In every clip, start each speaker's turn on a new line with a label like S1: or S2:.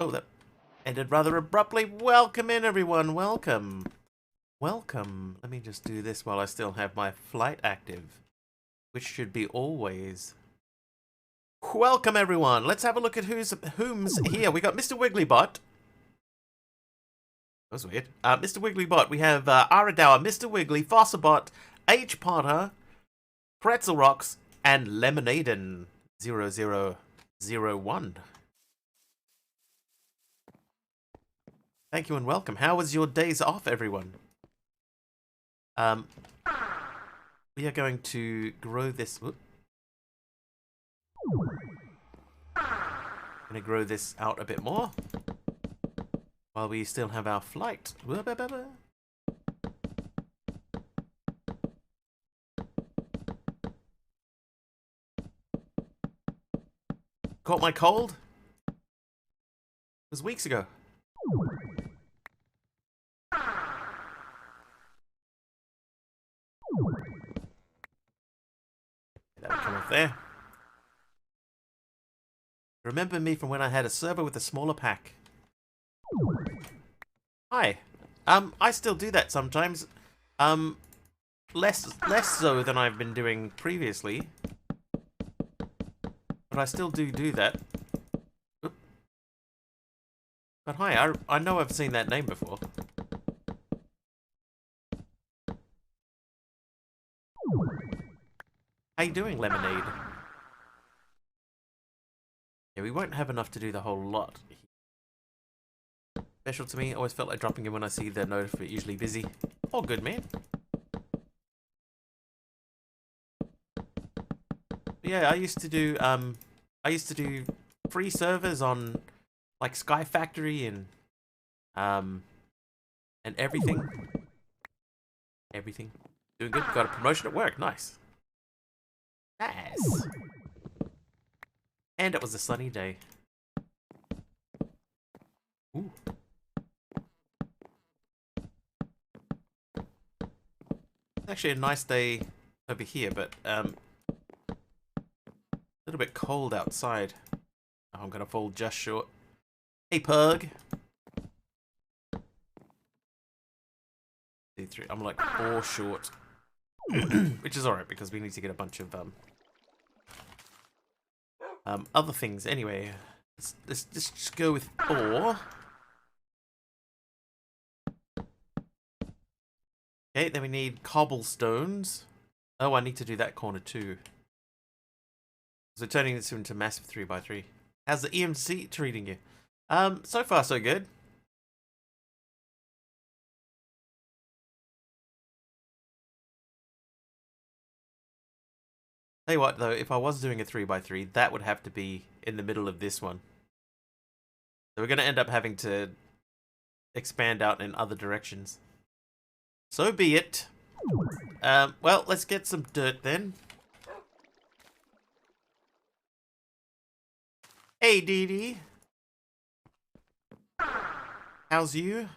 S1: Oh, that ended rather abruptly. Welcome in, everyone. Welcome. Welcome. Let me just do this while I still have my flight active, which should be always. Welcome, everyone. Let's have a look at whom's here. We got Mr. Wigglybot. That was weird. Mr. Wigglybot. We have Aradour, Mr. Wiggly, Fosserbot, H. Potter, Pretzel Rocks, and Lemonaden 0001. Thank you and welcome. How was your days off, everyone? We are going to grow this. Whoop. Gonna grow this out a bit more while we still have our flight. Caught my cold? It was weeks ago. That'll come off there. Remember me from when I had a server with a smaller pack. Hi. I still do that sometimes. Less so than I've been doing previously. But I still do that. Oop. But hi, I know I've seen that name before. How you doing, Lemonade? Yeah, we won't have enough to do the whole lot. Special to me, always felt like dropping in when I see the note for usually busy. All good, man. But yeah, I used to do free servers on like Sky Factory and everything. Everything. Doing good. Got a promotion at work. Nice. Nice. And it was a sunny day. Ooh. Actually a nice day over here, but a little bit cold outside. Oh, I'm gonna fall just short. Hey, Pug. 2, 3. I'm like 4 short, which is alright because we need to get a bunch of other things. Anyway, let's just go with 4. Okay, then we need cobblestones. Oh, I need to do that corner too. So turning this into massive 3x3. How's the EMC treating you? So far so good. Tell you what though, if I was doing a 3x3, that would have to be in the middle of this one. So we're going to end up having to expand out in other directions. So be it. Well, let's get some dirt then. Hey, Dee Dee. How's you?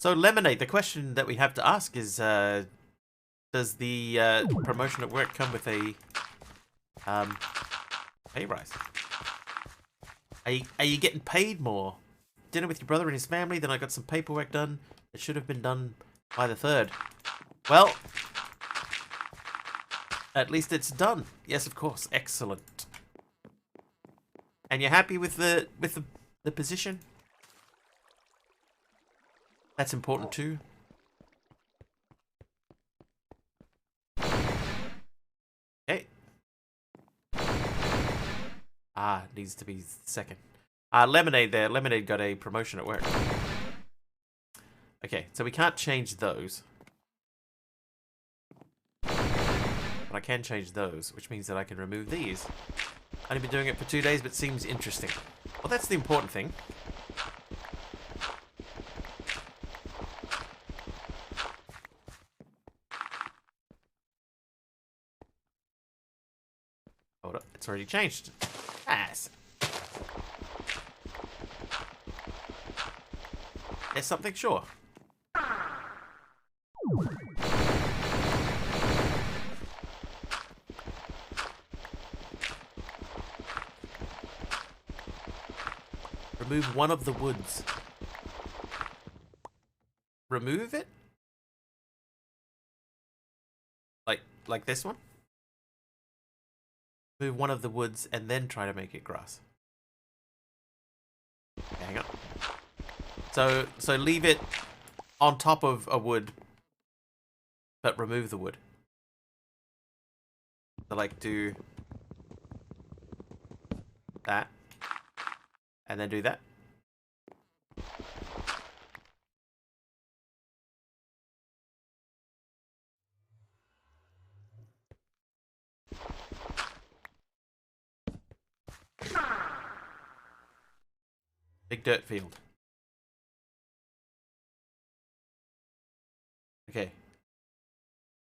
S1: So, Lemonade, the question that we have to ask is, does the promotion at work come with a pay rise? Are you getting paid more? Dinner with your brother and his family, then I got some paperwork done that should have been done by the 3rd. Well, at least it's done. Yes, of course. Excellent. And you're happy with the position? That's important too. Okay. Needs to be 2nd. Lemonade there. Lemonade got a promotion at work. Okay, so we can't change those. But I can change those, which means that I can remove these. I've only been doing it for 2 days, but seems interesting. Well, that's the important thing. Hold up, it's already changed. Ass. There's something, sure. Remove one of the woods. Remove it? Like this one? Move one of the woods and then try to make it grass. Okay, hang on. So leave it on top of a wood, but remove the wood. So like do that, and then do that. Big dirt field. Okay.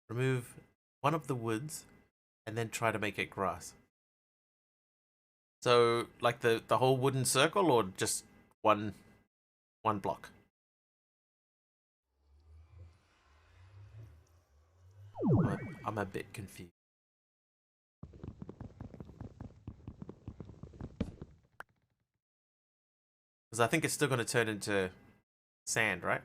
S1: Remove one of the woods and then try to make it grass. So like the whole wooden circle or just one block? I'm a bit confused. Because I think it's still going to turn into sand, right?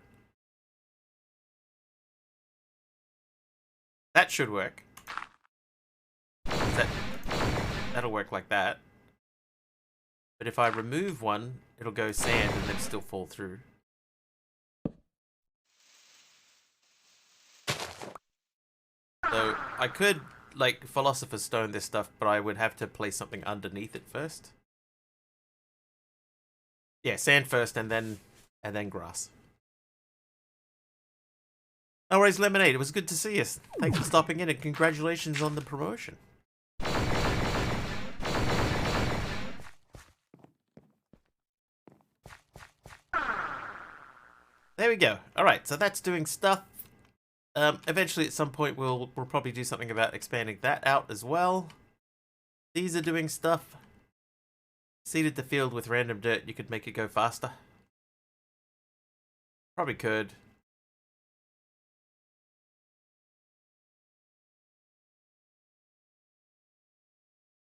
S1: That should work. That'll work like that. But if I remove one, it'll go sand and then still fall through. So I could, like, Philosopher's Stone this stuff, but I would have to place something underneath it first. Yeah, sand first and then grass. No worries, Lemonade. It was good to see you. Thanks for stopping in and congratulations on the promotion. There we go. Alright, so that's doing stuff. Eventually at some point we'll probably do something about expanding that out as well. These are doing stuff. Seeded the field with random dirt. You could make it go faster. Probably could.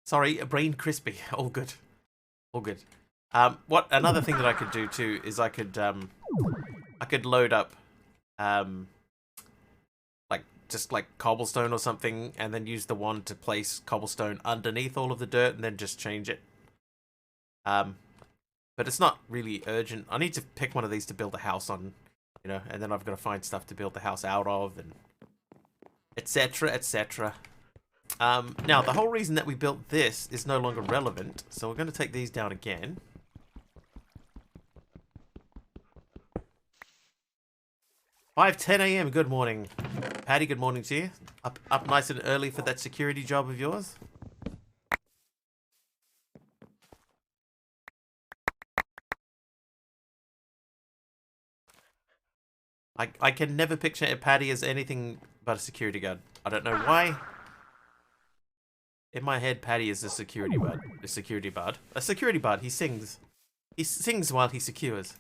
S1: Sorry, a brain crispy. All good. All good. What another thing that I could do too is I could load up like just like cobblestone or something and then use the wand to place cobblestone underneath all of the dirt and then just change it. But it's not really urgent. I need to pick one of these to build a house on, you know, and then I've got to find stuff to build the house out of and etc, etc. Now, the whole reason that we built this is no longer relevant, so we're going to take these down again. Five 10 a.m. Good morning, Patty. Good morning to you. Up nice and early for that security job of yours. I can never picture Patty as anything but a security guard. I don't know why. In my head, Patty is a security bard. A security bard. A security bard. He sings. He sings while he secures.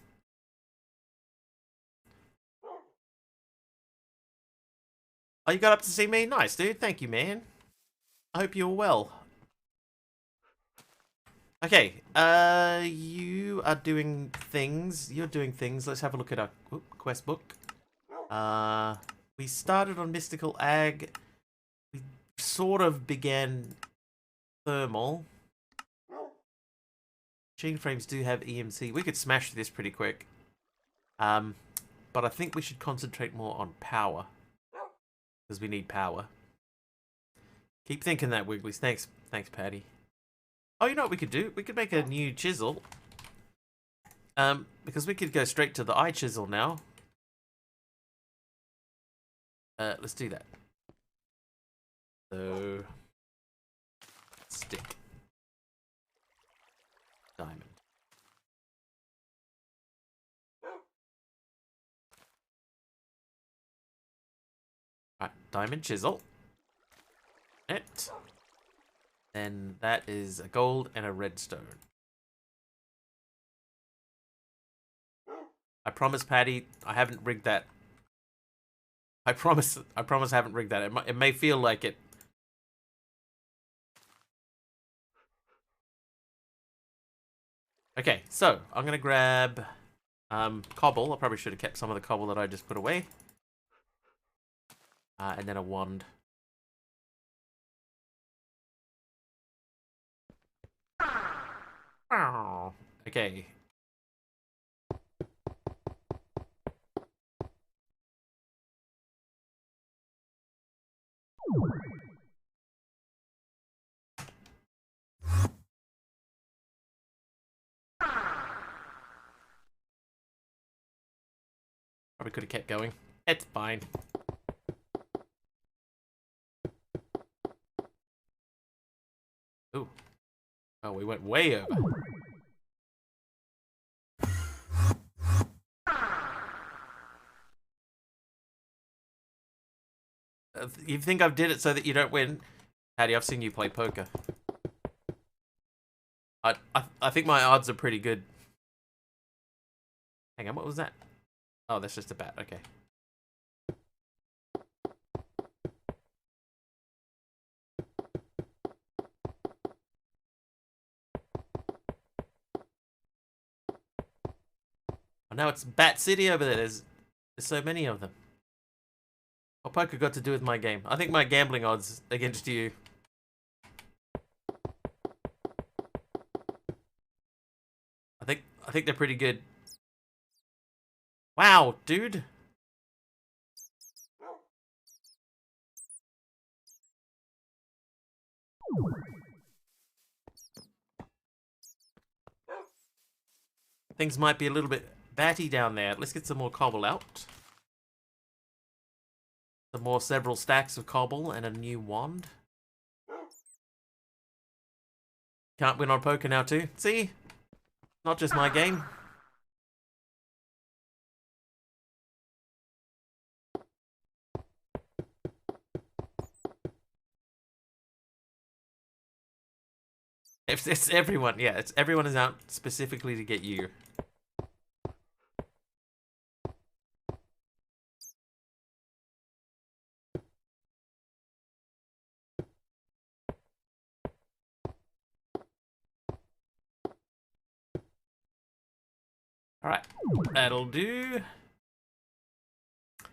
S1: Oh, you got up to see me? Nice, dude. Thank you, man. I hope you're well. Okay, you are doing things. You're doing things. Let's have a look at our quest book. We started on Mystical Ag. We sort of began Thermal. Machine frames do have EMC. We could smash this pretty quick. But I think we should concentrate more on power. Because we need power. Keep thinking that, Wigglies. Thanks, Patty. Oh, you know what we could do? We could make a new chisel. Because we could go straight to the eye chisel now. Let's do that. So, stick. Diamond. Right, diamond chisel. It. Then that is a gold and a redstone. I promise, Patty, I haven't rigged that. I promise I haven't rigged that. It may feel like it. Okay, so I'm gonna grab cobble. I probably should have kept some of the cobble that I just put away. And then a wand. Okay. Probably could have kept going. It's fine. Ooh. Oh, we went way over. You think I've did it so that you don't win? Patty, I've seen you play poker. I think my odds are pretty good. Hang on, what was that? Oh, that's just a bat. Okay. Oh, now it's Bat City over there. There's so many of them. What poker got to do with my game? I think my gambling odds against you. I think they're pretty good. Wow, dude. Things might be a little bit batty down there. Let's get some more cobble out. Several stacks of cobble and a new wand. Can't win on poker now too. See? Not just my game. It's everyone. Yeah, everyone is out specifically to get you. Alright, that'll do. I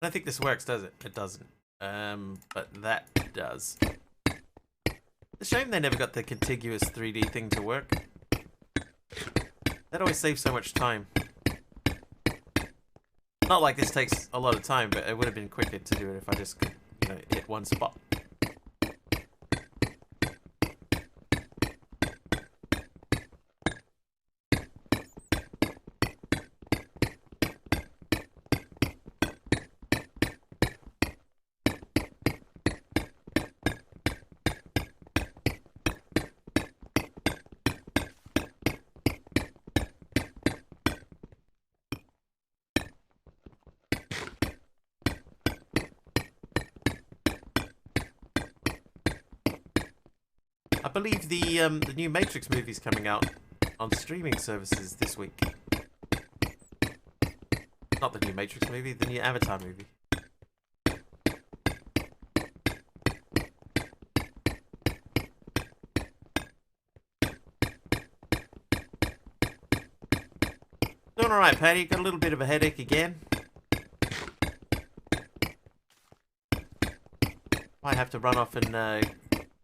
S1: don't think this works, does it? It doesn't. But that does. It's a shame they never got the contiguous 3D thing to work. That always saves so much time. Not like this takes a lot of time, but it would have been quicker to do it if I just could, you know, hit one spot. I believe the new Matrix movie's coming out on streaming services this week. Not the new Matrix movie, the new Avatar movie. Doing alright, Patty. Got a little bit of a headache again. Might have to run off and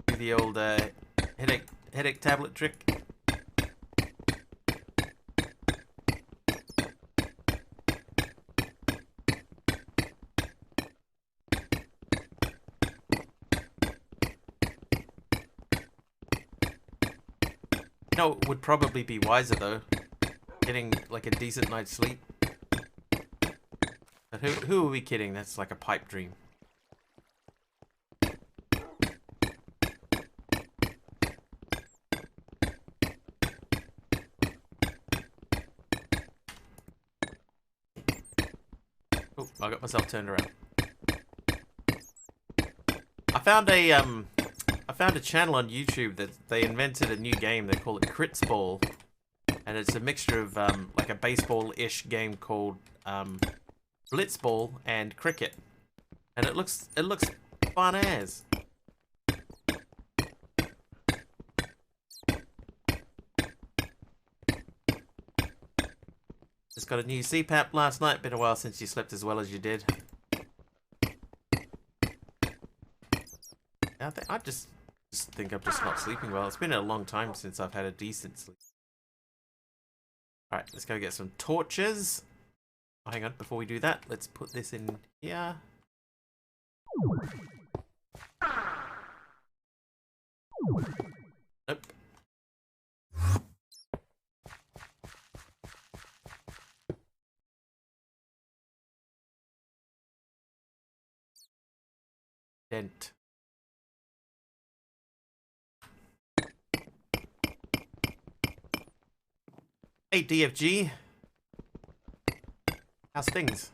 S1: do the old headache tablet trick. You know, it would probably be wiser though, getting like a decent night's sleep. But who are we kidding? That's like a pipe dream. Oh, I got myself turned around. I found a channel on YouTube that they invented a new game. They call it Critsball, and it's a mixture of like a baseball-ish game called Blitzball and cricket, and it looks fun as. Just got a new CPAP last night. Been a while since you slept as well as you did. I just think I'm just not sleeping well. It's been a long time since I've had a decent sleep. Alright, let's go get some torches. Oh, hang on, before we do that, let's put this in here. Nope. Dent. Hey, DFG. How's things?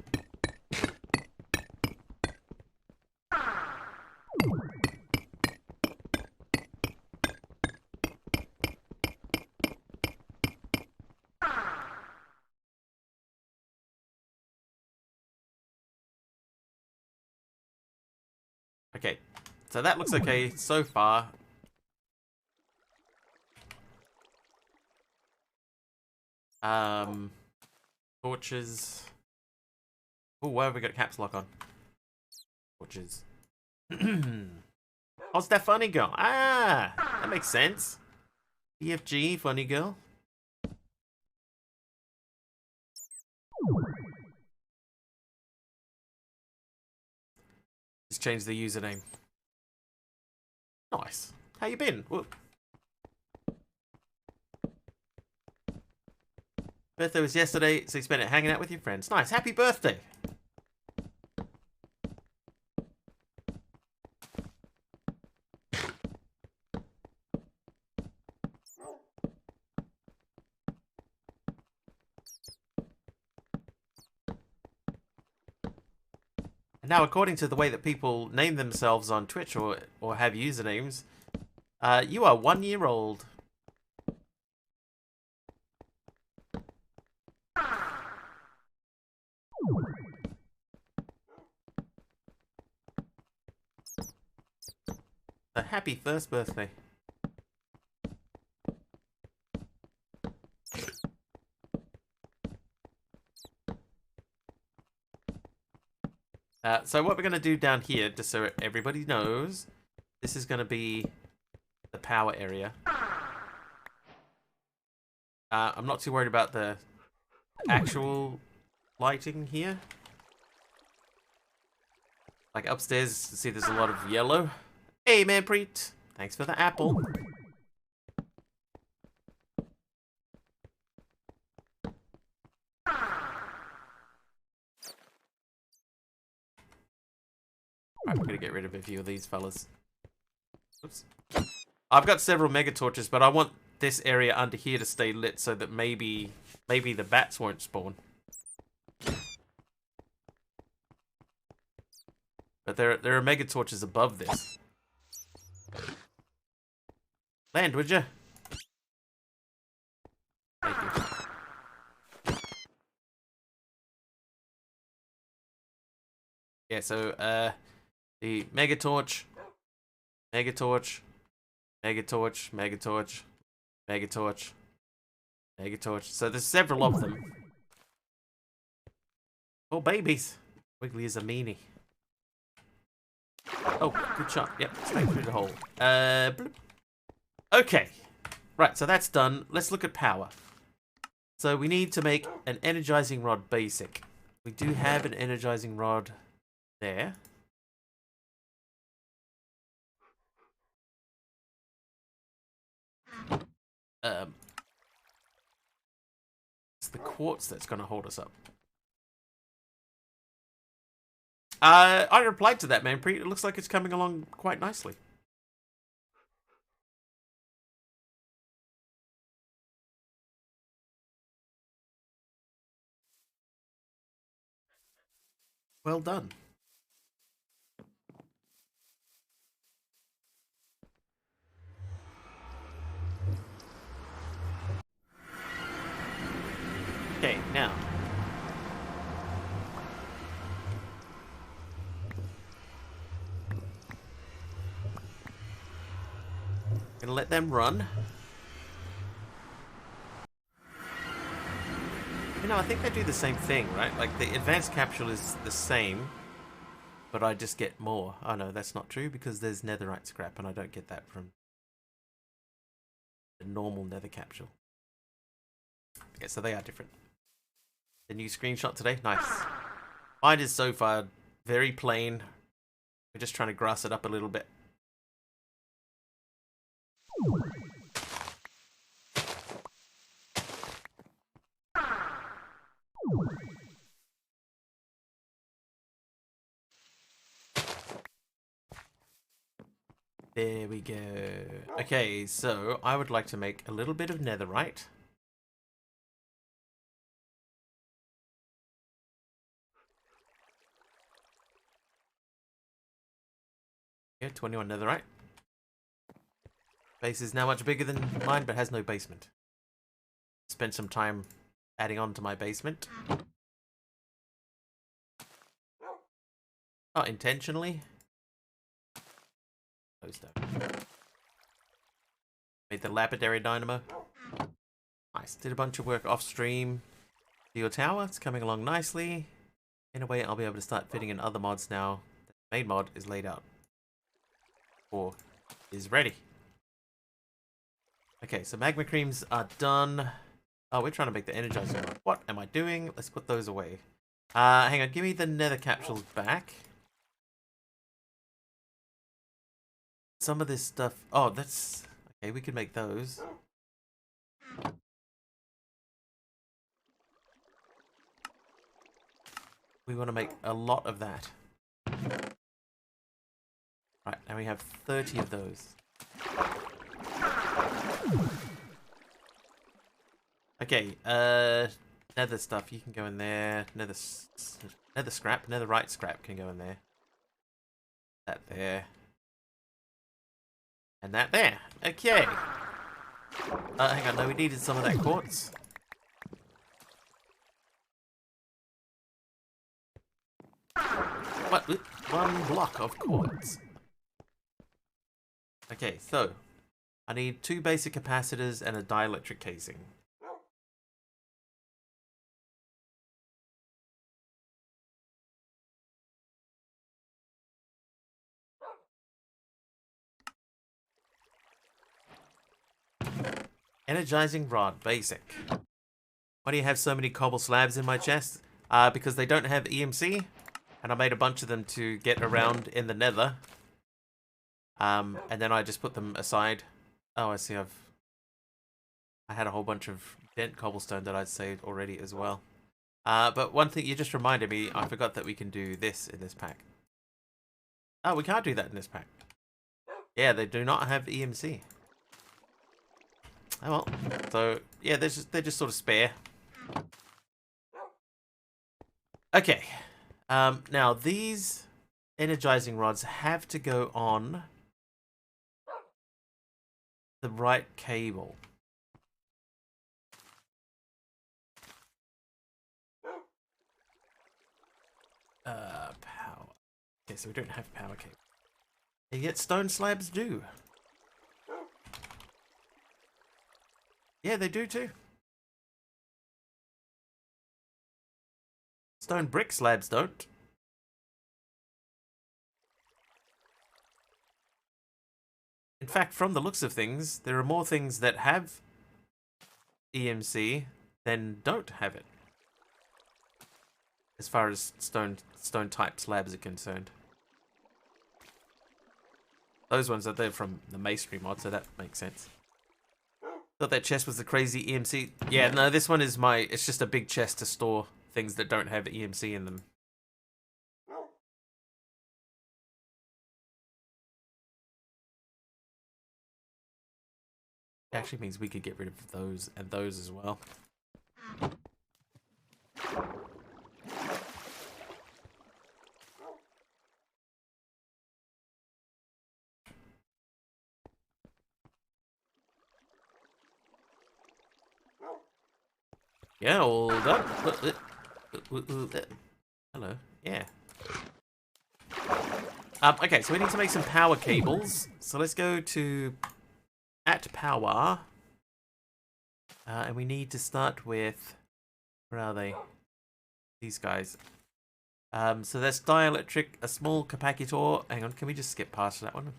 S1: Okay, so that looks okay so far. Torches. Oh, why have we got caps lock on? Torches. Oh, it's that funny girl. Ah, that makes sense. DFG, funny girl. Just change the username. Nice. How you been? Whoop. Birthday was yesterday, so you spent it hanging out with your friends. Nice. Happy birthday. Now, according to the way that people name themselves on Twitch or have usernames, you are 1 year old. A happy first birthday. So what we're going to do down here, just so everybody knows, this is going to be the power area. I'm not too worried about the actual lighting here. Like upstairs, see there's a lot of yellow. Hey, Manpreet. Thanks for the apple. Alright, we're gonna get rid of a few of these fellas. Oops. I've got several mega torches, but I want this area under here to stay lit so that maybe the bats won't spawn. But there are mega torches above this. Land, would you? Thank you. Yeah, so the mega torch, mega torch, mega torch, mega torch, mega torch, mega torch. So there's several of them. Oh, babies! Wiggly is a meanie. Oh, good shot. Yep, straight through the hole. Bloop. Okay. Right, so that's done. Let's look at power. So we need to make an energizing rod basic. We do have an energizing rod there. It's the quartz that's going to hold us up. I replied to that, man. It looks like it's coming along quite nicely. Well done. Gonna let them run. You know, I think they do the same thing, right? Like, the advanced capsule is the same, but I just get more. Oh no, that's not true, because there's netherite scrap, and I don't get that from the normal nether capsule. Okay, so they are different. The new screenshot today? Nice. Mine is so far very plain. We're just trying to grass it up a little bit. There we go. Okay, so I would like to make a little bit of netherite. Yeah, 21 netherite. Base is now much bigger than mine, but has no basement. Spent some time adding on to my basement. Not intentionally. Closed up. Made the lapidary dynamo. Nice. Did a bunch of work off stream. Steel tower, it's coming along nicely. In a way, I'll be able to start fitting in other mods now. The main mod is laid out. Or is ready. Okay, so magma creams are done. Oh, we're trying to make the energizer mod. What am I doing? Let's put those away. Hang on, give me the nether capsules back. Some of this stuff... Oh, that's... Okay, we can make those. We want to make a lot of that. Right, now we have 30 of those. Okay, nether stuff, you can go in there. Nether scrap, netherite scrap can go in there. That there. And that there. Okay. Hang on, no, we needed some of that quartz. What? One block of quartz. Okay, so I need 2 basic capacitors and a dielectric casing. Energizing rod, basic. Why do you have so many cobble slabs in my chest? Because they don't have EMC, and I made a bunch of them to get around in the nether. And then I just put them aside. Oh, I see. I had a whole bunch of bent cobblestone that I'd saved already as well. But one thing you just reminded me, I forgot that we can do this in this pack. Oh, we can't do that in this pack. Yeah, they do not have EMC. Oh well. So yeah, they're just sort of spare. Okay. Now these energizing rods have to go on the right cable. Power. Okay, so we don't have power cable. And yet stone slabs do. Yeah, they do too. Stone brick slabs don't. In fact, from the looks of things, there are more things that have EMC than don't have it. As far as stone type slabs are concerned. Those ones are there from the masonry mod, so that makes sense. Thought that chest was the crazy EMC. Yeah, no, this one is it's just a big chest to store things that don't have EMC in them. It actually means we could get rid of those and those as well. Yeah, all done. Hello. Yeah. Okay, so we need to make some power cables. So let's go to at power. And we need to start with... Where are they? These guys. So that's dielectric, a small capacitor. Hang on, can we just skip past that one?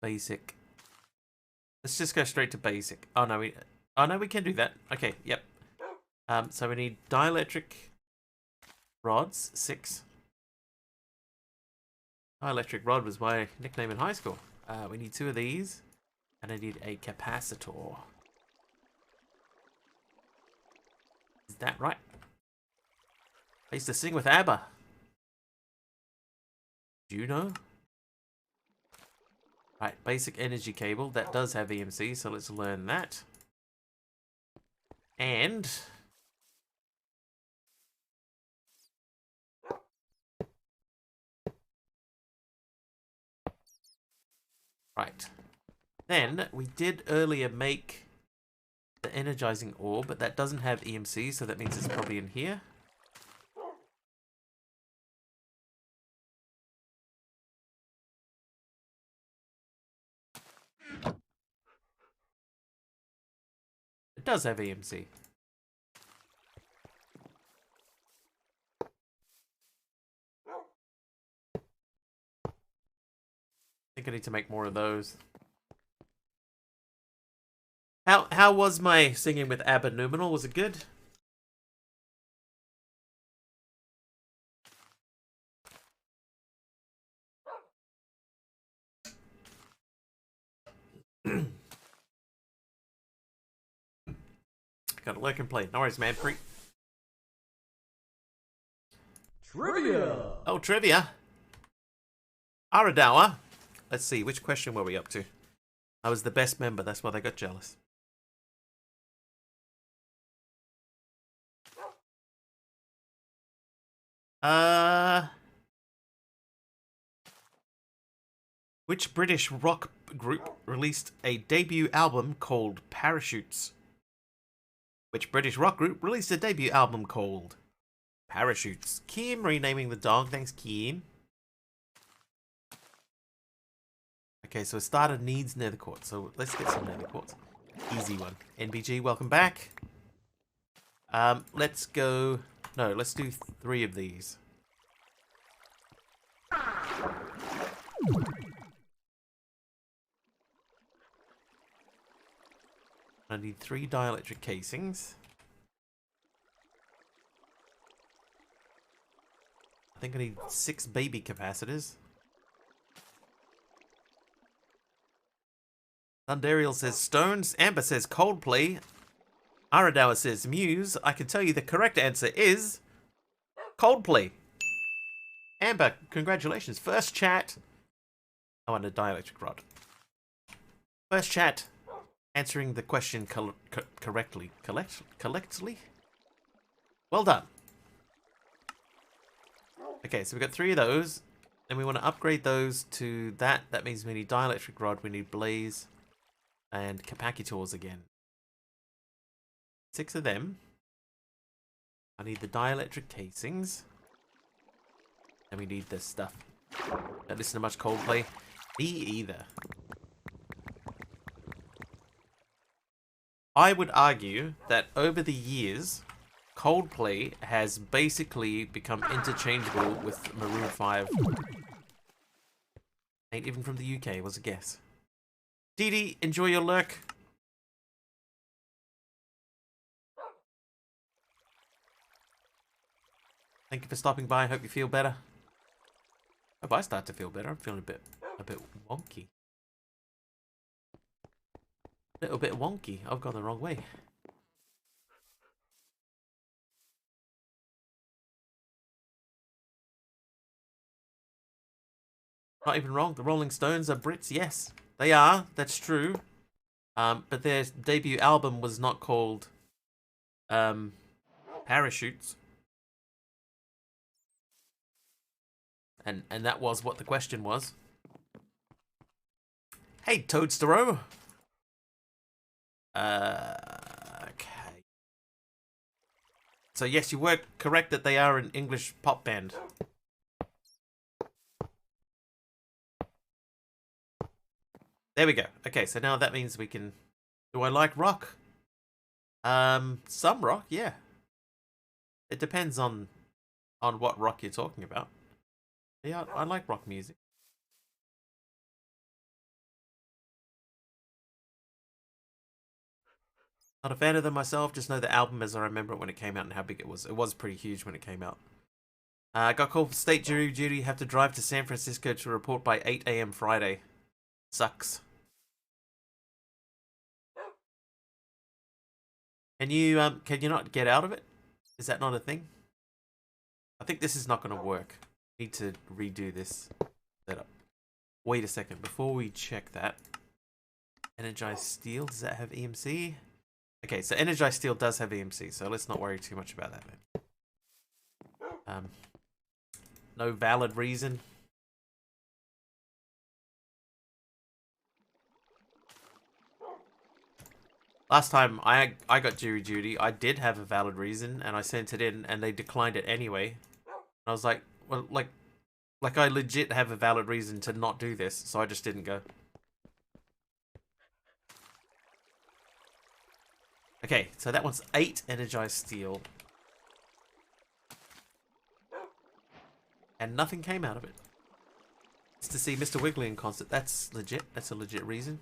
S1: Basic. Let's just go straight to basic. Oh no, we can do that. Okay, yep. So we need dielectric rods, 6. Dielectric rod was my nickname in high school. We need 2 of these, and I need a capacitor. Is that right? I used to sing with ABBA. Do you know? Right, basic energy cable. That does have EMC, so let's learn that. And... Right. Then, we did earlier make the energizing orb, but that doesn't have EMC, so that means it's probably in here. It does have EMC. I think I need to make more of those. How was my singing with ABBA Numinal? Was it good? Gotta lurk and play. No worries, man. Free.
S2: Trivia!
S1: Oh, trivia. Aradawa. Let's see, which question were we up to? I was the best member, that's why they got jealous. Which British rock group released a debut album called Parachutes? Which British rock group released a debut album called Parachutes? Kim renaming the dog. Thanks, Kim. Okay, so a starter needs nether quartz. So let's get some nether quartz. Easy one. NBG, welcome back. Let's go... No, let's do 3 of these. I need 3 dielectric casings. I think I need 6 baby capacitors. Thunderial says stones. Amber says Coldplay. Aradawa says Muse. I can tell you the correct answer is Coldplay. Amber, congratulations. First chat. I want a dielectric rod. First chat answering the question correctly. Collectly? Well done. Okay, so we've got 3 of those. And we want to upgrade those to that. That means we need dielectric rod, we need blaze, and capacitors again. 6 of them. I need the dielectric casings. And we need this stuff. Don't listen to much Coldplay. Me either. I would argue that over the years, Coldplay has basically become interchangeable with Maroon 5. Ain't even from the UK, was a guess. Dee Dee, enjoy your lurk. Thank you for stopping by. Hope you feel better. Hope I start to feel better. I'm feeling a bit wonky. A little bit wonky. I've gone the wrong way. Not even wrong. The Rolling Stones are Brits. Yes, they are. That's true. But their debut album was not called Parachutes. And that was what the question was. Hey, Toadstero. Okay. So yes, you were correct that they are an English pop band. There we go. Okay, so now that means we can... Do I like rock? Some rock, yeah. It depends on what rock you're talking about. Yeah, I like rock music. Not a fan of them myself, just know the album as I remember it when it came out and how big it was. It was pretty huge when it came out. Got called for state jury duty, have to drive to San Francisco to report by 8 a.m. Friday. Sucks. Can you not get out of it? Is that not a thing? I think this is not going to work. Need to redo this setup. Wait a second, before we check that. Energized Steel, does that have EMC? Okay, so Energized Steel does have EMC, so let's not worry too much about that then. No valid reason. Last time I got jury duty, I did have a valid reason, and I sent it in, and they declined it anyway. I was like, well, like I legit have a valid reason to not do this, so I just didn't go. Okay, so that one's 8 energized steel. And nothing came out of it. It's to see Mr. Wiggly in concert. That's legit. That's a legit reason.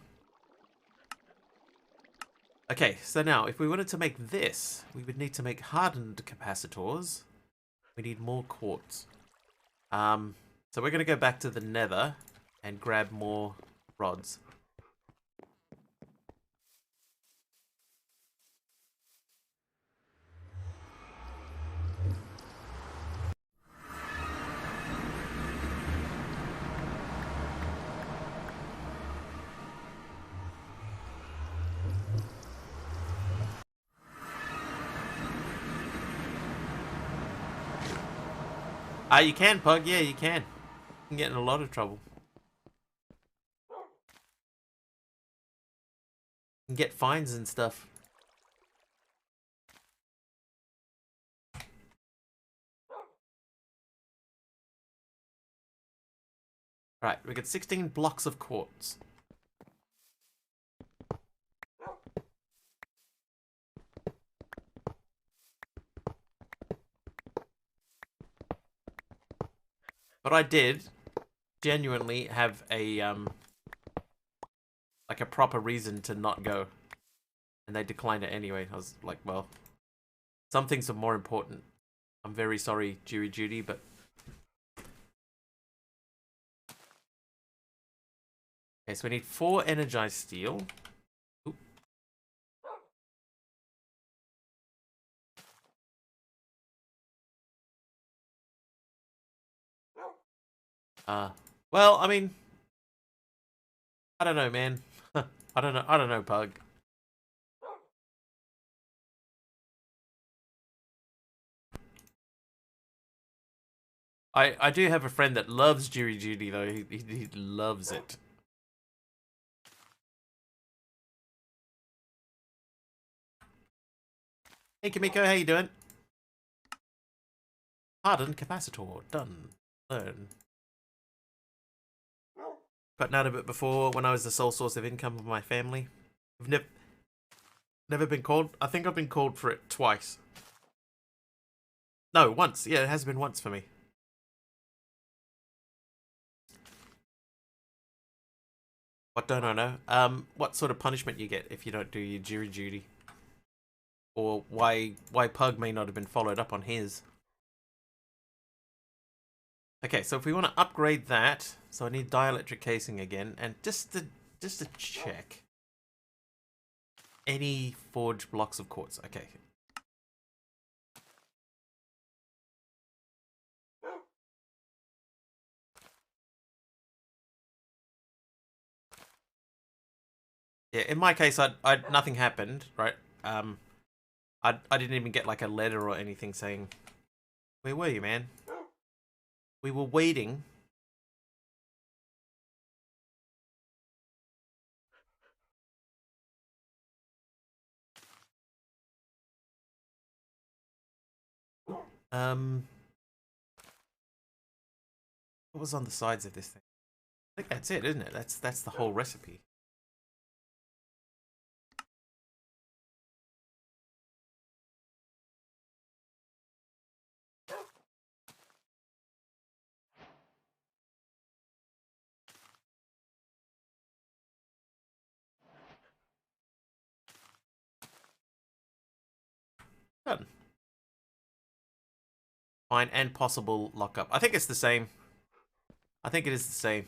S1: Okay, so now, if we wanted to make this, we would need to make hardened capacitors. We need more quartz. So we're going to go back to the nether and grab more rods. You can, Pug. Yeah, you can. You can get in a lot of trouble. You can get fines and stuff. Right, we got 16 blocks of quartz. But I did genuinely have a like a proper reason to not go, and they declined it anyway. I was like, well, some things are more important. I'm very sorry, jury duty, but okay. So we need 4 energized steel. Oop. Well, I mean, I don't know, man. I don't know. I don't know, Pug. I do have a friend that loves jury duty though. He loves it. Hey Kimiko, how you doing? Hardened capacitor done. Learn. Gotten out of it before when I was the sole source of income of my family. I've never been called. I think I've been called for it twice. No, once. Yeah, it has been once for me. What don't I know? What sort of punishment you get if you don't do your jury duty? Or why Pug may not have been followed up on his. Okay, so if we want to upgrade that, so I need dielectric casing again, and just to check. Any forged blocks of quartz. Okay. Yeah, in my case, I nothing happened, right? I didn't even get like a letter or anything saying, "Where were you, man?" We were waiting. What was on the sides of this thing? I think that's it, isn't it? That's the whole recipe. Fine and possible lockup. I think it's the same. I think it is the same.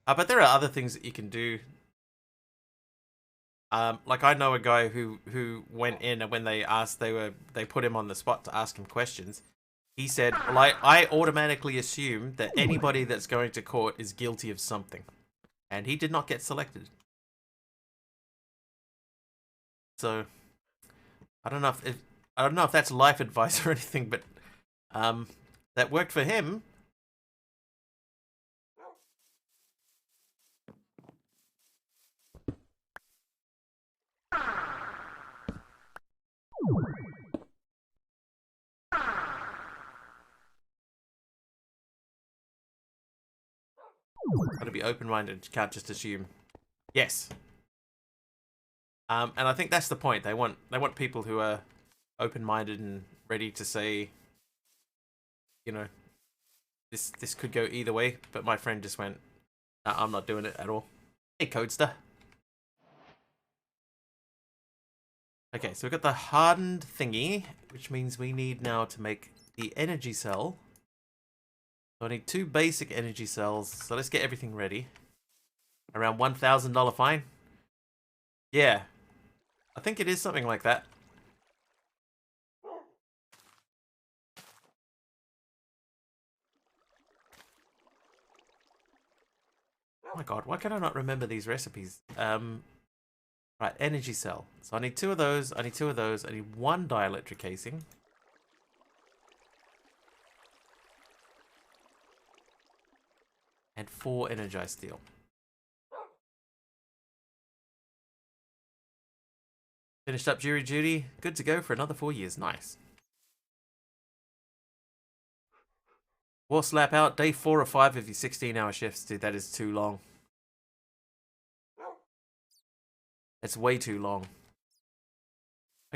S1: But there are other things that you can do. Like I know a guy who went in, and when they put him on the spot to ask him questions. He said, well, I automatically assume that anybody that's going to court is guilty of something. And he did not get selected. So I don't know if that's life advice or anything, but that worked for him. Got to be open-minded. You can't just assume. Yes. And I think that's the point. They want people who are open-minded and ready to say, you know, this could go either way. But my friend just went, nah, I'm not doing it at all. Hey, Codester. Okay, so we've got the hardened thingy, which means we need now to make the energy cell. So I need 2 basic energy cells. So let's get everything ready. Around $1,000 fine. Yeah, I think it is something like that. Oh my god, why can I not remember these recipes? Right, energy cell. So I need 2 of those, I need 2 of those, I need 1 dielectric casing. And 4 energized steel. Finished up jury duty, good to go for another 4 years, nice. War slap out, day 4 or 5 of your 16-hour shifts, dude, that is too long. It's way too long.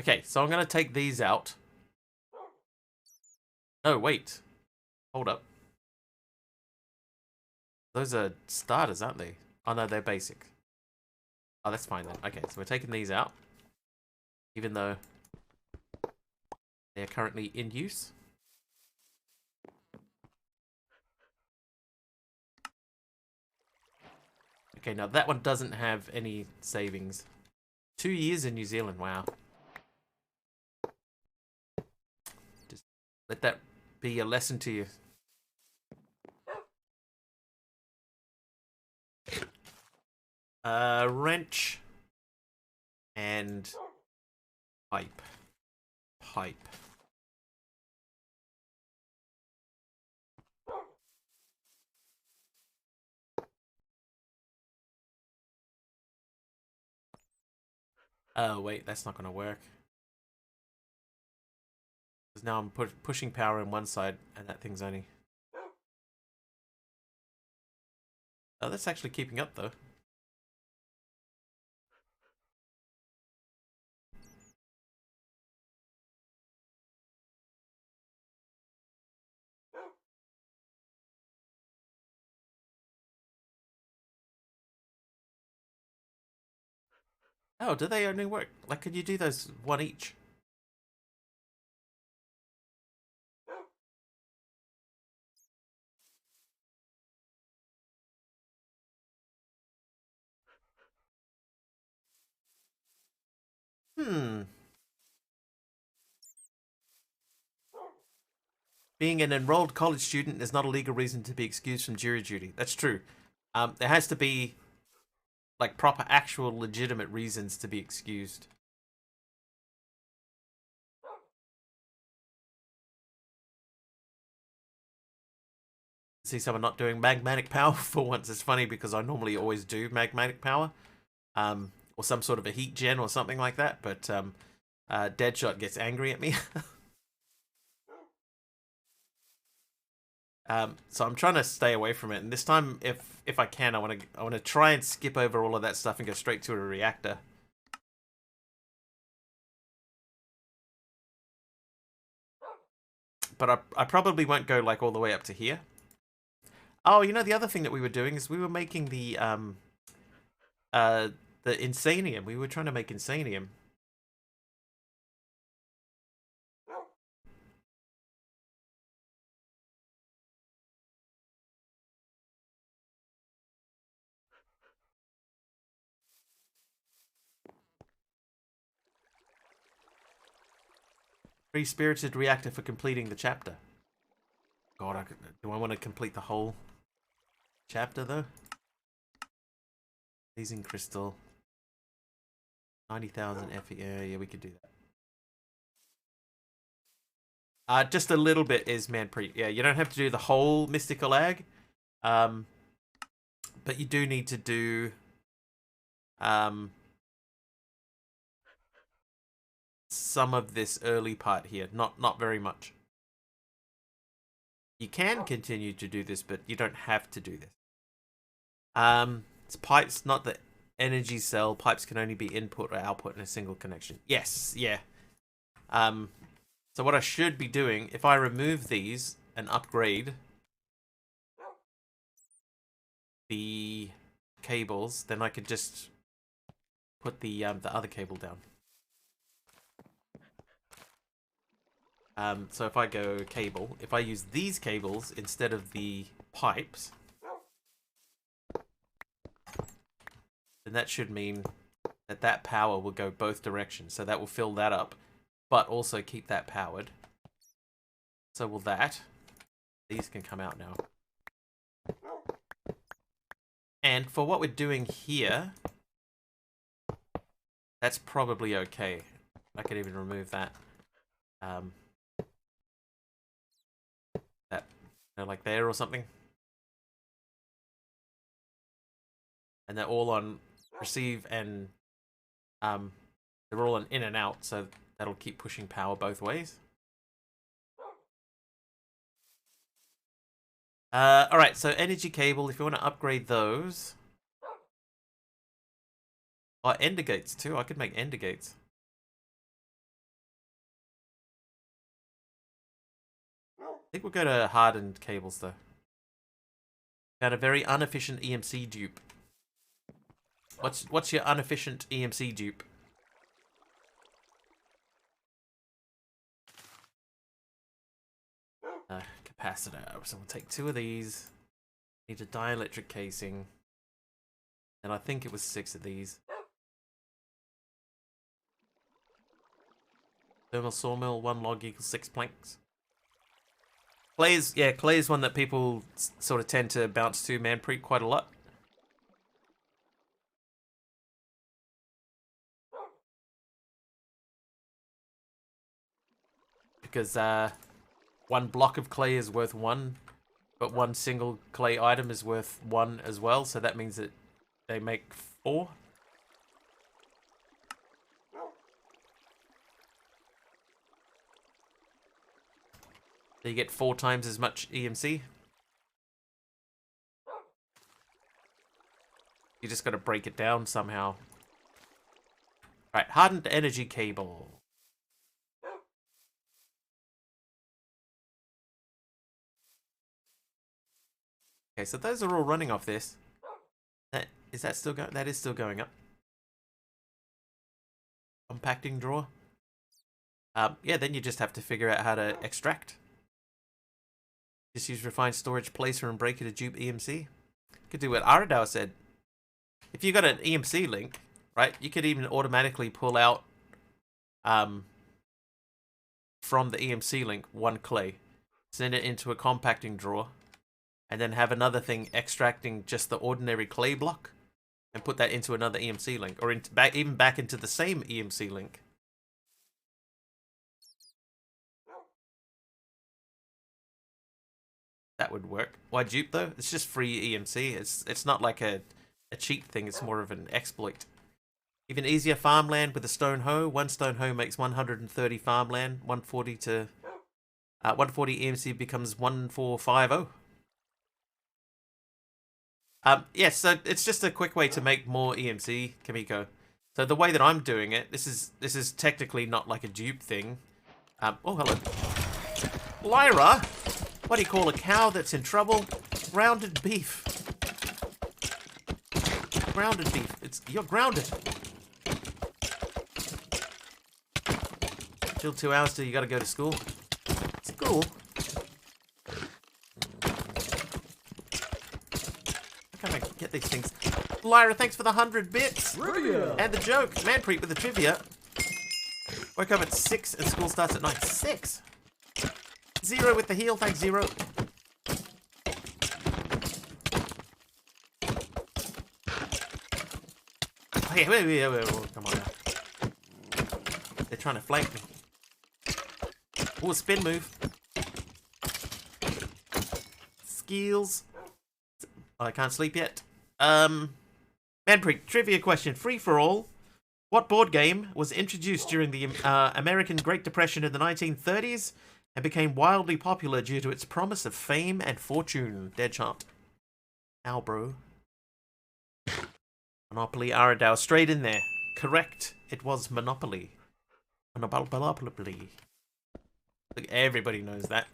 S1: Okay, so I'm going to take these out. No, wait. Hold up. Those are starters, aren't they? Oh, no, they're basic. Oh, that's fine then. Okay, so we're taking these out. Even though they're currently in use. Okay, now that one doesn't have any savings. 2 years in New Zealand, wow. Just let that be a lesson to you. Wrench. And pipe. Pipe. Oh, wait, that's not going to work. Because now I'm pushing power on one side, and that thing's only... Oh, that's actually keeping up, though. Oh, do they only work? Like, could you do those 1 each? Hmm. Being an enrolled college student is not a legal reason to be excused from jury duty. That's true. There has to be, like, proper, actual, legitimate reasons to be excused. See someone not doing magmatic power for once. It's funny because I normally always do magmatic power. Or some sort of a heat gen or something like that. But Deadshot gets angry at me. So I'm trying to stay away from it. And this time, if I can, I want to try and skip over all of that stuff and go straight to a reactor. But I probably won't go like all the way up to here. Oh, you know, the other thing that we were doing is we were making the insanium. We were trying to make insanium. Free-spirited reactor for completing the chapter. God, do I want to complete the whole chapter, though? Blazing crystal. 90,000 FE. Yeah, we could do that. Just a little bit is Manpreet. Yeah, you don't have to do the whole Mystical Ag. But you do need to do some of this early part here. Not very much. You can continue to do this, but you don't have to do this. It's pipes, not the energy cell. Pipes can only be input or output in a single connection. Yes, yeah. So what I should be doing, if I remove these and upgrade the cables, then I could just put the other cable down. So if I go cable, if I use these cables instead of the pipes, then that should mean that that power will go both directions. So that will fill that up, but also keep that powered. So will that. These can come out now. And for what we're doing here, that's probably okay. I could even remove that. That, you know, like there or something. And they're all on receive and they're all on in and out, so that'll keep pushing power both ways. Alright, so energy cable, if you want to upgrade those. Oh, ender gates too. I could make ender gates. I think we'll go to hardened cables though. Got a very inefficient EMC dupe. What's your inefficient EMC dupe? Capacitor. So we'll take 2 of these. Need a dielectric casing. And I think it was 6 of these. Thermal sawmill, 1 log equals 6 planks. Clay is one that people sort of tend to bounce to Manpreet quite a lot. Because 1 block of clay is worth 1, but 1 single clay item is worth 1 as well, so that means that they make 4. So you get 4 times as much EMC. You just got to break it down somehow. Right, hardened energy cable. Okay, so those are all running off this. Is that still going? That is still going up. Compacting drawer. Yeah, then you just have to figure out how to extract. Just use refined storage placer and breaker to dupe EMC. Could do what Aradao said. If you got an EMC link, right, you could even automatically pull out from the EMC link 1 clay, send it into a compacting drawer, and then have another thing extracting just the ordinary clay block and put that into another EMC link, or even back into the same EMC link. That would work. Why dupe though? It's just free EMC. It's not like a cheat thing. It's more of an exploit. Even easier farmland with a stone hoe. 1 stone hoe makes 130 farmland. 140 to 140 EMC becomes 1450. Yeah, so it's just a quick way to make more EMC, Kamiko. So the way that I'm doing it, this is technically not like a dupe thing. Oh, hello. Lyra! What do you call a cow that's in trouble? Grounded beef. Grounded beef. You're grounded. Still 2 hours till you gotta go to school. School? How can I get these things? Lyra, thanks for the 100 bits!
S2: Trivia!
S1: And the joke. Manpreet with the trivia. Woke up at 6 and school starts at 9. 6? 0 with the heal, thanks, 0. Hey, wait, come on now. They're trying to flank me. Oh, spin move. Skills. Oh, I can't sleep yet. Manpreet, trivia question. Free for all. What board game was introduced during the American Great Depression in the 1930s and became wildly popular due to its promise of fame and fortune? Dead chant. Ow, bro. Monopoly Aradao. Straight in there. Correct. It was Monopoly. Monopoly. Look, everybody knows that.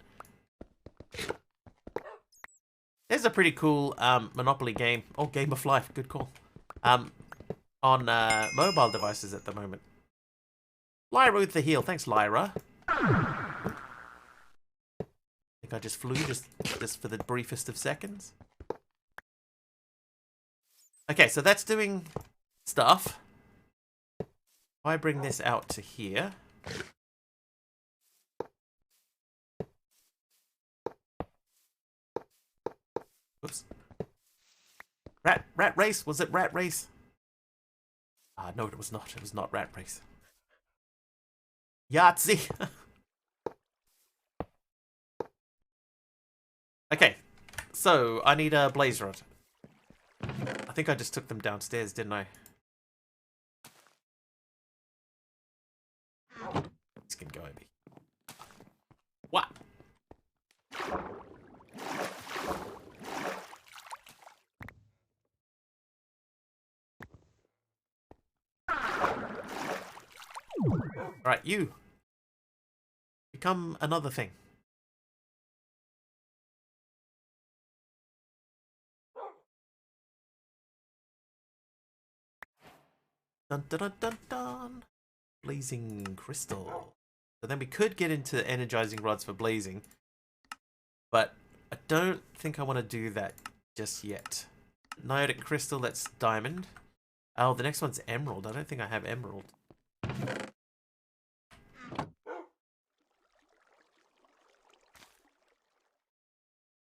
S1: There's a pretty cool Monopoly game. Oh, Game of Life. Good call. On mobile devices at the moment. Lyra with the heal. Thanks, Lyra. I think I just flew just for the briefest of seconds. Okay, so that's doing stuff. If I bring this out to here. Whoops. Rat race? Was it rat race? No, it was not. It was not rat race. Yahtzee. Okay, so I need a blaze rod. I think I just took them downstairs, didn't I? This can go, Abby. What? Alright, you. Become another thing. Dun dun dun dun dun. Blazing crystal. So then we could get into energizing rods for blazing. But I don't think I want to do that just yet. Niotic crystal, that's diamond. Oh, the next one's emerald. I don't think I have emerald.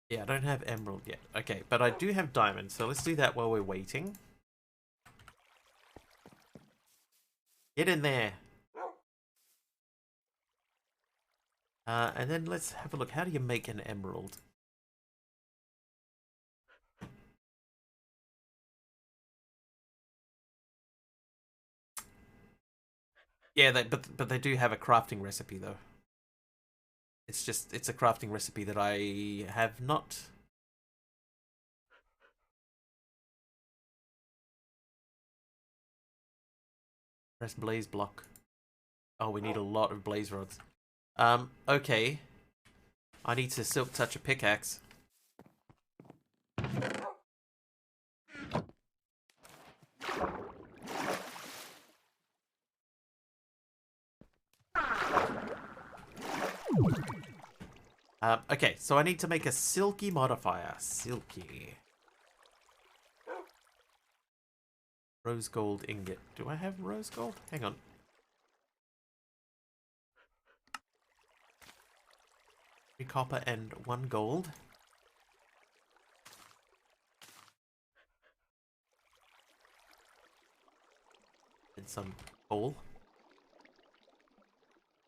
S1: Yeah, I don't have emerald yet. Okay, but I do have diamond, so let's do that while we're waiting. Get in there. And then let's have a look. How do you make an emerald? Yeah, but they do have a crafting recipe though. It's a crafting recipe that I have not. Press blaze block. Oh, we need a lot of blaze rods. Okay. I need to silk touch a pickaxe. Okay, so I need to make a silky modifier. Silky. Rose gold ingot. Do I have rose gold? Hang on. Three copper and 1 gold. And some coal.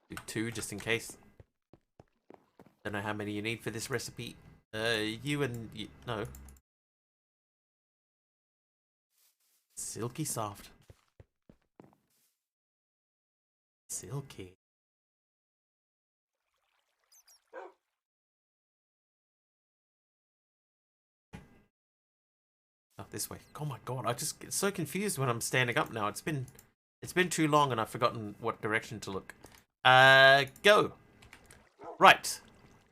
S1: Do 2 just in case. Don't know how many you need for this recipe. You and you, no. Silky soft. Silky. Oh, this way. Oh my god, I just get so confused when I'm standing up now. It's been too long and I've forgotten what direction to look. Go. Right.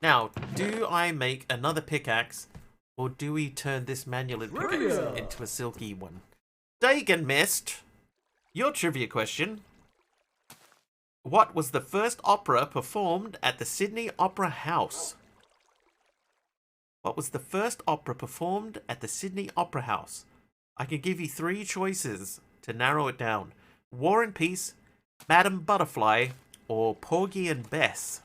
S1: Now, do I make another pickaxe, or do we turn this manual pickaxe into a silky one? Dagon Mist, your trivia question. What was the first opera performed at the Sydney Opera House? What was the first opera performed at the Sydney Opera House? I can give you 3 choices to narrow it down. War and Peace, Madame Butterfly, or Porgy and Bess?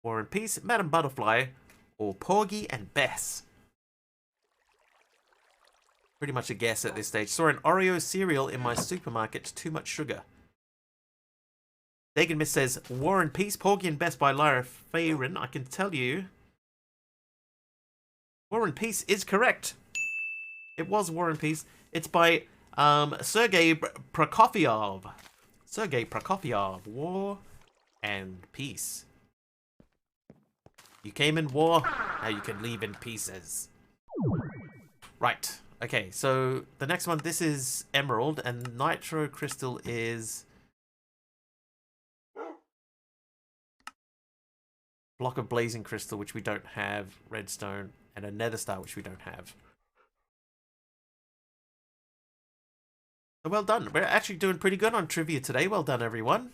S1: War and Peace, Madam Butterfly, or Porgy and Bess? Pretty much a guess at this stage. Saw an Oreo cereal in my supermarket. Too much sugar. Dagan Miss says, War and Peace, Porgy and Bess by Lyra Farin. I can tell you, War and Peace is correct. It was War and Peace. It's by Sergei Prokofiev. Sergei Prokofiev. War and Peace. You came in war, now you can leave in pieces. Right. Okay, so the next one, this is Emerald, and Nitro Crystal is Block of Blazing Crystal, which we don't have, Redstone, and a Nether Star, which we don't have. So well done. We're actually doing pretty good on trivia today. Well done, everyone.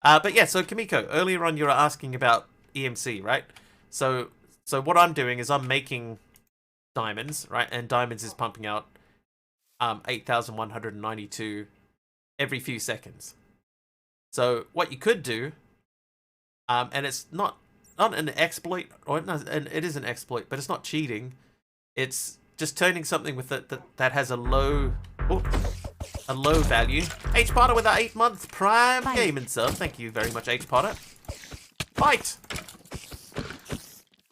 S1: But yeah, so Kamiko, earlier on you were asking about EMC, right? So what I'm doing is I'm making diamonds, right? And diamonds is pumping out 8,192 every few seconds. So what you could do, and it's not an exploit, or it is an exploit, but it's not cheating. It's just turning something with it that has a low value. H Potter with our 8-month Prime Gaming sub. Thank you very much, H Potter. Fight!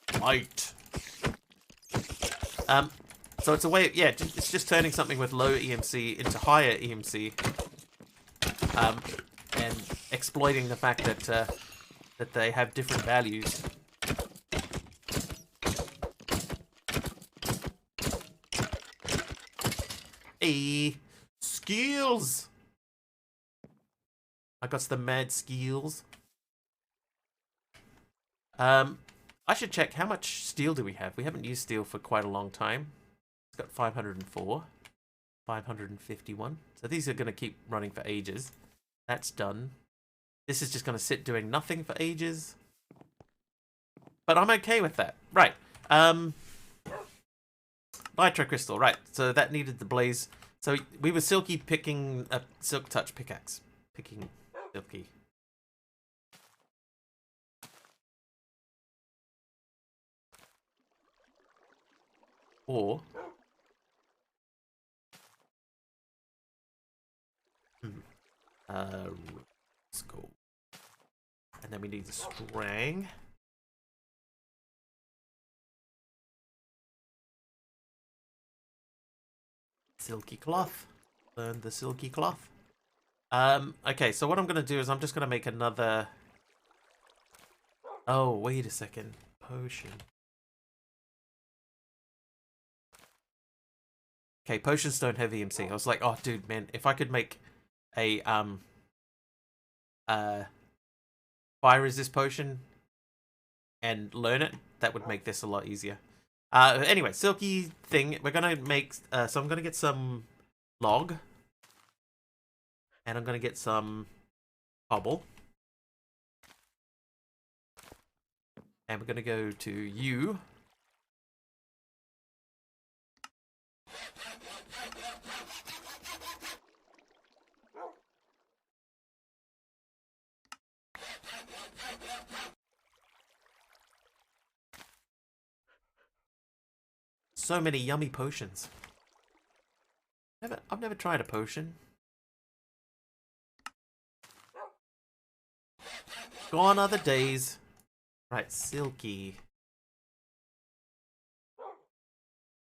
S1: Fight! So it's a way, yeah, it's just turning something with low EMC into higher EMC, and exploiting the fact that they have different values. Hey, skills! I got the mad skills. I should check how much steel do we have. We haven't used steel for quite a long time. It's got 504, 551. So these are going to keep running for ages. That's done. This is just going to sit doing nothing for ages. But I'm okay with that. Right. Nitro Crystal. Right. So that needed the blaze. So we were Silky picking a Silk Touch pickaxe. Picking Silky. Or let's go. And then we need the string. Silky cloth. Learn the silky cloth. Okay, so what I'm gonna do is I'm just gonna make another. Oh, wait a second. Potion. Okay, potions don't have EMC. I was like, oh dude, man, if I could make a fire resist potion and learn it, that would make this a lot easier. Anyway, silky thing. We're gonna make. So I'm gonna get some log, and I'm gonna get some cobble, and we're gonna go to you. So many yummy potions. I've never tried a potion. Gone are the days. Right, silky.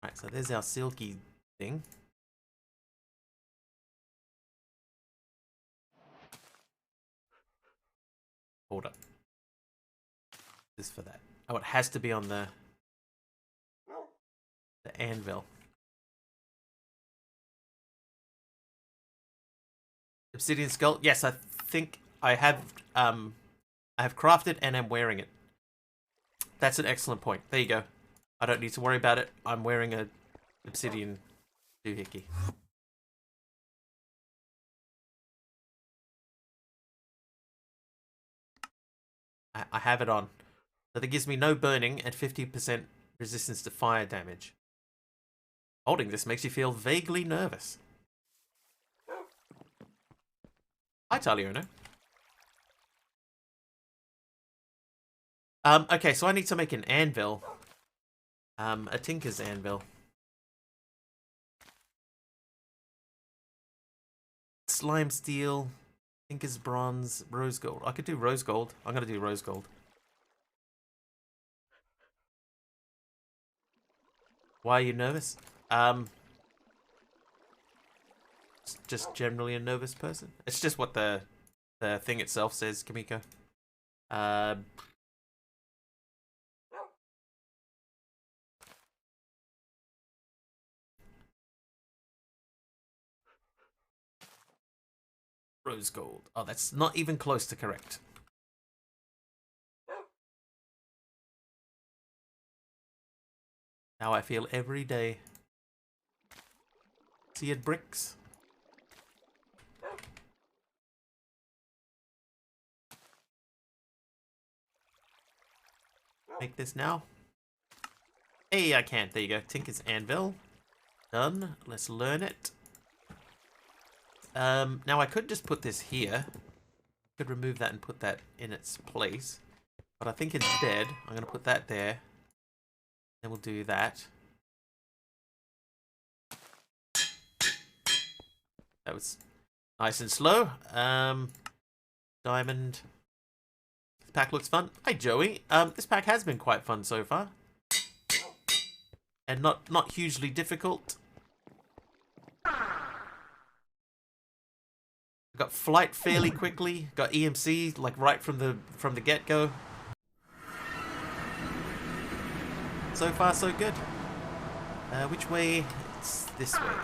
S1: Right, so there's our silky thing. Hold up. This is for that. Oh, it has to be on the anvil. Obsidian skull. Yes, I think I have crafted and am wearing it. That's an excellent point. There you go. I don't need to worry about it. I'm wearing a obsidian doohickey. I have it on. So that gives me no burning and 50% resistance to fire damage. Holding this makes you feel vaguely nervous. Hi, Taliona. Okay, so I need to make an anvil. A tinker's anvil. Slime steel, tinker's bronze, rose gold. I could do rose gold. I'm gonna do rose gold. Why are you nervous? Just generally a nervous person. It's just what the thing itself says, Kamiko. Rose gold. Oh, that's not even close to correct. How I feel every day. See it, bricks? Make this now. Hey, I can't. There you go. Tinker's anvil. Done. Let's learn it. Now I could just put this here. Could remove that and put that in its place. But I think instead, I'm going to put that there. Then we'll do that. That was nice and slow. Diamond. This pack looks fun. Hi, Joey. This pack has been quite fun so far. And not hugely difficult. Got flight fairly quickly. Got EMC like right from the get-go. So far, so good. Which way? It's this way.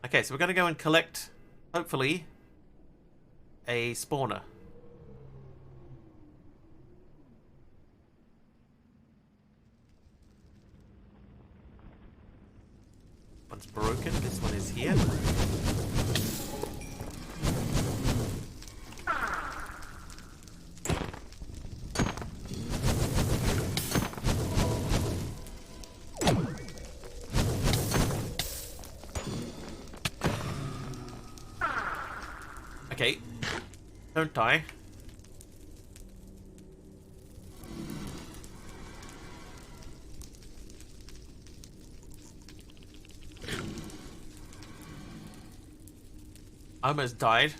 S1: Okay, so we're going to go and collect, hopefully, a spawner. One's broken. This one is here. Okay. Don't die. I almost died.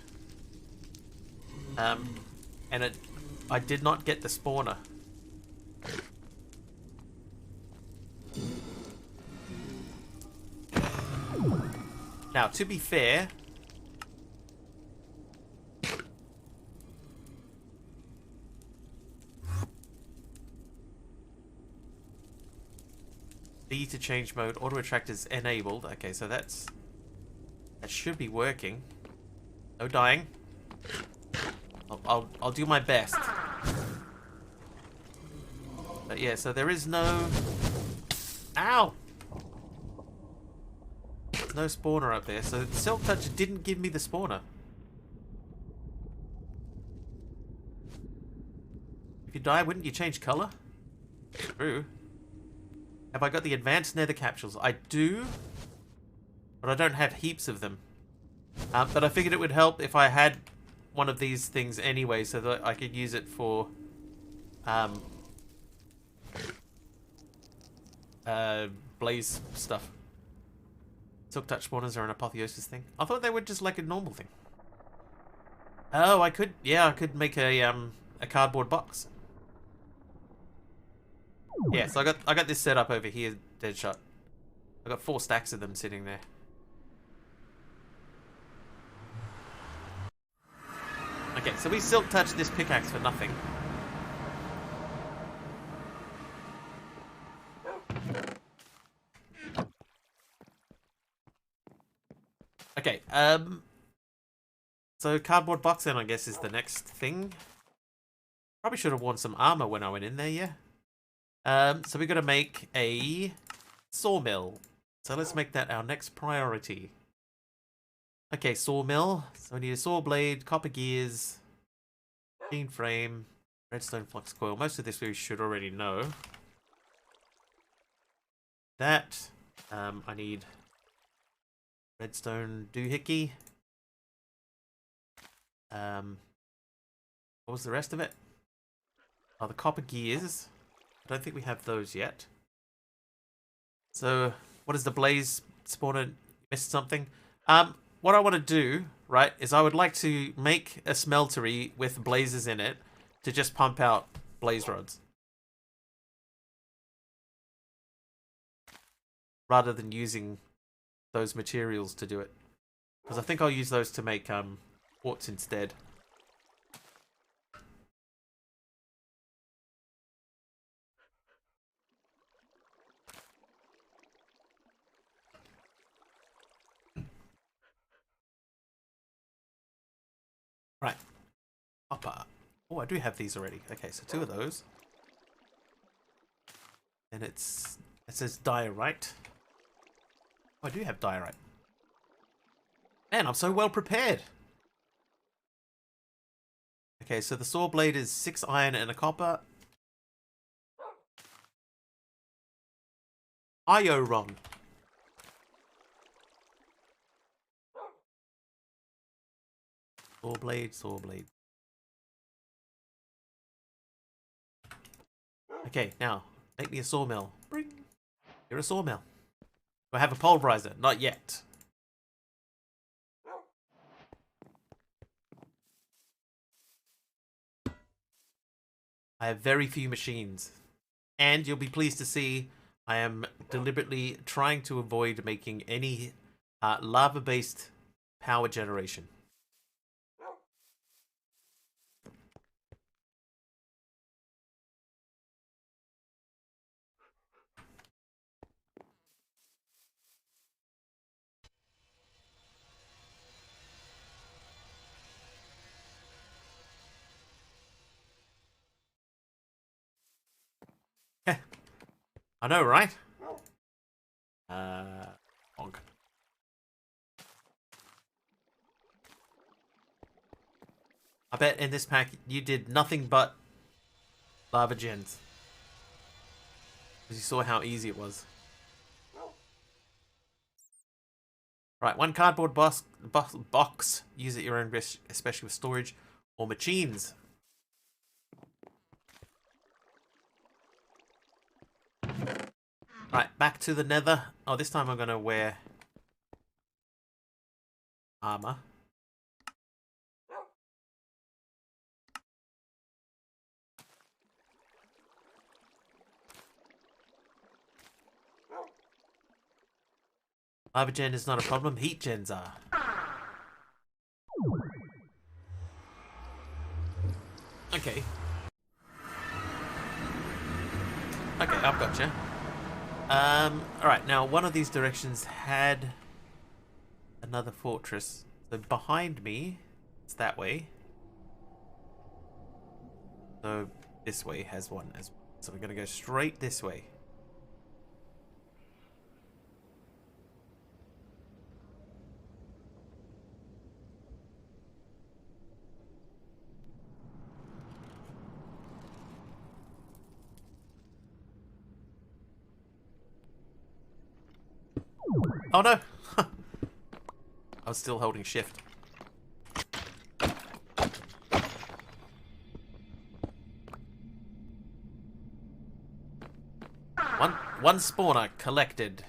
S1: And I did not get the spawner. Now, to be fair, B to change mode, auto attract is enabled. Okay, so that should be working. No dying. I'll do my best. But yeah, so there is no... Ow! There's no spawner up there, so Silk Touch didn't give me the spawner. If you die, wouldn't you change color? True. Have I got the advanced nether capsules? I do, but I don't have heaps of them. But I figured it would help if I had one of these things anyway, so that I could use it for blaze stuff. Silk touch spawners are an apotheosis thing. I thought they were just like a normal thing. Oh, I could, yeah, I could make a cardboard box. Yeah, so I got this set up over here, Deadshot. I got 4 stacks of them sitting there. Okay, so we silk touched this pickaxe for nothing. Okay, so cardboard box then I guess is the next thing. Probably should have worn some armor when I went in there, yeah. So we got to make a sawmill. So let's make that our next priority. Okay, sawmill. So we need a saw blade, copper gears, machine frame, redstone flux coil. Most of this we should already know. That. I need redstone doohickey. What was the rest of it? Oh, the copper gears. I don't think we have those yet. So, what is the blaze spawner? Missed something? What I want to do, right, is I would like to make a smeltery with blazes in it to just pump out blaze rods. Rather than using those materials to do it. Because I think I'll use those to make quartz instead. Right. Copper. Oh, I do have these already. Okay, so 2 of those. And it says diorite. Oh, I do have diorite. Man, I'm so well prepared. Okay, so the saw blade is 6 iron and a copper. Ioron. Saw blade, saw blade. Okay, now, make me a sawmill. Bring. You're a sawmill. Do I have a pulverizer? Not yet. I have very few machines. And you'll be pleased to see I am deliberately trying to avoid making any lava-based power generation. I know, right? Bonk. I bet in this pack you did nothing but lava gens. Because you saw how easy it was. Right, 1 cardboard box. Use at your own risk, especially with storage or machines. Right, back to the nether. Oh, this time I'm going to wear armor. Lava gen is not a problem. Heat gens are. Okay. Okay, I've got you. Alright, now one of these directions had another fortress. So behind me, it's that way. So this way has one as well. So we're going to go straight this way. Oh no! I was still holding shift. One spawner collected.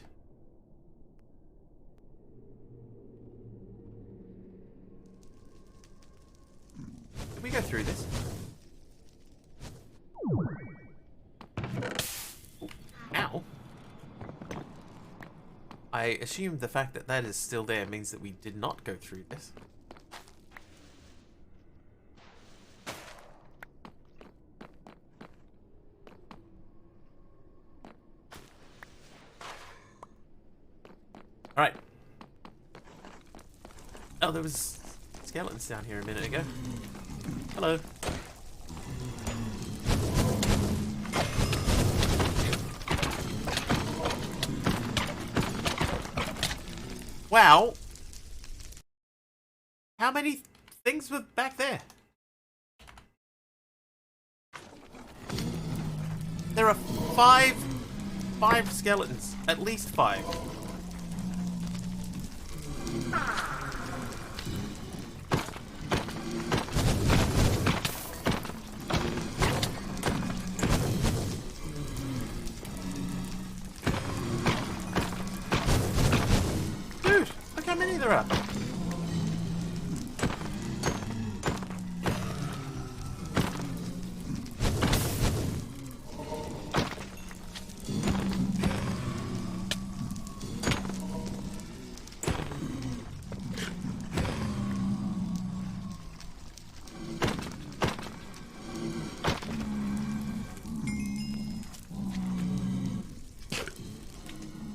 S1: Did we go through this? Ow. I assume the fact that that is still there means that we did not go through this. Alright. Oh, there was skeletons down here a minute ago. Hello. Wow. How many things were back there? There are five skeletons. At least 5. Cheer up.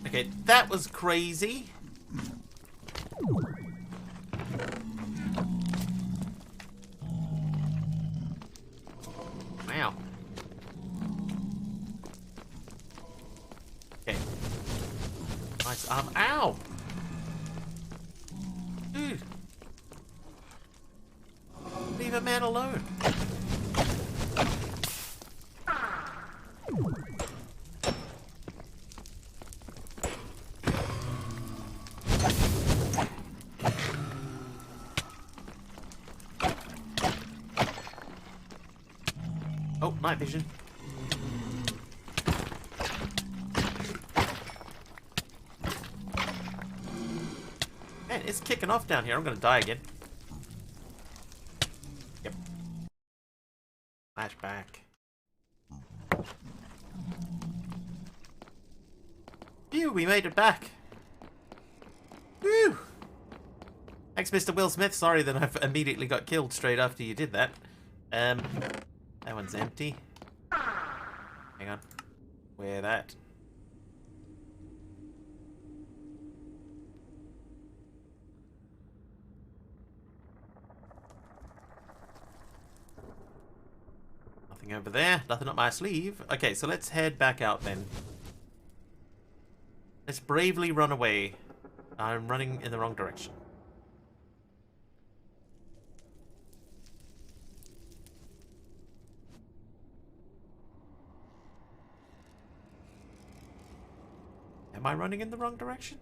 S1: Okay, that was crazy. Wow. Okay. Nice arm. Ow! Dude. Leave a man alone. Oh, night vision. Man, it's kicking off down here. I'm gonna die again. Yep. Flashback. Phew, we made it back. Woo! Thanks, Mr. Will Smith. Sorry that I've immediately got killed straight after you did that. That one's empty. Hang on. Where that? Nothing over there. Nothing up my sleeve. Okay, so let's head back out then. Let's bravely run away. I'm running in the wrong direction. Am I running in the wrong direction?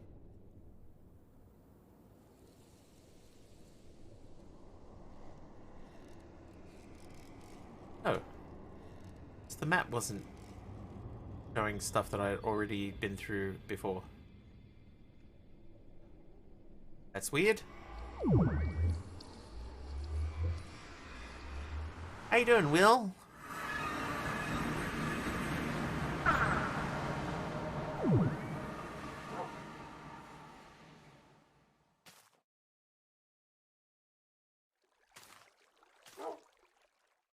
S1: Oh. So the map wasn't showing stuff that I'd already been through before. That's weird. How you doing, Will?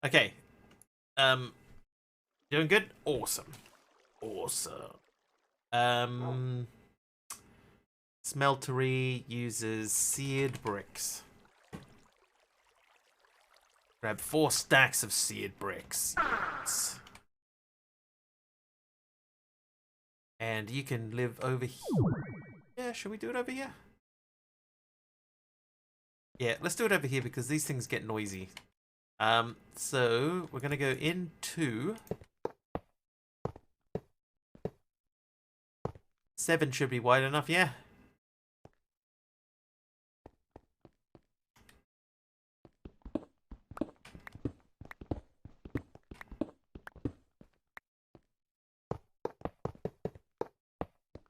S1: Okay. Doing good? Awesome. Awesome. Smeltery uses seared bricks. Grab 4 stacks of seared bricks. Yes. And you can live over here. Yeah, should we do it over here? Yeah, let's do it over here because these things get noisy. So we're gonna go into 7 should be wide enough, yeah.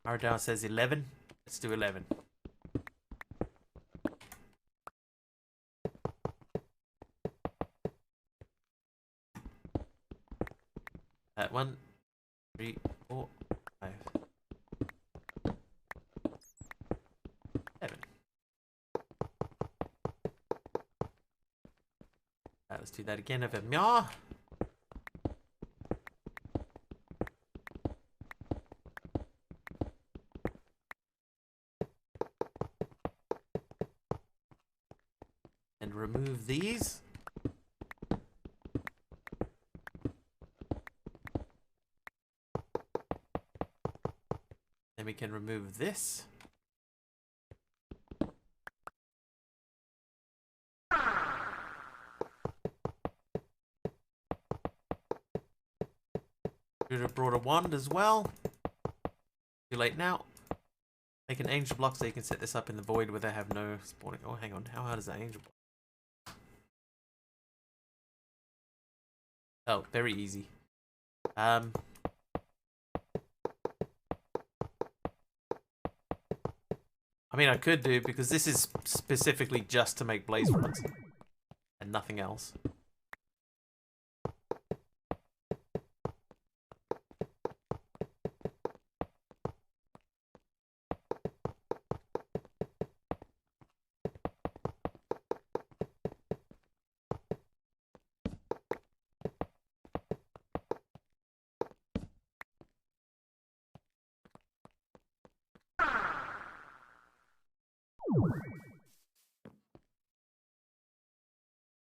S1: Ardell says 11. Let's do 11. That 1, 3, 4, 5, 7. Let's do that again over here. And remove these. Then we can remove this. Should have brought a wand as well. Too late now. Make an angel block so you can set this up in the void where they have no spawning. Oh, hang on. How hard is that angel block? Oh, very easy. I mean, I could do, because this is specifically just to make blaze rods and nothing else.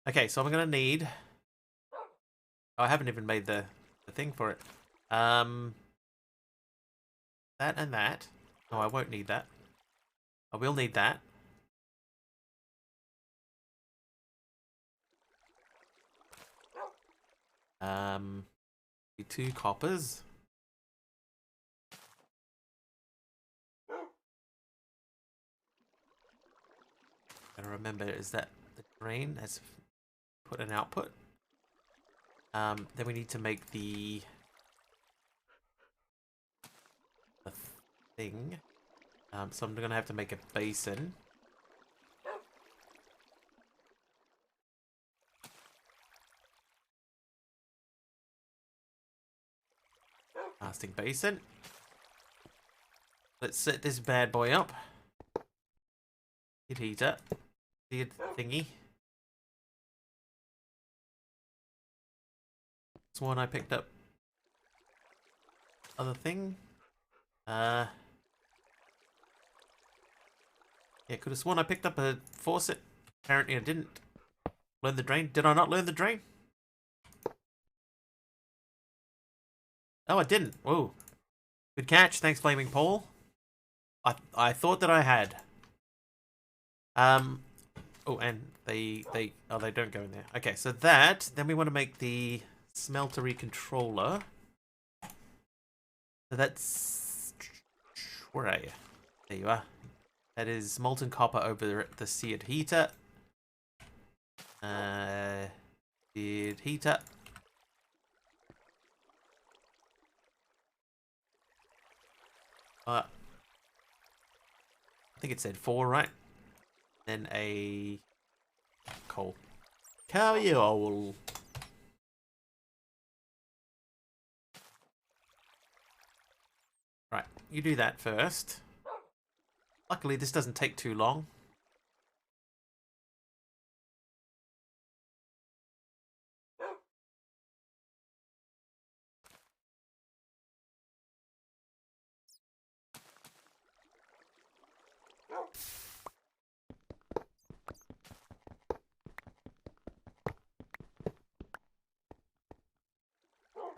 S1: Okay, so I'm gonna need... Oh, I haven't even made the thing for it. That and that. No, I won't need that. I will need that. Need 2 coppers. Gotta remember, is that the drain? That's put an output. Then we need to make the thing. So I'm gonna have to make a basin. Casting basin. Let's set this bad boy up. Heater. Seed thingy. This one I picked up. Other thing. Yeah, could have sworn I picked up a faucet. Apparently I didn't. Learn the drain. Did I not learn the drain? Oh, I didn't. Whoa. Good catch. Thanks, Flaming Paul. I thought that I had. Oh, and they don't go in there. Okay, so that, then we want to make the smeltery controller. So that's, where are you? There you are. That is molten copper over the seared heater. Seared heater. I think it said 4, right? Then a coal. Coal. Right, you do that first. Luckily, this doesn't take too long.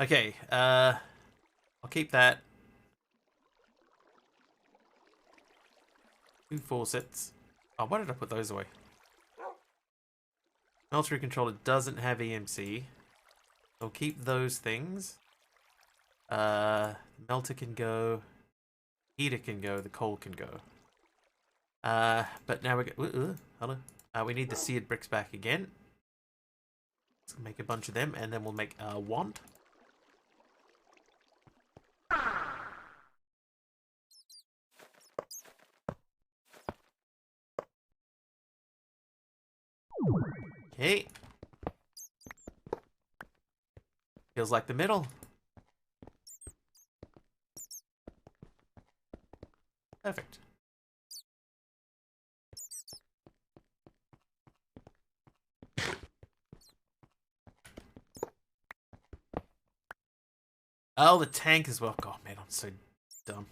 S1: Okay, I'll keep that. 2 faucets. Oh, why did I put those away? Meltery controller doesn't have EMC. I'll keep those things. Melter can go. Heater can go. The coal can go. But now we get. Hello. We need the seared bricks back again. Let's make a bunch of them, and then we'll make a wand. Okay. Feels like the middle. Perfect. Oh, the tank as well. God, man, I'm so dumb.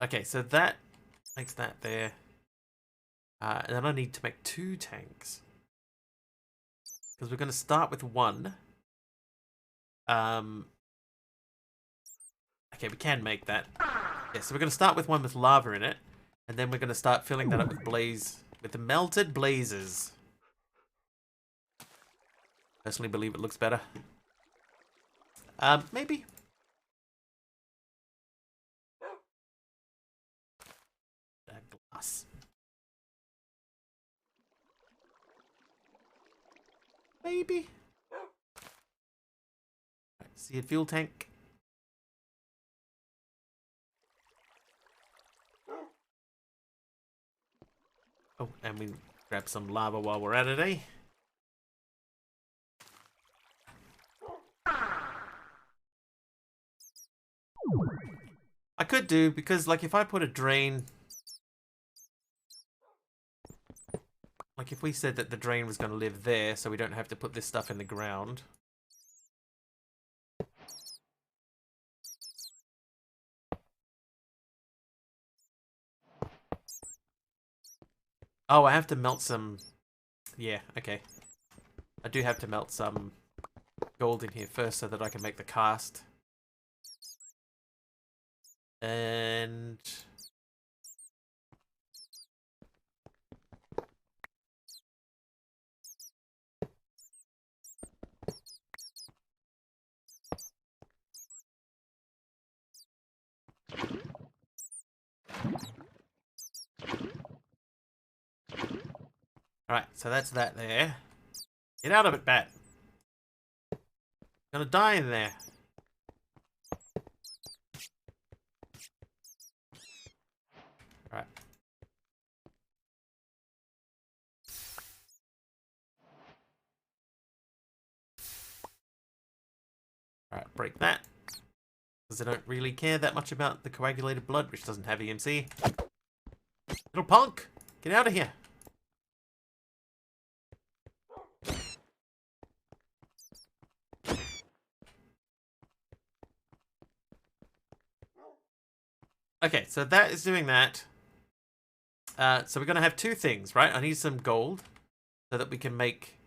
S1: Okay, so that makes that there. And then I need to make 2 tanks. Because we're going to start with 1. Okay, we can make that. Yeah, so we're going to start with 1 with lava in it. And then we're going to start filling that up with the melted blazes. Personally believe it looks better. Maybe. That glass. Maybe. Right, see a fuel tank. Oh, and we grab some lava while we're at it, eh? I could do, because, like, if I put a drain... Like, if we said that the drain was going to live there, so we don't have to put this stuff in the ground... Oh, I have to melt some... Yeah, okay. I do have to melt some gold in here first so that I can make the cast. And... Alright, so that's that there. Get out of it, bat. Gonna die in there. Alright. Alright, break that. Because I don't really care that much about the coagulated blood, which doesn't have EMC. Little punk! Get out of here! Okay, so that is doing that. So we're going to have two things, right? I need some gold so that we can make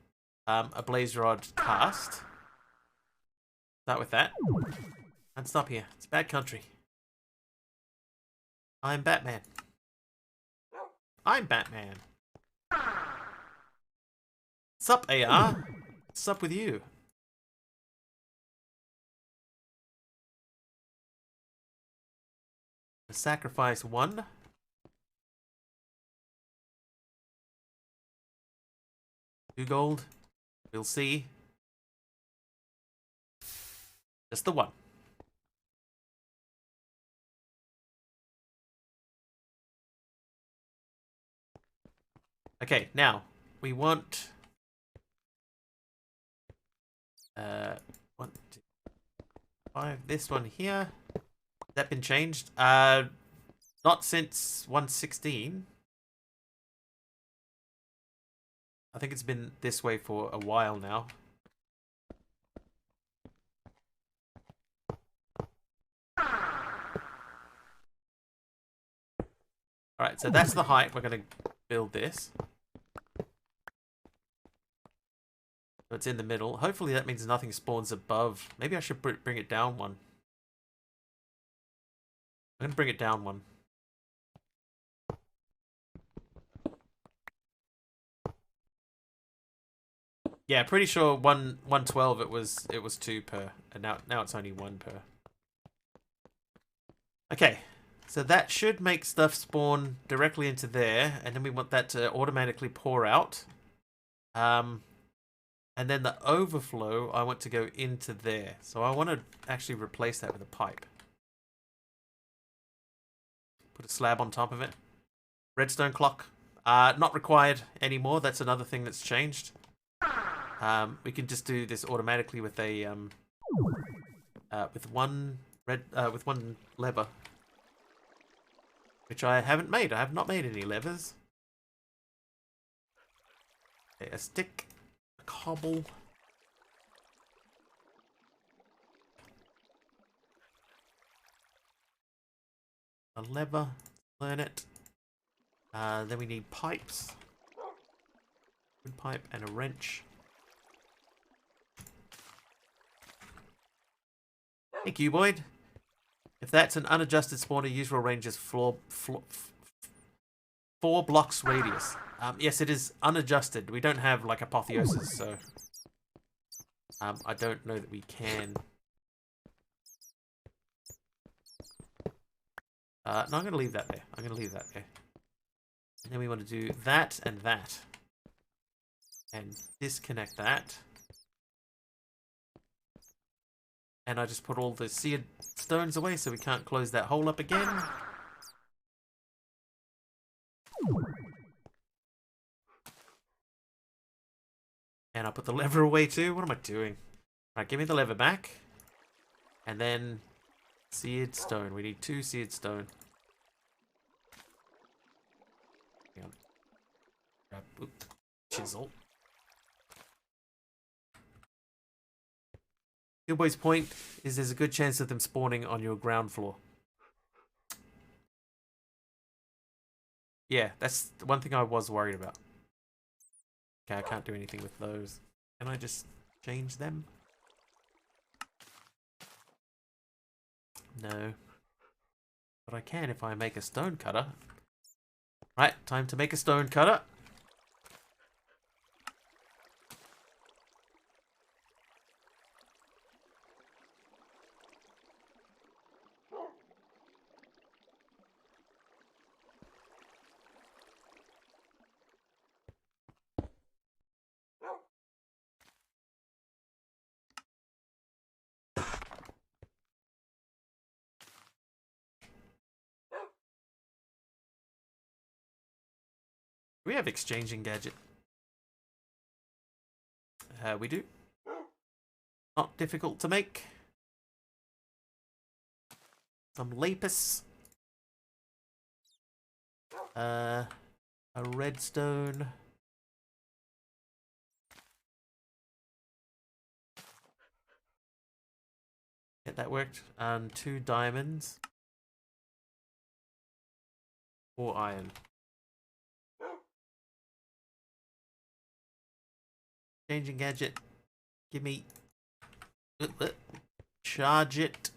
S1: a blaze rod cast. Start with that. And stop here. It's bad country. I'm Batman. I'm Batman. Sup, AR? Sup with you? Sacrifice one. Two gold. We'll see. Just the one. Okay, now we want 1, 2, 5. This one here. Has that been changed? Not since 116. I think it's been this way for a while now. Alright, so that's the height. We're going to build this. So it's in the middle. Hopefully that means nothing spawns above. Maybe I should bring it down one. I'm going to bring it down one. Yeah, pretty sure 112 it was 2 per, and now it's only 1 per. Okay, so that should make stuff spawn directly into there, and then we want that to automatically pour out. And then the overflow I want to go into there. So I want to actually replace that with a pipe. Put a slab on top of it. Redstone clock. Not required anymore. That's another thing that's changed. We can just do this automatically with a with one lever, which I haven't made. I have not made any levers. Okay, a stick, a cobble, a lever. Learn it. Then we need pipes, wood pipe, and a wrench. Hey, Cuboid. If that's an unadjusted spawner, usual range is 4 blocks radius. Yes, it is unadjusted. We don't have, like, apotheosis, so... I don't know that we can... no, I'm going to leave that there. I'm going to leave that there. And then we want to do that and that. And disconnect that. And I just put all the seared stones away so we can't close that hole up again. And I'll put the lever away too. What am I doing? Alright, give me the lever back. And then seared stone. We need 2 seared stone. Hang on. Grab, chisel. Gilboy's point is there's a good chance of them spawning on your ground floor. Yeah, that's the one thing I was worried about. Okay, I can't do anything with those. Can I just change them? No. But I can if I make a stone cutter. Right, time to make a stone cutter. We have exchanging gadget. We do. Not difficult to make. Some lapis. A redstone. Yeah, that worked. And 2 diamonds. 4 iron. Changing gadget. Give me. Charge it.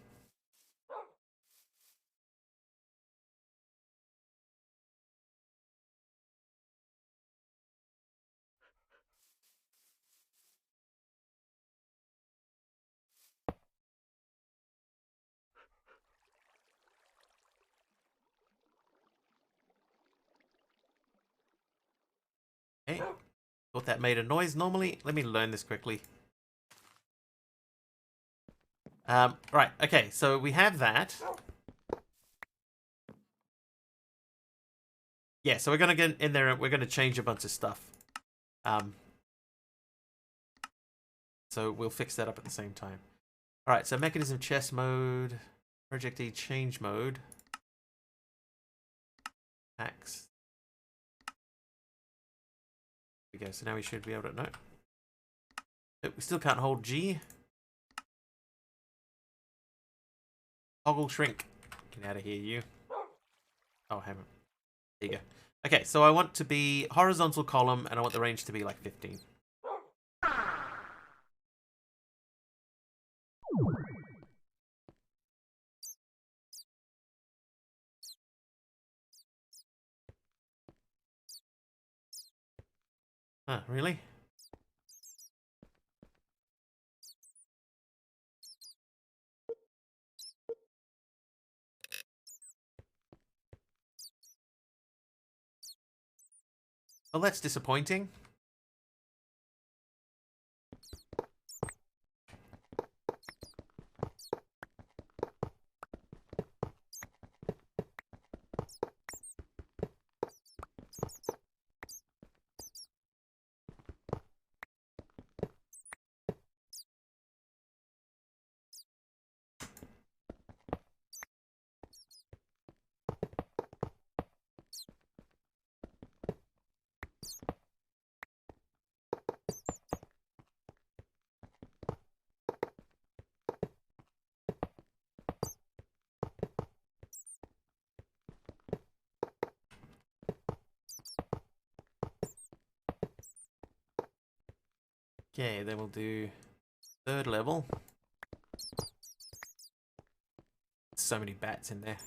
S1: Okay. Thought that made a noise normally. Let me learn this quickly. Right, okay, so we have that. Yeah, so we're gonna get in there and we're gonna change a bunch of stuff. So we'll fix that up at the same time. Alright, so mechanism chest mode, project E change mode. Axe. There we go, so now we should be able to, no. We still can't hold G. Toggle shrink. Get out of here, you. Oh, hang on. There you go. Okay, so I want to be horizontal column and I want the range to be like 15. Huh, really? Well, that's disappointing. Okay, then we'll do 3rd level. So many bats in there.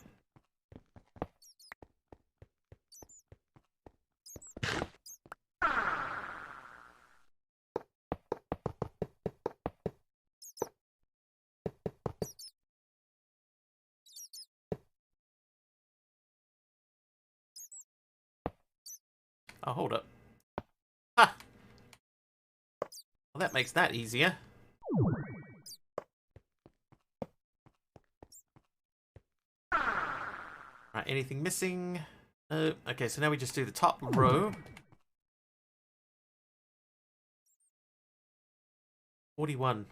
S1: Oh, hold up. Ha! Well, that makes that easier. Right, anything missing? Okay, so now we just do the top row. 41.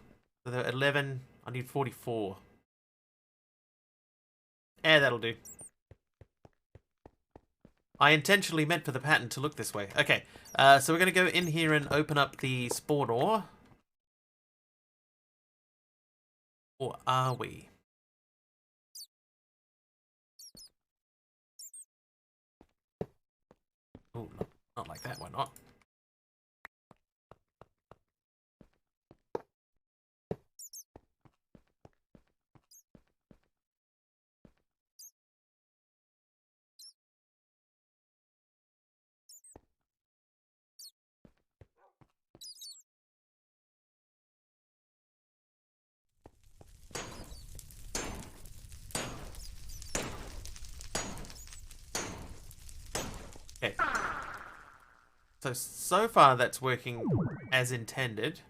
S1: So they're 11. I need 44. That'll do. I intentionally meant for the pattern to look this way. Okay, so we're going to go in here and open up the spore door. Or are we? Oh, not like that, why not? Okay. So far that's working as intended.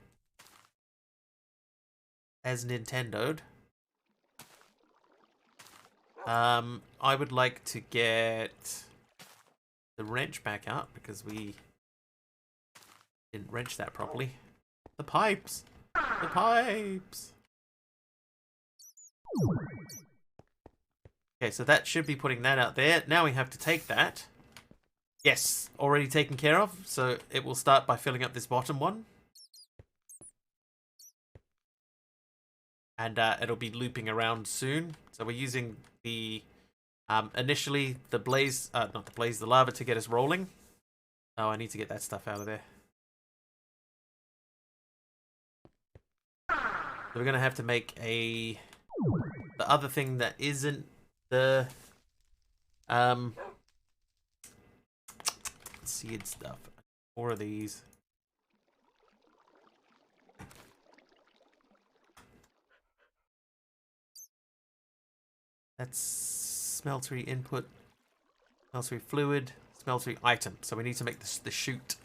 S1: As Nintendo'd. I would like to get the wrench back out because we didn't wrench that properly. The pipes! The pipes! Okay, so that should be putting that out there. Now we have to take that. Yes, already taken care of. So it will start by filling up this bottom one. And it'll be looping around soon. So we're using the, initially the blaze, not the blaze, the lava to get us rolling. Oh, I need to get that stuff out of there. So we're going to have to make the other thing that isn't the, seed stuff. 4 of these. That's smeltery input, smeltery fluid, smeltery item. So we need to make this the chute.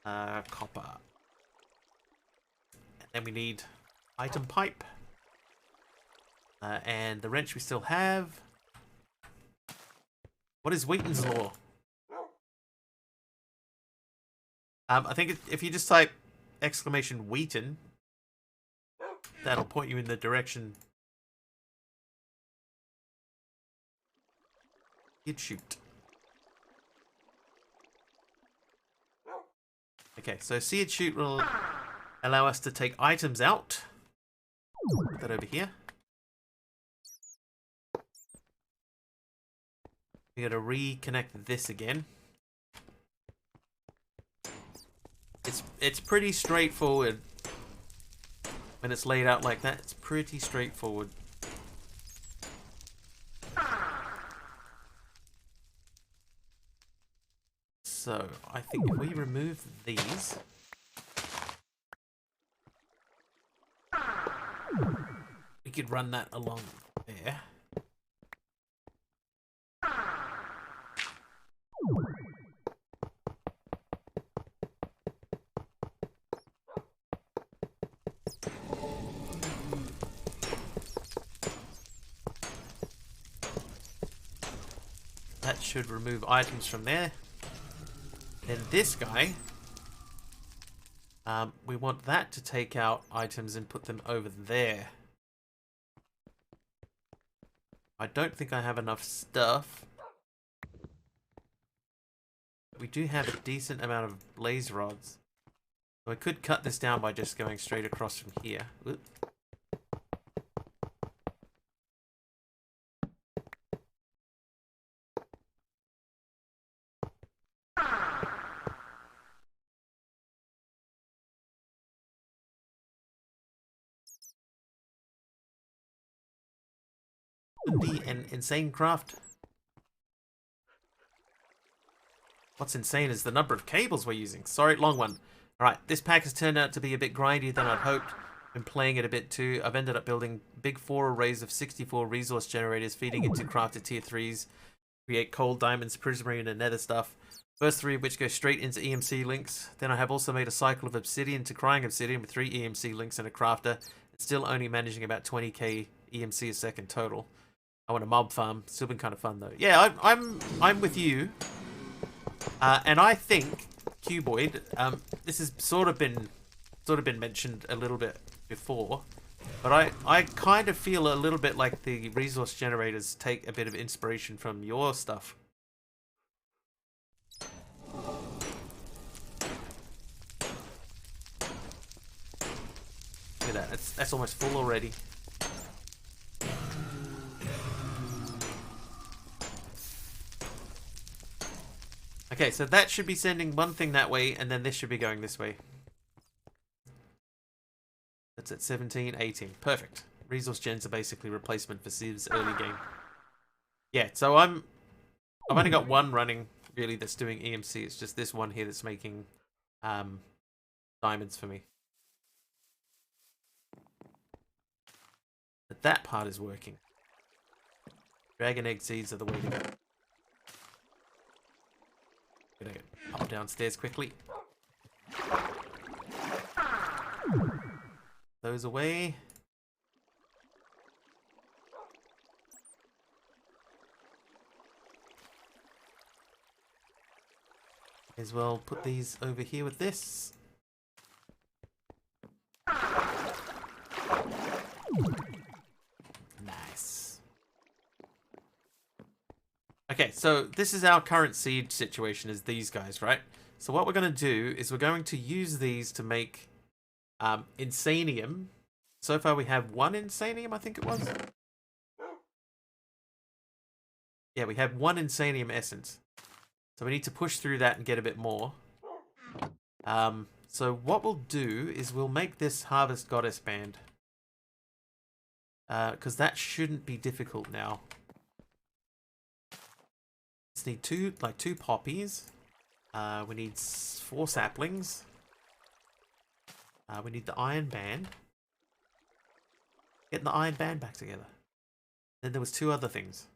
S1: Copper. And then we need item pipe. And the wrench we still have. What is Wheaton's law? I think if you just type exclamation Wheaton, that'll point you in the direction you'd shoot. Okay, so seed chute will allow us to take items out. Put that over here. We gotta reconnect this again. It's pretty straightforward when it's laid out like that. It's pretty straightforward. So I think if we remove these, we could run that along there. That should remove items from there. Then this guy, we want that to take out items and put them over there. I don't think I have enough stuff. We do have a decent amount of blaze rods. So I could cut this down by just going straight across from here. Whoop. And insane craft. What's insane is the number of cables we're using. Sorry, long one. Alright, this pack has turned out to be a bit grindy than I'd hoped. Been playing it a bit too. I've ended up building big 4 arrays of 64 resource generators feeding into crafted tier 3s. Create coal, diamonds, prismarine and nether stuff. First 3 of which go straight into EMC links. Then I have also made a cycle of obsidian to crying obsidian with 3 EMC links and a crafter. It's still only managing about 20k EMC a second total. I want a mob farm. Still been kind of fun though. Yeah, I'm with you. And I think Cuboid, this has sort of been sort of been mentioned a little bit before, but I kind of feel a little bit like the resource generators take a bit of inspiration from your stuff. Look at that, that's almost full already. Okay, so that should be sending one thing that way, and then this should be going this way. That's at 17, 18. Perfect. Resource gens are basically replacement for Civ's early game. Yeah, so I've only got one running, really, that's doing EMC. It's just this one here that's making diamonds for me. But that part is working. Dragon egg seeds are the way to go. Gonna pop downstairs quickly. Those away. As well, put these over here with this. Nice. Okay, so this is our current seed situation, is these guys, right? So what we're going to do is we're going to use these to make Insanium. So far we have one Insanium, I think it was. Yeah, we have one Insanium essence. So we need to push through that and get a bit more. So what we'll do is we'll make this Harvest Goddess band. Because that shouldn't be difficult now. Just need two poppies. We need 4 saplings. We need the iron band. Getting the iron band back together. Then there was 2 other things.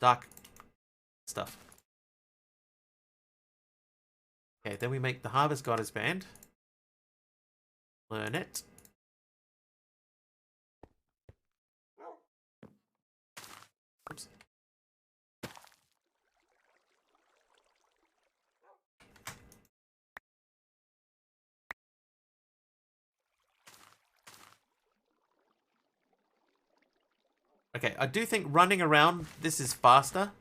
S1: Dark stuff. Okay, then we make the Harvest Goddess band. Learn it. Oops. Okay, I do think running around this is faster.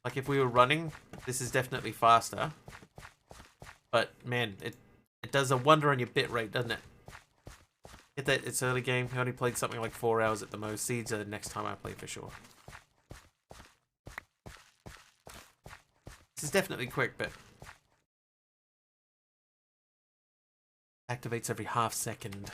S1: Like if we were running, this is definitely faster. But man, it does a wonder on your bitrate, doesn't it? Get that it's early game. I only played something like 4 hours at the most. Seeds are the next time I play for sure. This is definitely quick, but activates every half second.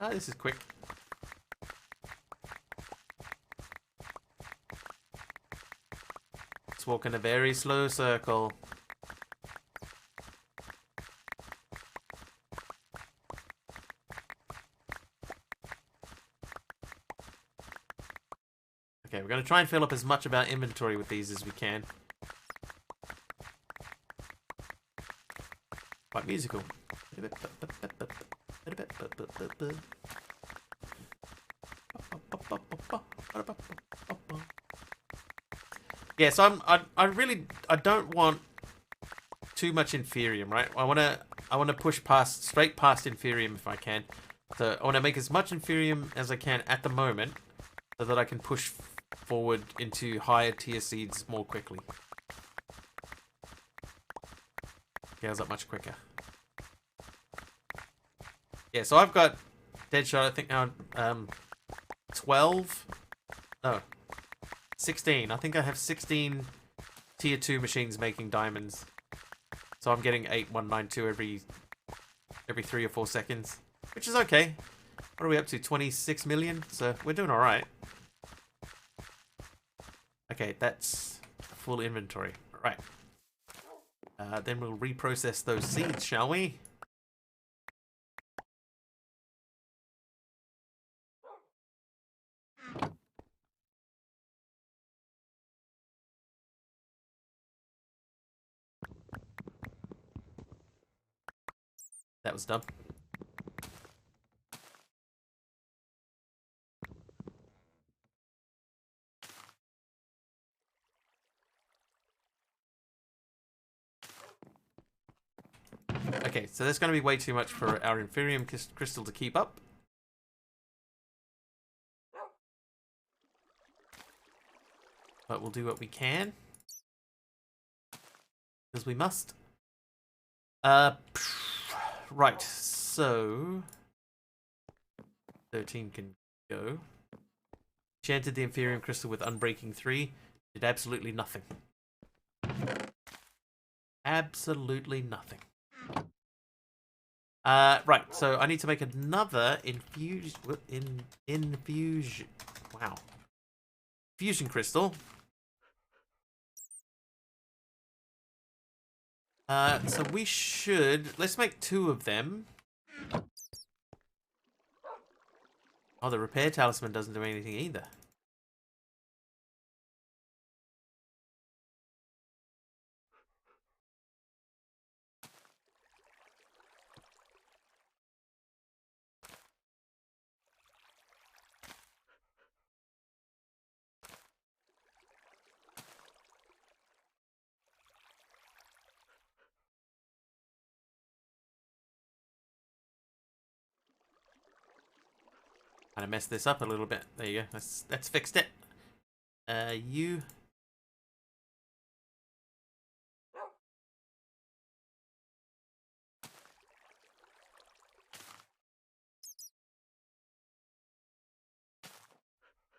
S1: Ah, this is quick. Let's walk in a very slow circle. Okay, we're going to try and fill up as much of our inventory with these as we can. Quite musical. Yeah, so I don't want too much Inferium, right? I wanna push straight past Inferium if I can. So I wanna make as much Inferium as I can at the moment, so that I can push forward into higher tier seeds more quickly. Scales up much quicker. Yeah, so I've got Deadshot, I think now 12. No. 16. I think I have 16 tier 2 machines making diamonds. So I'm getting 8192 every 3 or 4 seconds, which is okay. What are we up to? 26 million? So we're doing all right. Okay, that's full inventory. All right. Then we'll reprocess those seeds, shall we? That was dumb. Okay, so that's going to be way too much for our Inferium crystal to keep up. But we'll do what we can. Because we must. Right, so 13 can go. Enchanted the Inferium crystal with Unbreaking 3. Did absolutely nothing. Absolutely nothing. Right, so I need to make another wow. Fusion crystal. So we should, let's make 2 of them. Oh, the repair talisman doesn't do anything either. Kind of messed this up a little bit. There you go. That's fixed it. You.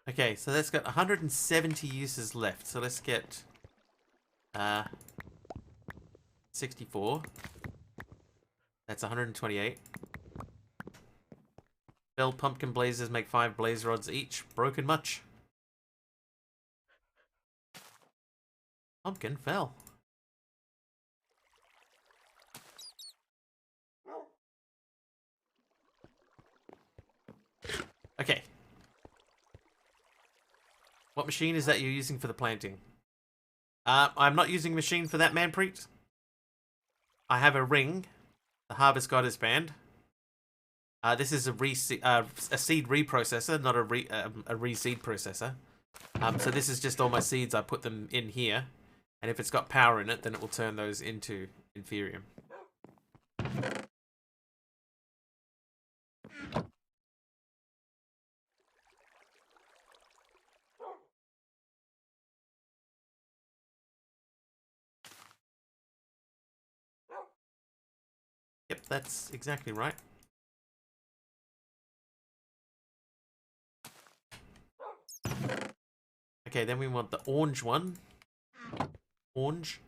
S1: Okay, so that's got 170 uses left. So let's get 64. That's 128. Bell pumpkin blazers make 5 blaze rods each. Broken much? Pumpkin fell. Okay. What machine is that you're using for the planting? I'm not using a machine for that, Manpreet. I have a ring. The Harvest Goddess Band. This is a seed reprocessor, not a reseed processor. So this is just all my seeds. I put them in here, and if it's got power in it, then it will turn those into Inferium. Yep, that's exactly right. Okay, then we want the orange one. Orange.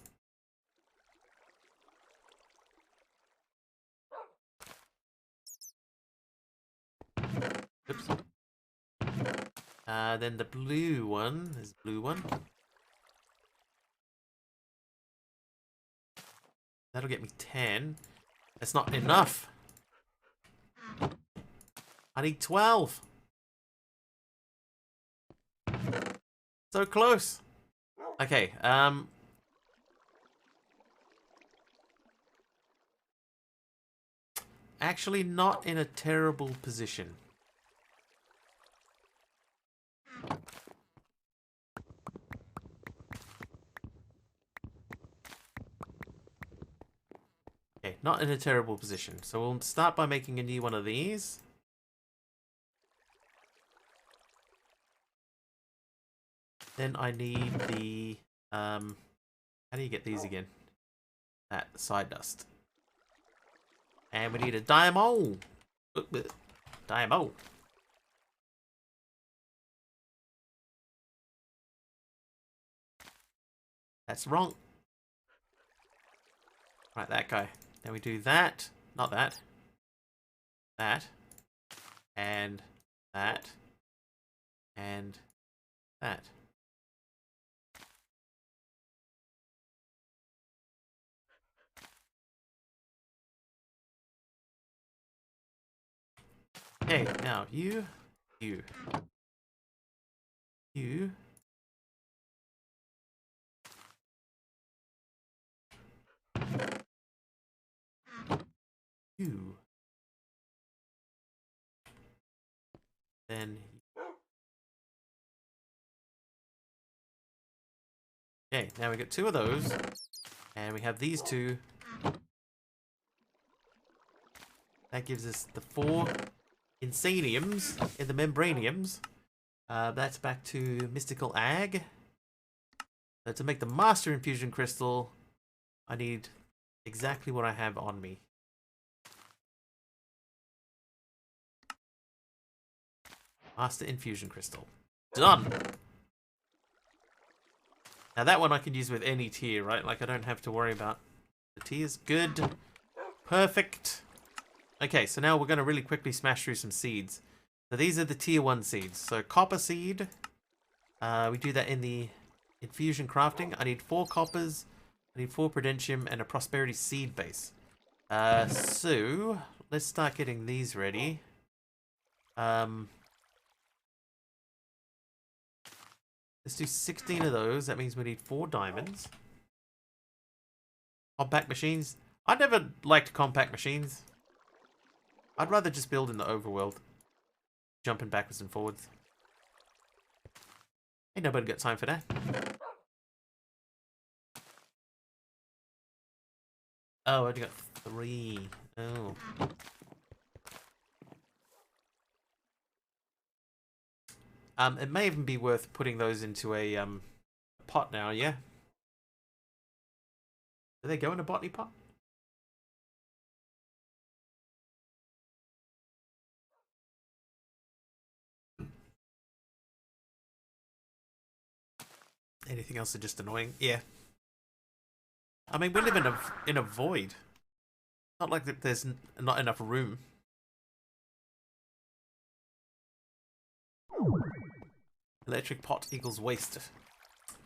S1: Oops. Then the blue one. There's the blue one. That'll get me 10. That's not enough. I need 12. So close. Okay, actually not in a terrible position. Okay, not in a terrible position. So we'll start by making a new one of these. Then I need the, how do you get these again? That side dust. And we need a dynamo. Dynamo. That's wrong. Right, that guy. Then we do that. Not that. That. And that. And that. Okay, now you. You. You. you. Then... Okay, now we got 2 of those. And we have these 2. That gives us the 4 insaniums in the membraniums. That's back to mystical ag. So to make the master infusion crystal, I need exactly what I have on me. Master infusion crystal. Done! Now that one I can use with any tier, right? Like I don't have to worry about the tiers. Good. Perfect. Okay, so now we're going to really quickly smash through some seeds. So these are the tier 1 seeds. So copper seed. We do that in the infusion crafting. I need 4 coppers. I need 4 prudentium and a prosperity seed base. So let's start getting these ready. Let's do 16 of those. That means we need 4 diamonds. Compact machines. I never liked compact machines. I'd rather just build in the overworld. Jumping backwards and forwards. Ain't nobody got time for that. Oh, I only got 3. Oh. It may even be worth putting those into a pot now, yeah? Do they go in a botany pot? Anything else is just annoying? Yeah. I mean, we live in a void. Not like that there's not enough room. Electric pot equals waste.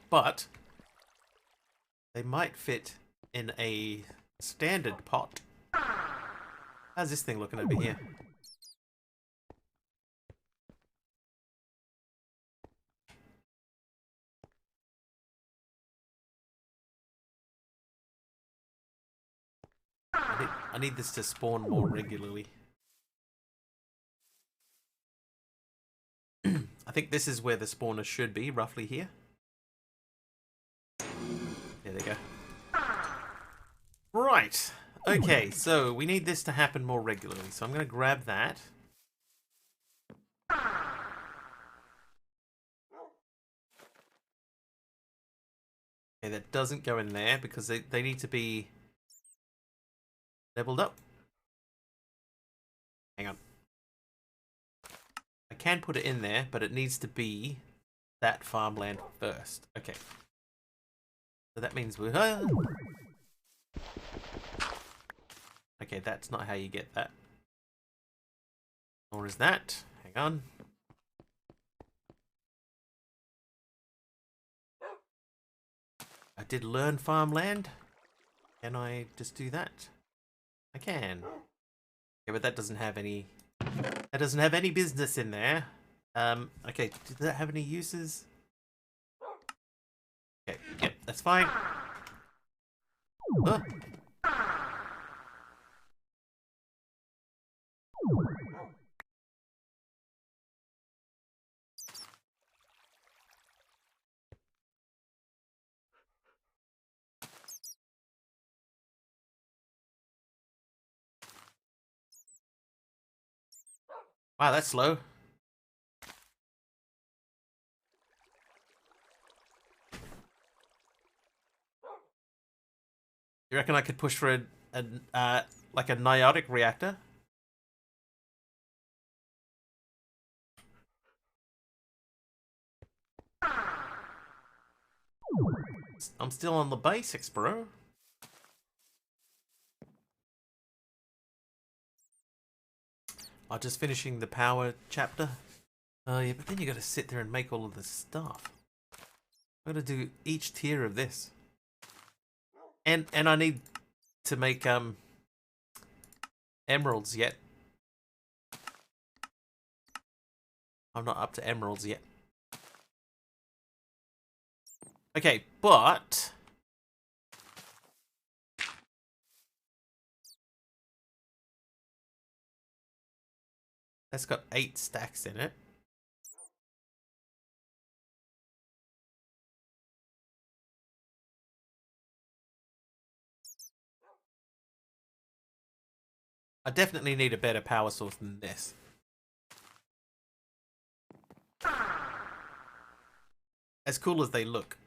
S1: But they might fit in a standard pot. How's this thing looking over here? I need this to spawn more regularly. I think this is where the spawner should be, roughly here. There they go. Right. Okay, so we need this to happen more regularly. So I'm going to grab that. Okay, that doesn't go in there because they need to be leveled up. Hang on. I can put it in there, but it needs to be that farmland first. Okay. So that means we're... Okay, that's not how you get that. Nor is that. Hang on. I did learn farmland. Can I just do that? I can. Okay, but that doesn't have any... That doesn't have any business in there. Okay, did that have any uses? Okay, yep, that's fine. Huh? Wow, that's slow. You reckon I could push for like a niotic reactor? I'm still on the basics, bro. I'm just finishing the power chapter. Oh yeah, but then you gotta sit there and make all of this stuff. I gotta do each tier of this. And I need to make emeralds yet. I'm not up to emeralds yet. Okay, but That's got 8 stacks in it. I definitely need a better power source than this. As cool as they look.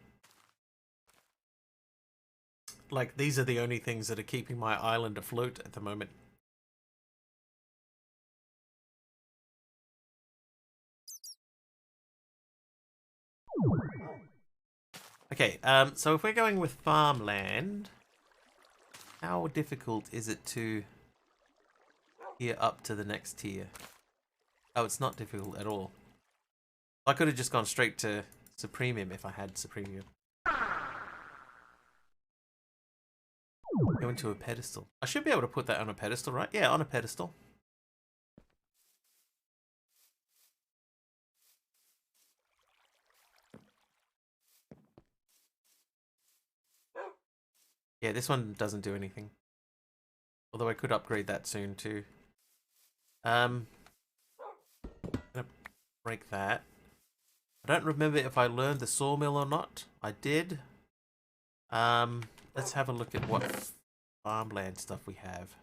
S1: Like, these are the only things that are keeping my island afloat at the moment. Okay, so if we're going with farmland, how difficult is it to tier up to the next tier? Oh, it's not difficult at all. I could have just gone straight to Supremium if I had Supremium. Go into a pedestal. I should be able to put that on a pedestal, right? Yeah, on a pedestal. Yeah, this one doesn't do anything. Although I could upgrade that soon too. I'm gonna break that. I don't remember if I learned the sawmill or not. I did. Let's have a look at what farmland stuff we have.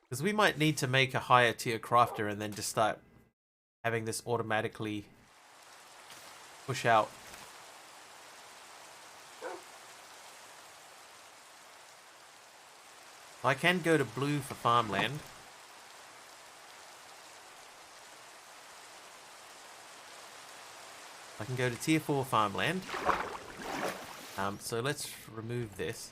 S1: Because we might need to make a higher tier crafter and then just start having this automatically push out. I can go to blue for farmland. I can go to tier 4 farmland. So let's remove this.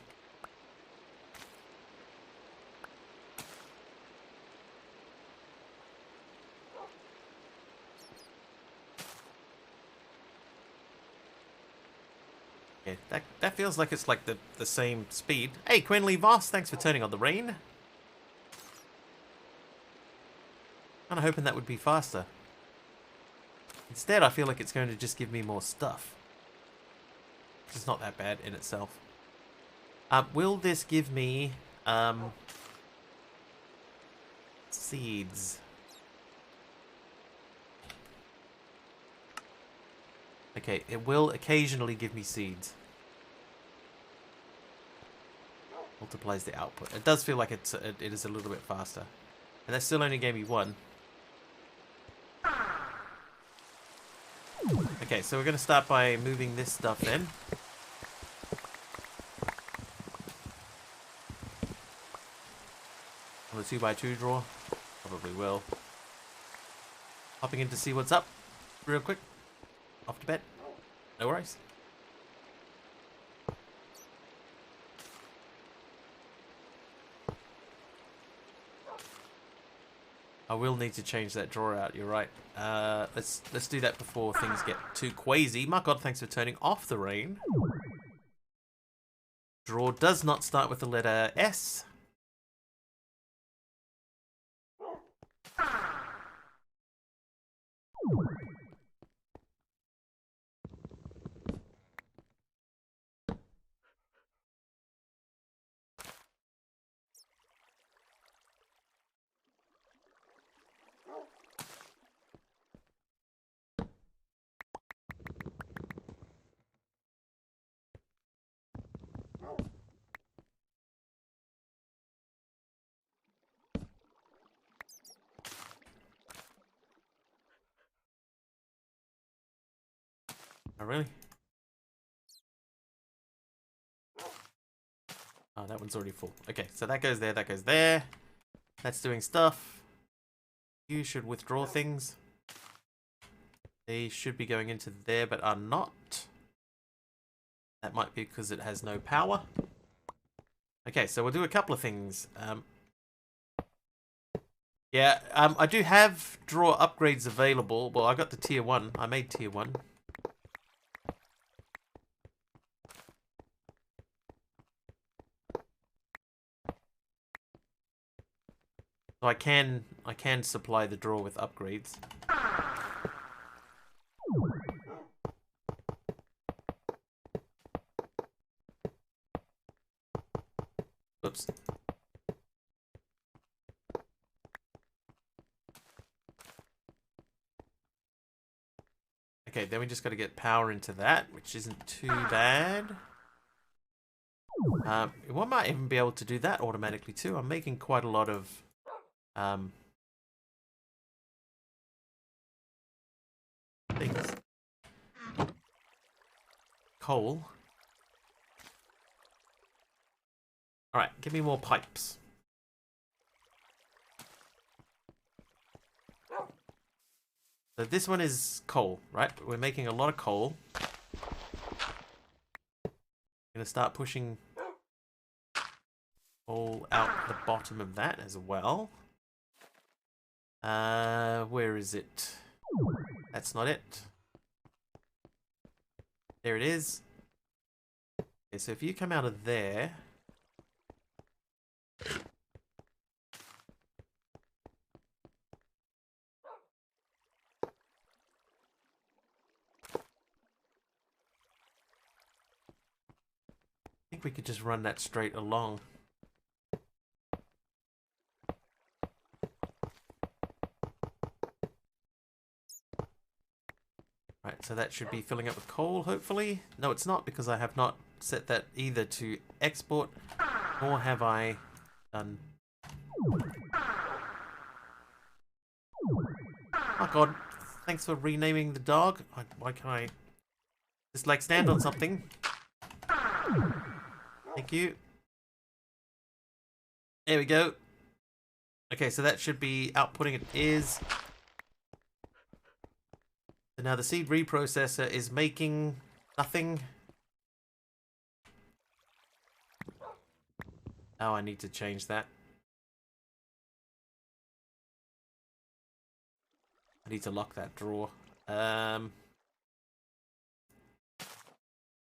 S1: Yeah, that feels like it's like the same speed. Hey, Quinley Voss, thanks for turning on the rain. Kind of hoping that would be faster. Instead, I feel like it's going to just give me more stuff. It's not that bad in itself. Will this give me seeds? Okay, it will occasionally give me seeds. Multiplies the output. It does feel like it is a little bit faster. And that still only gave me 1. Okay, so we're going to start by moving this stuff in. On the 2x2 drawer. Probably will. Hopping in to see what's up. Real quick. Off to bed. No worries. I will need to change that drawer out, you're right. Let's do that before things get too crazy. My god, thanks for turning off the rain. Drawer does not start with the letter S. Oh, really? Oh, that one's already full. Okay, so that goes there, that goes there. That's doing stuff. You should withdraw things. They should be going into there, but are not. That might be because it has no power. Okay, so we'll do a couple of things. Yeah, I do have drawer upgrades available. Well, I got the tier 1. I made tier 1. So I can supply the drawer with upgrades. Oops. Okay, then we just got to get power into that, which isn't too bad. We might even be able to do that automatically too. I'm making quite a lot of things. Coal. Alright, give me more pipes. So this one is coal, right? We're making a lot of coal. I'm gonna start pushing coal out the bottom of that as well. Where is it? That's not it. There it is. Okay, so if you come out of there. I think we could just run that straight along. Right, so that should be filling up with coal, hopefully. No, it's not, because I have not set that either to export, nor have I done... Oh god, thanks for renaming the dog. Why can't I just, like, stand on something? Thank you. There we go. Okay, so that should be outputting. It is. So now the seed reprocessor is making nothing. Oh, I need to change that. I need to lock that drawer.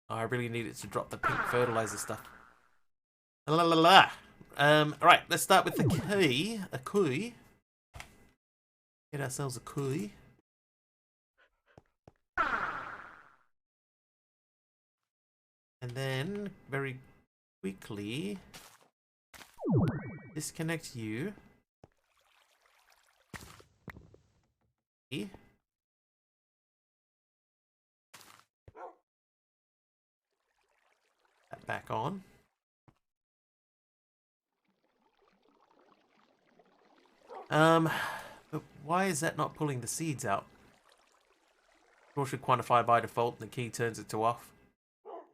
S1: Oh, I really need it to drop the pink fertilizer stuff. La la la. Alright, let's start with the key. A key. Get ourselves a key. And then, very quickly, disconnect you. That back on. But why is that not pulling the seeds out? Or should quantify by default and the key turns it to off.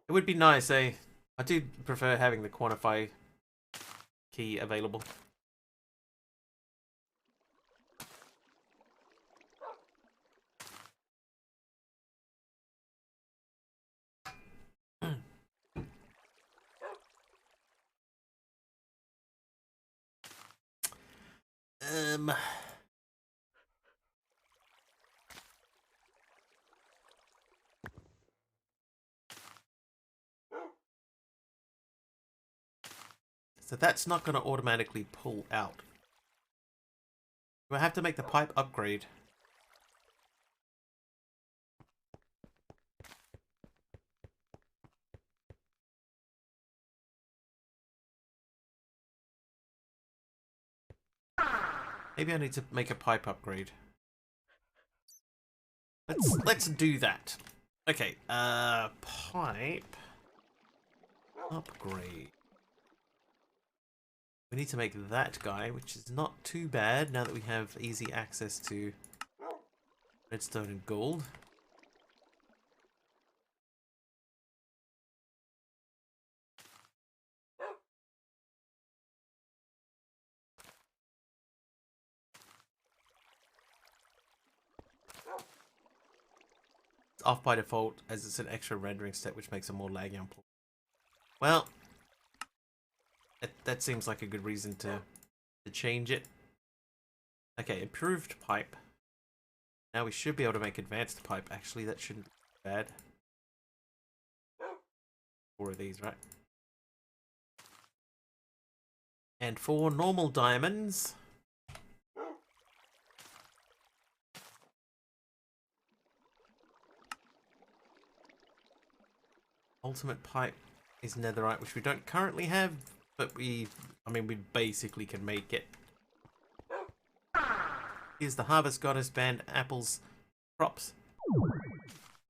S1: It would be nice, eh? I do prefer having the quantify key available. So that's not going to automatically pull out. Do I have to make the pipe upgrade? Maybe I need to make a pipe upgrade. Let's do that. Okay, pipe upgrade. We need to make that guy, which is not too bad now that we have easy access to redstone and gold. It's off by default as it's an extra rendering step, which makes it more laggy on pull. Well, that seems like a good reason to change it. Okay, improved pipe. Now we should be able to make advanced pipe. Actually, that shouldn't be bad. 4 of these, right? And 4 normal diamonds. Ultimate pipe is netherite, which we don't currently have, but we basically can make it. Here's the harvest goddess band apples crops.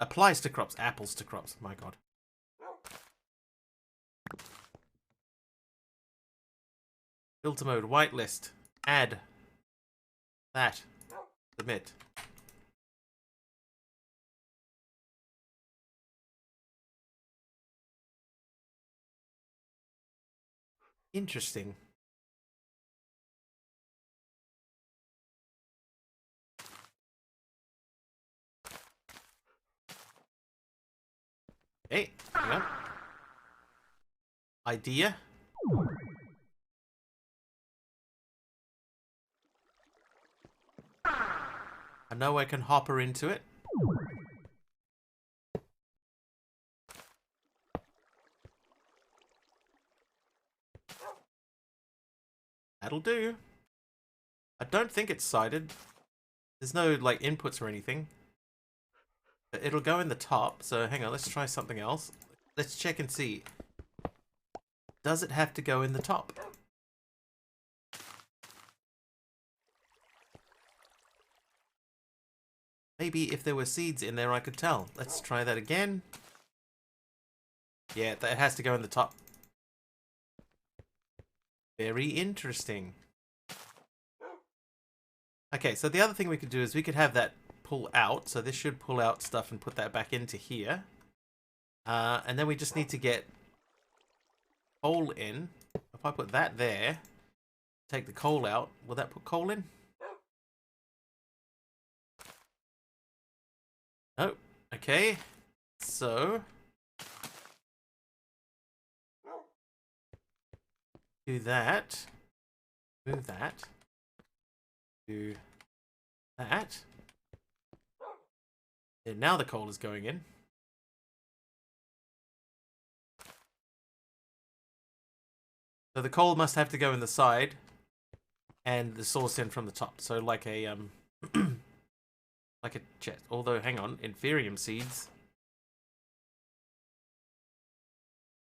S1: Applies to crops. Apples to crops. My god. Filter mode. Whitelist. Add. That. Submit. Interesting. Hey, hang on. Idea. I know I can hopper into it. That'll do. I don't think it's sided. There's no, like, inputs or anything. But it'll go in the top, so hang on, let's try something else. Let's check and see. Does it have to go in the top? Maybe if there were seeds in there I could tell. Let's try that again. Yeah, that has to go in the top. Very interesting. Okay, so the other thing we could do is we could have that pull out. So this should pull out stuff and put that back into here. And then we just need to get coal in. If I put that there, take the coal out, will that put coal in? No. Okay. So do that. Move that. Do that. And now the coal is going in. So the coal must have to go in the side and the source in from the top. So like a like a chest. Although hang on, inferium seeds.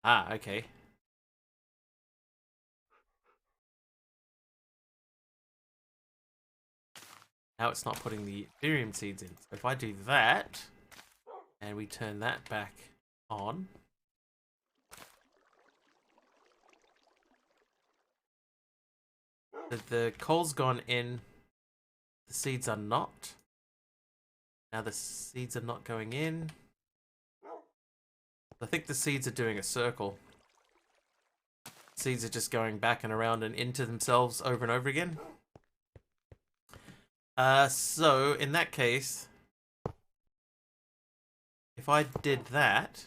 S1: Ah, okay. Now it's not putting the inferium seeds in. So if I do that and we turn that back on. The coal's gone in, the seeds are not. Now the seeds are not going in. I think the seeds are doing a circle. Seeds are just going back and around and into themselves over and over again. So in that case, if I did that,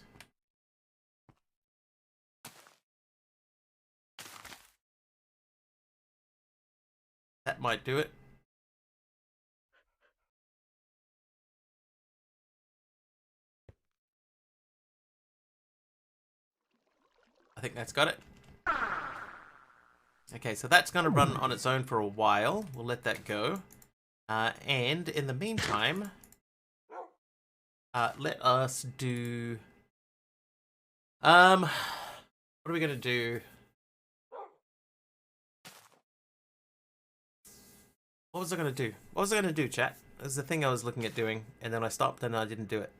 S1: that might do it. I think that's got it. Okay, so that's going to run on its own for a while. We'll let that go. And in the meantime, let us do... what are we going to do? What was I going to do? What was I going to do, chat? It was the thing I was looking at doing, and then I stopped and I didn't do it.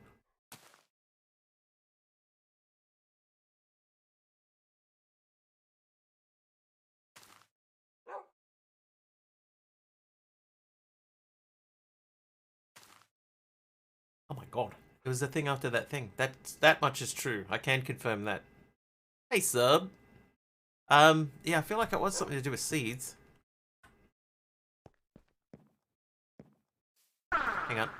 S1: Oh my god. It was the thing after that thing. That much is true. I can confirm that. Hey, sub. Yeah, I feel like it was something to do with seeds. Hang on.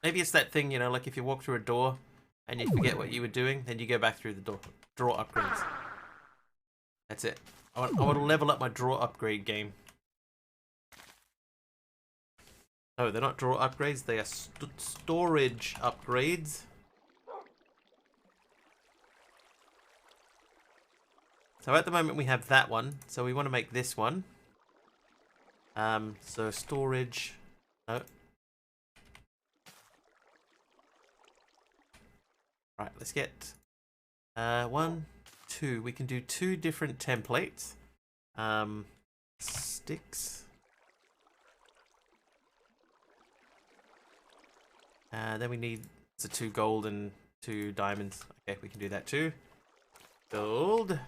S1: Maybe it's that thing, you know, like if you walk through a door and you forget what you were doing, then you go back through the door. Draw upgrades. That's it. I want to level up my draw upgrade game. No, they're not draw upgrades, they are storage upgrades. So at the moment we have that one, so we want to make this one. So storage, no. Right, let's get 1, 2. We can do 2 different templates. Sticks. Then we need So 2 gold and 2 diamonds. Okay, we can do that too. Gold.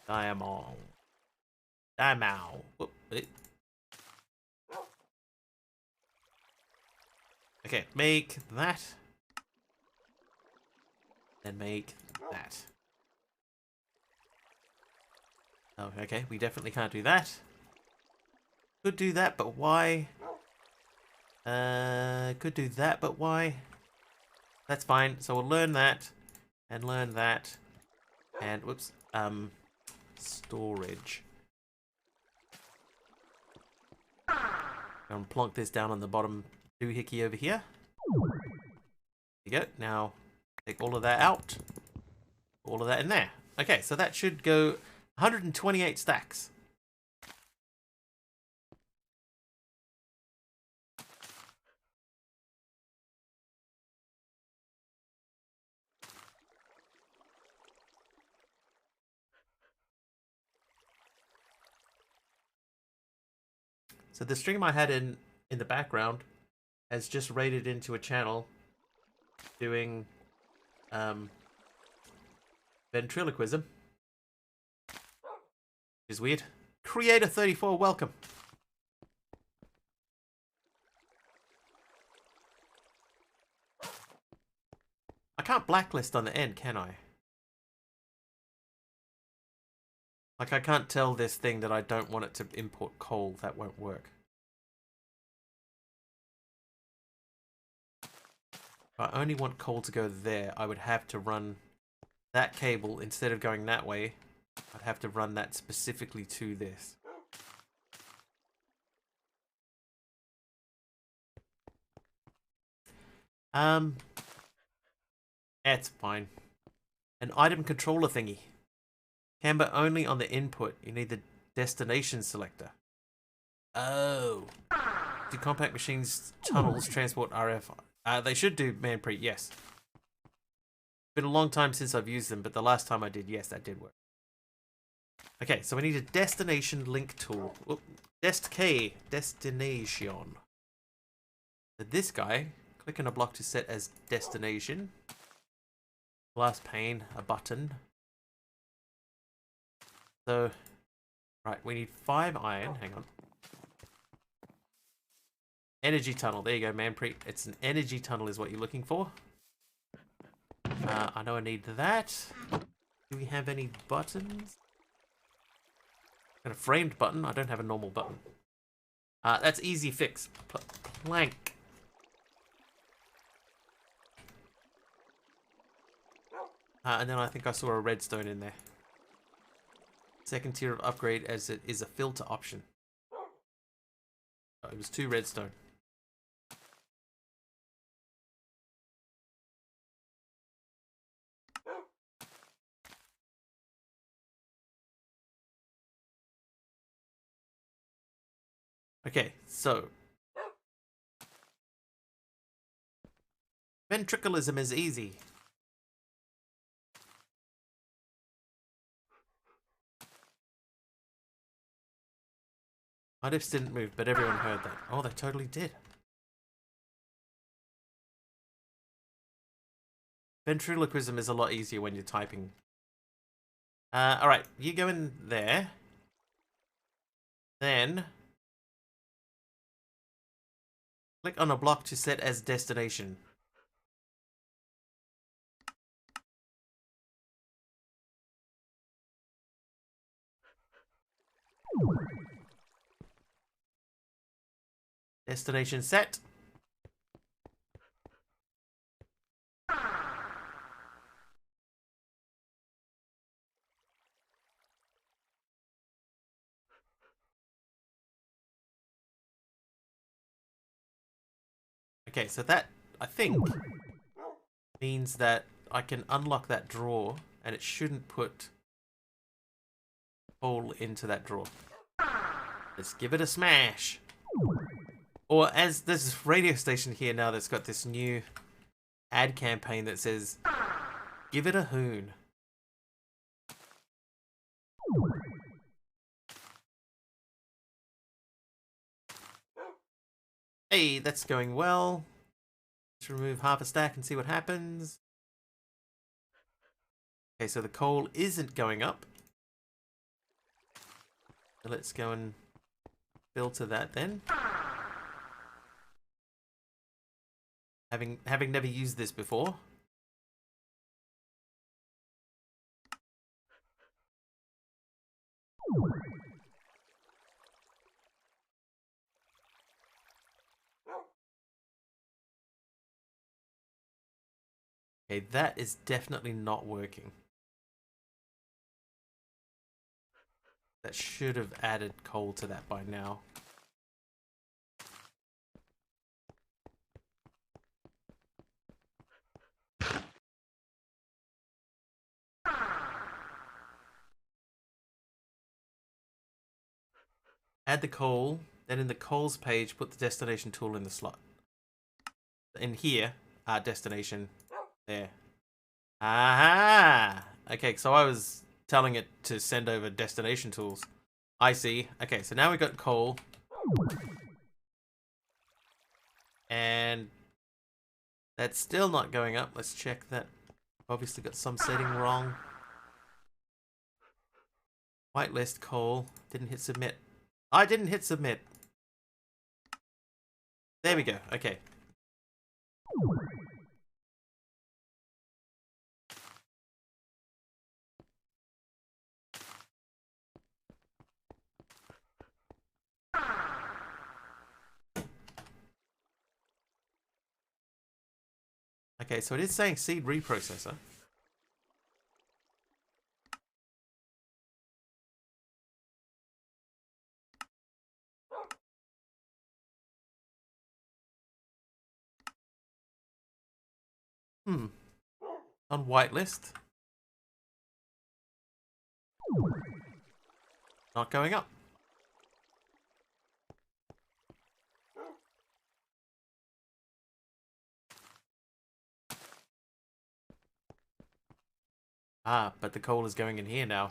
S1: Diamond. Diamond. Whoop, wait. Okay, make that. Then make that. Oh, okay, we definitely can't do that. Could do that, but why? Could do that, but why? That's fine. So we'll learn that, and learn that, and whoops, storage. And plonk this down on the bottom doohickey over here. There you go. Now take all of that out. All of that in there. Okay, so that should go 128 stacks. So the stream I had in the background has just raided into a channel doing ventriloquism. Which is weird. Creator34, welcome. I can't blacklist on the end, can I? Like, I can't tell this thing that I don't want it to import coal. That won't work. If I only want coal to go there, I would have to run that cable. Instead of going that way, I'd have to run that specifically to this. It's fine. An item controller thingy. Camber only on the input. You need the destination selector. Oh. Do compact machines tunnels transport RF? They should do Manpreet, yes. Been a long time since I've used them, but the last time I did, yes, that did work. Okay, so we need a destination link tool. Oop, destination. So this guy, click on a block to set as destination. Glass pane, a button. So, right, we need 5 iron. Hang on. Energy tunnel. There you go, Manpreet. It's an energy tunnel is what you're looking for. I know I need that. Do we have any buttons? Got a framed button. I don't have a normal button. That's easy fix. Plank. And then I think I saw a redstone in there. Second tier of upgrade as it is a filter option. Oh, it was 2 redstone. Okay, so ventriloquism is easy. My lips didn't move, but everyone heard that. Oh, they totally did. Ventriloquism is a lot easier when you're typing. Alright, you go in there. Then click on a block to set as destination. Destination set. Okay, so that, I think, means that I can unlock that drawer, and it shouldn't put coal into that drawer. Let's give it a smash. Or as there's this radio station here now that's got this new ad campaign that says, give it a hoon. Hey, that's going well. Let's remove half a stack and see what happens. Okay, so the coal isn't going up. So let's go and filter that then. Having never used this before. Okay, that is definitely not working. That should have added coal to that by now. Add the coal, then in the coals page, put the destination tool in the slot. In here, destination, there. Aha! Okay, so I was telling it to send over destination tools. I see. Okay, so now we got coal. And that's still not going up. Let's check that. Obviously got some setting wrong. Whitelist coal. Didn't hit submit. I didn't hit submit. There we go. Okay. Okay, so it is saying seed reprocessor. On whitelist. Not going up. Ah, but the coal is going in here now.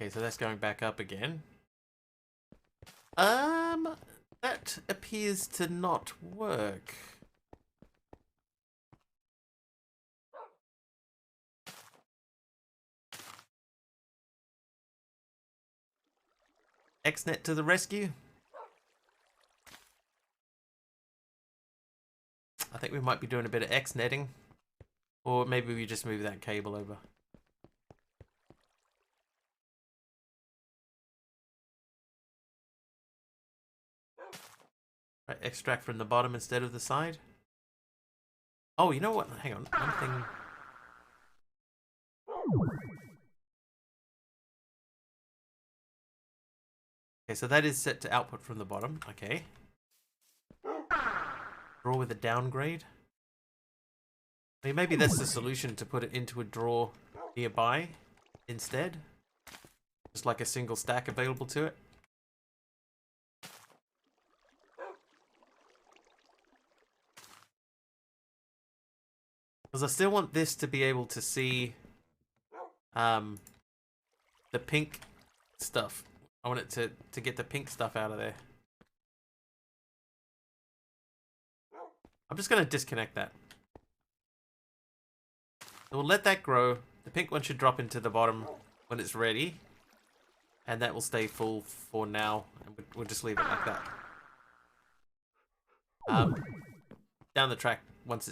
S1: Okay, so that's going back up again. That appears to not work. XNet to the rescue. I think we might be doing a bit of XNetting. Or maybe we just move that cable over. Right, extract from the bottom instead of the side. Oh, you know what? Hang on. One thing. Okay, so that is set to output from the bottom. Okay. Draw with a downgrade. I mean, maybe that's the solution, to put it into a drawer nearby instead. Just like a single stack available to it. Because I still want this to be able to see the pink stuff. I want it to get the pink stuff out of there. I'm just going to disconnect that. So we'll let that grow. The pink one should drop into the bottom when it's ready. And that will stay full for now. And we'll just leave it like that. Down the track, once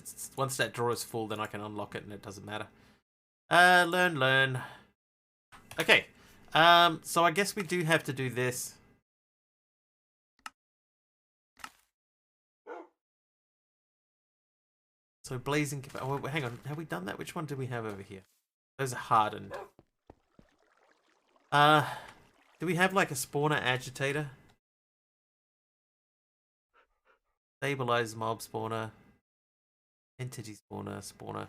S1: that drawer is full, then I can unlock it and it doesn't matter. Learn. Okay. So I guess we do have to do this. So blazing. Oh, hang on. Have we done that? Which one do we have over here? Those are hardened. Do we have like a spawner agitator? Stabilize mob spawner. Entity spawner.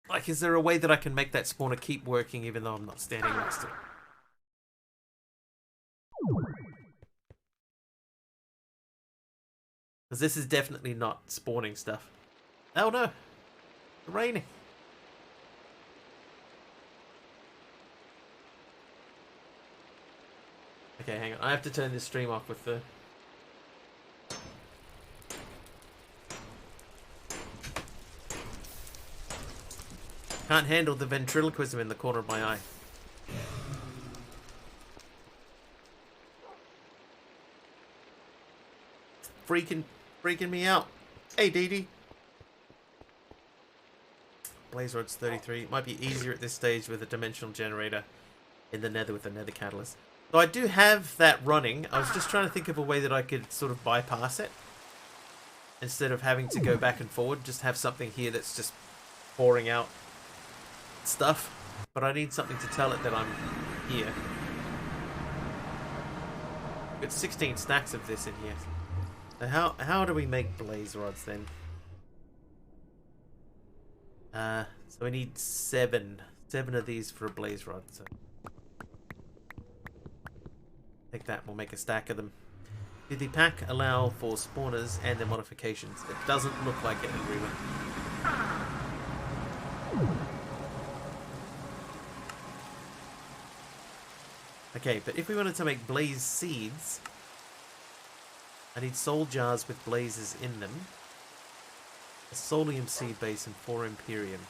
S1: Like, is there a way that I can make that spawner keep working even though I'm not standing next to it? Because this is definitely not spawning stuff. Oh no! It's raining. Okay, hang on. I have to turn this stream off with the... Can't handle the ventriloquism in the corner of my eye. Freaking me out. Hey, Dee Dee. Blaze Rod's 33. It might be easier at this stage with a dimensional generator in the nether with a nether catalyst. So I do have that running. I was just trying to think of a way that I could sort of bypass it. Instead of having to go back and forward, just have something here that's just pouring out stuff. But I need something to tell it that I'm here. Got 16 stacks of this in here. So how do we make blaze rods then? So we need 7 of these for a blaze rod. So take that. We'll make a stack of them. Did the pack allow for spawners and their modifications? It doesn't look like it, Agreement. Okay, but if we wanted to make blaze seeds, I need soul jars with blazes in them, a solium seed base, and 4 Imperium.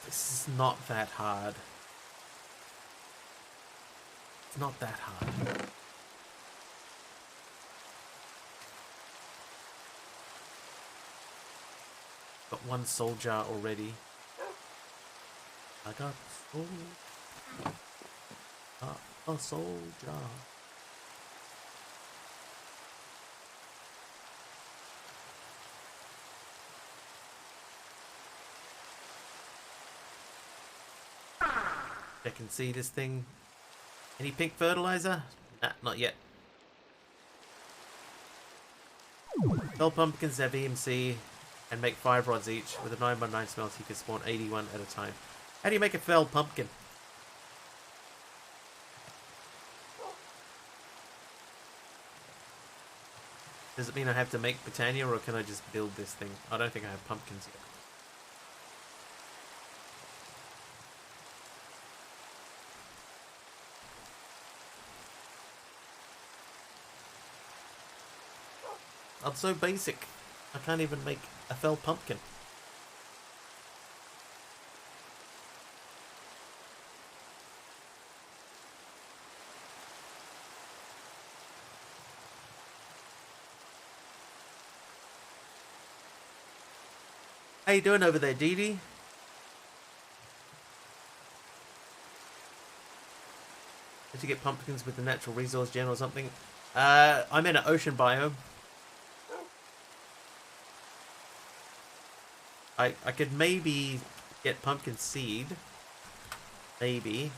S1: This is not that hard. It's not that hard. Got 1 soul jar already. I got soul. A soul jar. I can see this thing. Any pink fertilizer? Nah, not yet. Sell pumpkins have EMC and make 5 rods each. With a 9x9 smelt, you can spawn 81 at a time. How do you make a fell pumpkin? Does it mean I have to make Britannia, or can I just build this thing? I don't think I have pumpkins yet. I'm so basic. I can't even make a fell pumpkin. How you doing over there, Dee Dee? Did you get pumpkins with the natural resource gen or something? I'm in an ocean biome. I could maybe get pumpkin seed. Maybe.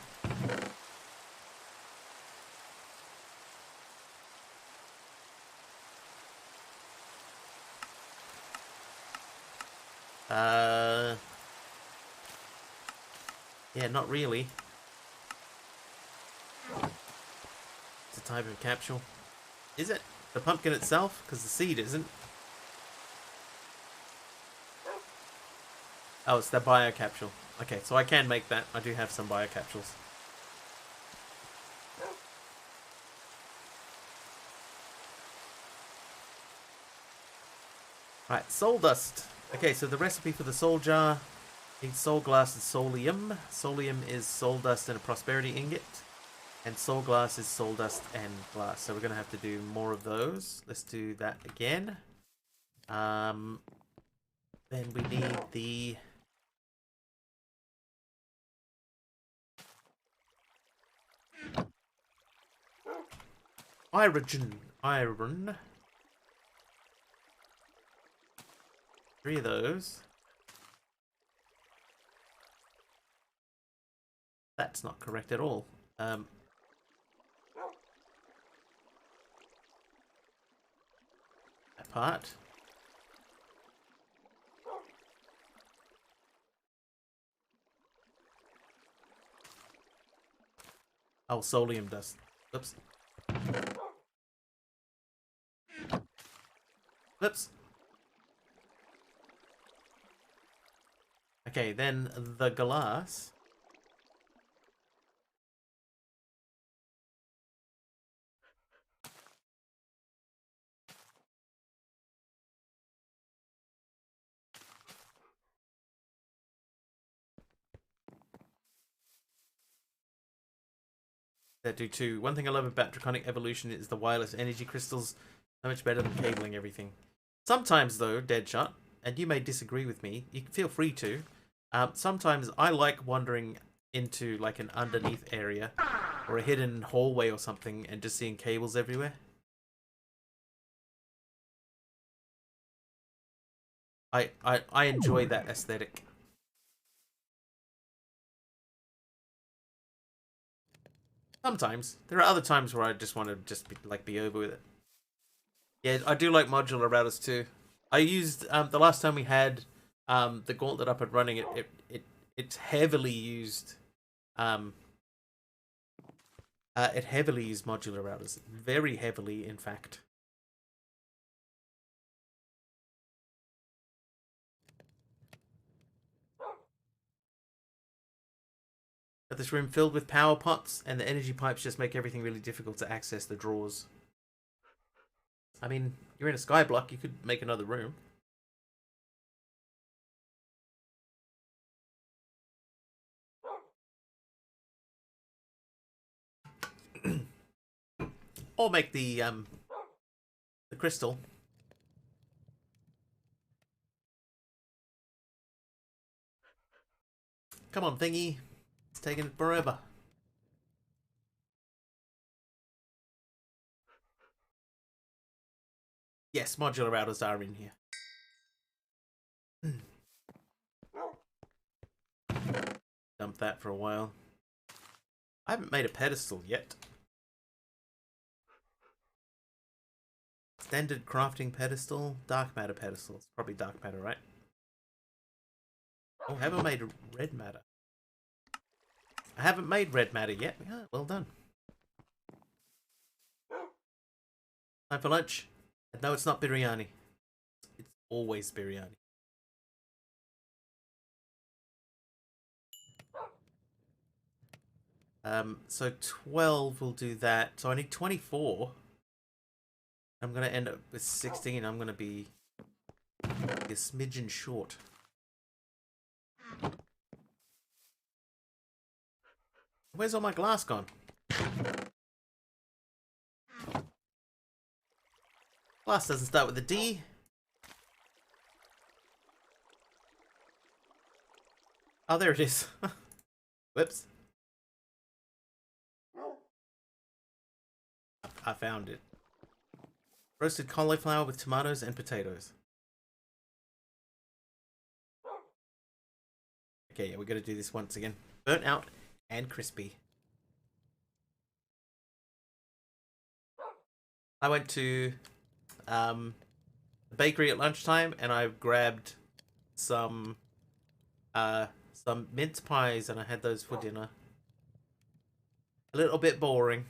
S1: Yeah, not really. It's a type of capsule. Is it? The pumpkin itself? Because the seed isn't. Oh, it's the bio capsule. Okay, so I can make that. I do have some bio capsules. Right, soul dust. Okay, so the recipe for the soul jar needs soul glass and soulium. Soulium is soul dust and a prosperity ingot. And soul glass is soul dust and glass. So we're going to have to do more of those. Let's do that again. Then we need the... Iron. 3 of those. That's not correct at all. That part. Oh, solium dust. Oops. Oops. Okay, then the glass. That do too. One thing I love about Draconic Evolution is the wireless energy crystals. So much better than cabling everything. Sometimes though, Deadshot, and you may disagree with me, you can feel free to. Sometimes I like wandering into like an underneath area or a hidden hallway or something and just seeing cables everywhere. I enjoy that aesthetic. Sometimes. There are other times where I just want to just be over with it. Yeah, I do like modular routers too. I used the last time we had the gauntlet up and running. It's heavily used. Um, it heavily used modular routers, very heavily, in fact. Got this room filled with power pots, and the energy pipes just make everything really difficult to access the drawers. I mean, you're in a sky block. You could make another room. Or make the crystal. Come on, thingy. It's taking forever. Yes, modular routers are in here. Dump that for a while. I haven't made a pedestal yet. Standard crafting pedestal, dark matter pedestal. It's probably dark matter, right? Oh, haven't made red matter. I haven't made red matter yet. Yeah, well done. Time for lunch. No, it's not biryani. It's always biryani. So 12 will do that. So I need 24. I'm gonna end up with 16. I'm gonna be a smidgen short. Where's all my glass gone? Glass doesn't start with a D. Oh, there it is. Whoops. I found it. Roasted cauliflower with tomatoes and potatoes. Okay, yeah, we gotta do this once again. Burnt out and crispy. I went to the bakery at lunchtime and I grabbed some mince pies and I had those for dinner. A little bit boring.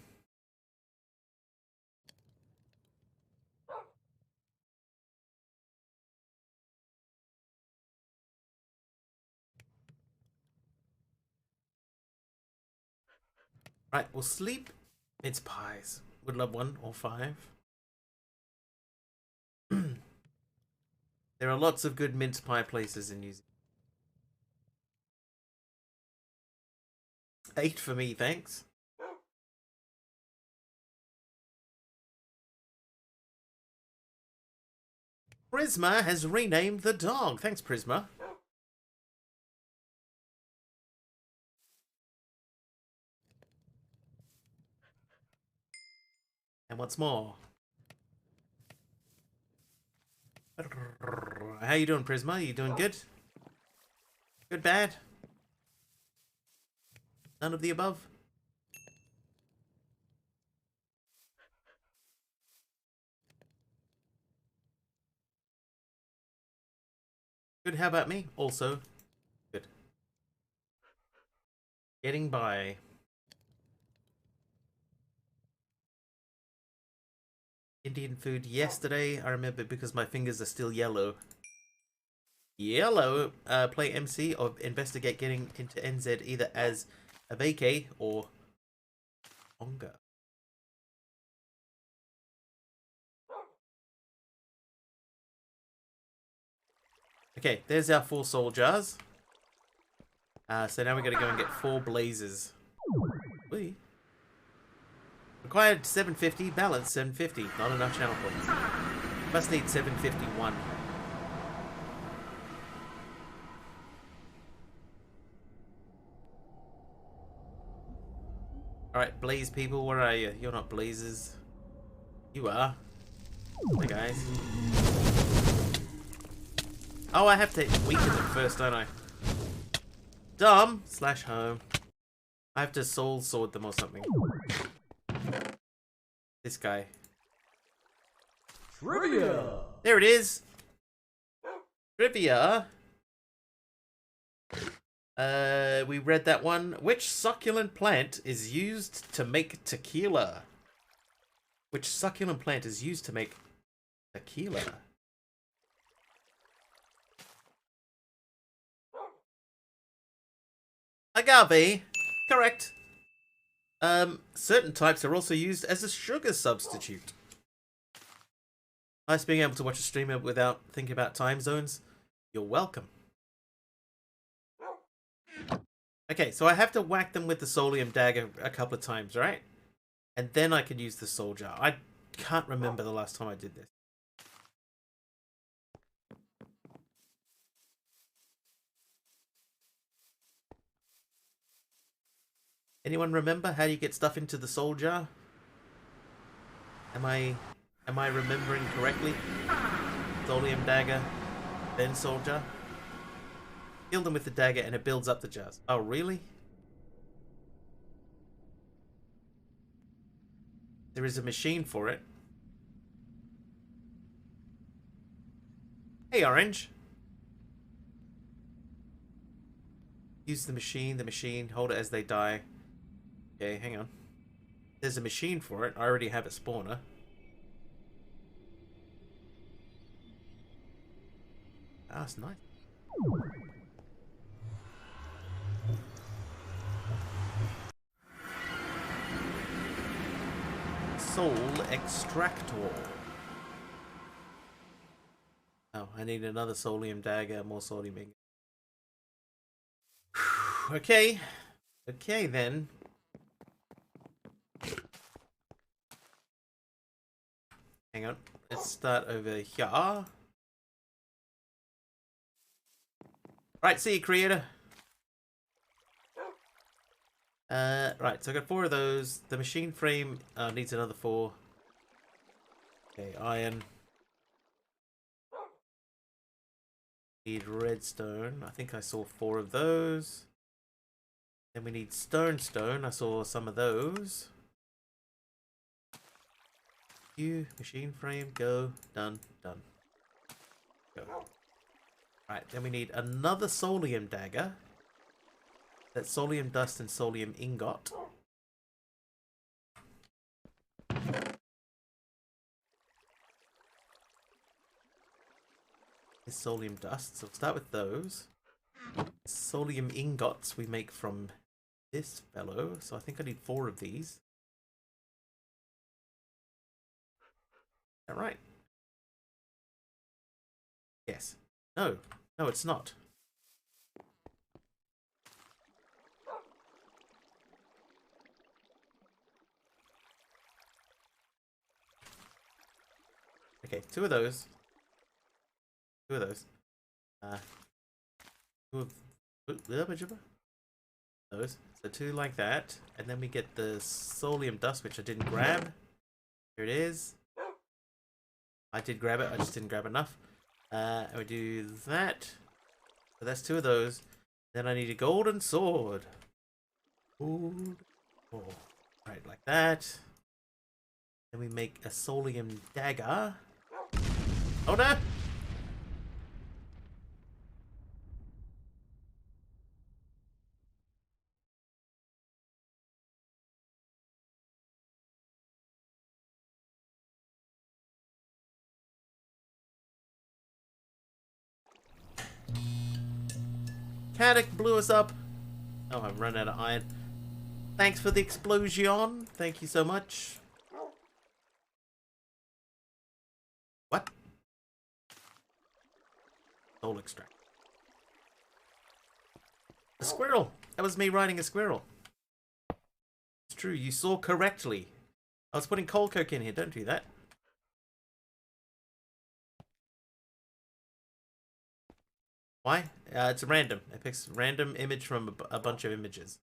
S1: Right, we'll sleep. Mince pies. Would love 1 or 5. There are lots of good mince pie places in New Zealand. 8 for me, thanks. Prisma has renamed the dog. Thanks, Prisma. And what's more? How you doing, Prisma? You doing good? Good, bad? None of the above? Good, how about me? Also good. Getting by. Indian food yesterday. I remember because my fingers are still yellow. Yellow. Play MC or investigate getting into NZ either as a vacay or Onga. Okay, there's our 4 soul jars. So now we gotta go and get 4 blazes. Whee. Required 750, balance 750. Not enough channel points. Must need 751. Alright, blaze people, where are you? You're not blazes. You are. Hey guys. Oh, I have to weaken them first, don't I? Dumb / home. I have to soul sword them or something. This guy.
S2: Trivia!
S1: There it is! Trivia. We read that one. Which succulent plant is used to make tequila? Which succulent plant is used to make tequila? Agave. Correct. Certain types are also used as a sugar substitute. Nice being able to watch a streamer without thinking about time zones. You're welcome. Okay, so I have to whack them with the Solium dagger a couple of times, right? And then I can use the soul jar. I can't remember the last time I did this. Anyone remember how you get stuff into the soul jar? Am I remembering correctly? Solium dagger, then soul jar. Kill them with the dagger and it builds up the jars. Oh, really? There is a machine for it. Hey, Orange. Use the machine, hold it as they die. Okay, hang on. There's a machine for it. I already have a spawner. Ah, that's nice. Soul Extractor. Oh, I need another Solium dagger, more Solium ink. Okay. Okay, then. Hang on. Let's start over here. Right, see you, creator. Right, so I got 4 of those. The machine frame needs another 4. Okay, iron. Need redstone. I think I saw 4 of those. Then we need stone. I saw some of those. You machine frame, go, done. Go. Right, then we need another Solium dagger. That's Solium dust and Solium ingot. Is Solium dust, so we'll start with those. Solium ingots we make from this fellow, so I think I need 4 of these. Is that right? Yes. No, it's not. Okay, 2 of those. 2 of those. 2 of those. So 2 like that, and then we get the Solium dust, which I didn't grab. Here it is. I did grab it, I just didn't grab enough. And we do that. So that's 2 of those. Then I need a golden sword. Gold. Oh. Right, like that. Then we make a Solium dagger. Oh no! mechanic blew us up. Oh, I've run out of iron. Thanks for the explosion. Thank you so much. What? Soul extract. A squirrel. That was me riding a squirrel. It's true. You saw correctly. I was putting coal coke in here. Don't do that. Why? It's random. It picks a random image from a bunch of images.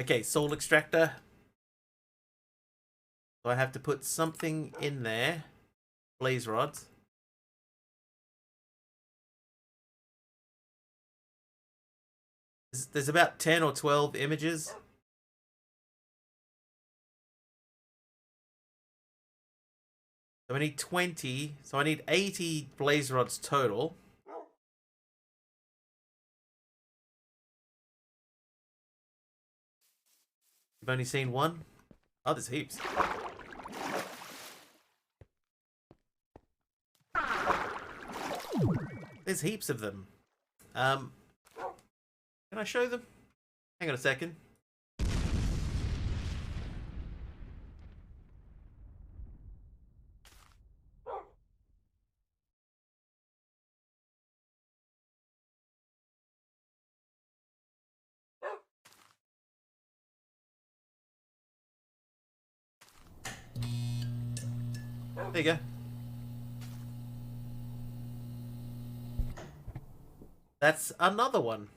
S1: Okay, soul extractor. So I have to put something in there. Blaze rods. There's about 10 or 12 images. So I need 20. So I need 80 blaze rods total. You've only seen one? Oh, there's heaps. There's heaps of them. Can I show them? Hang on a second. There you go. That's another one.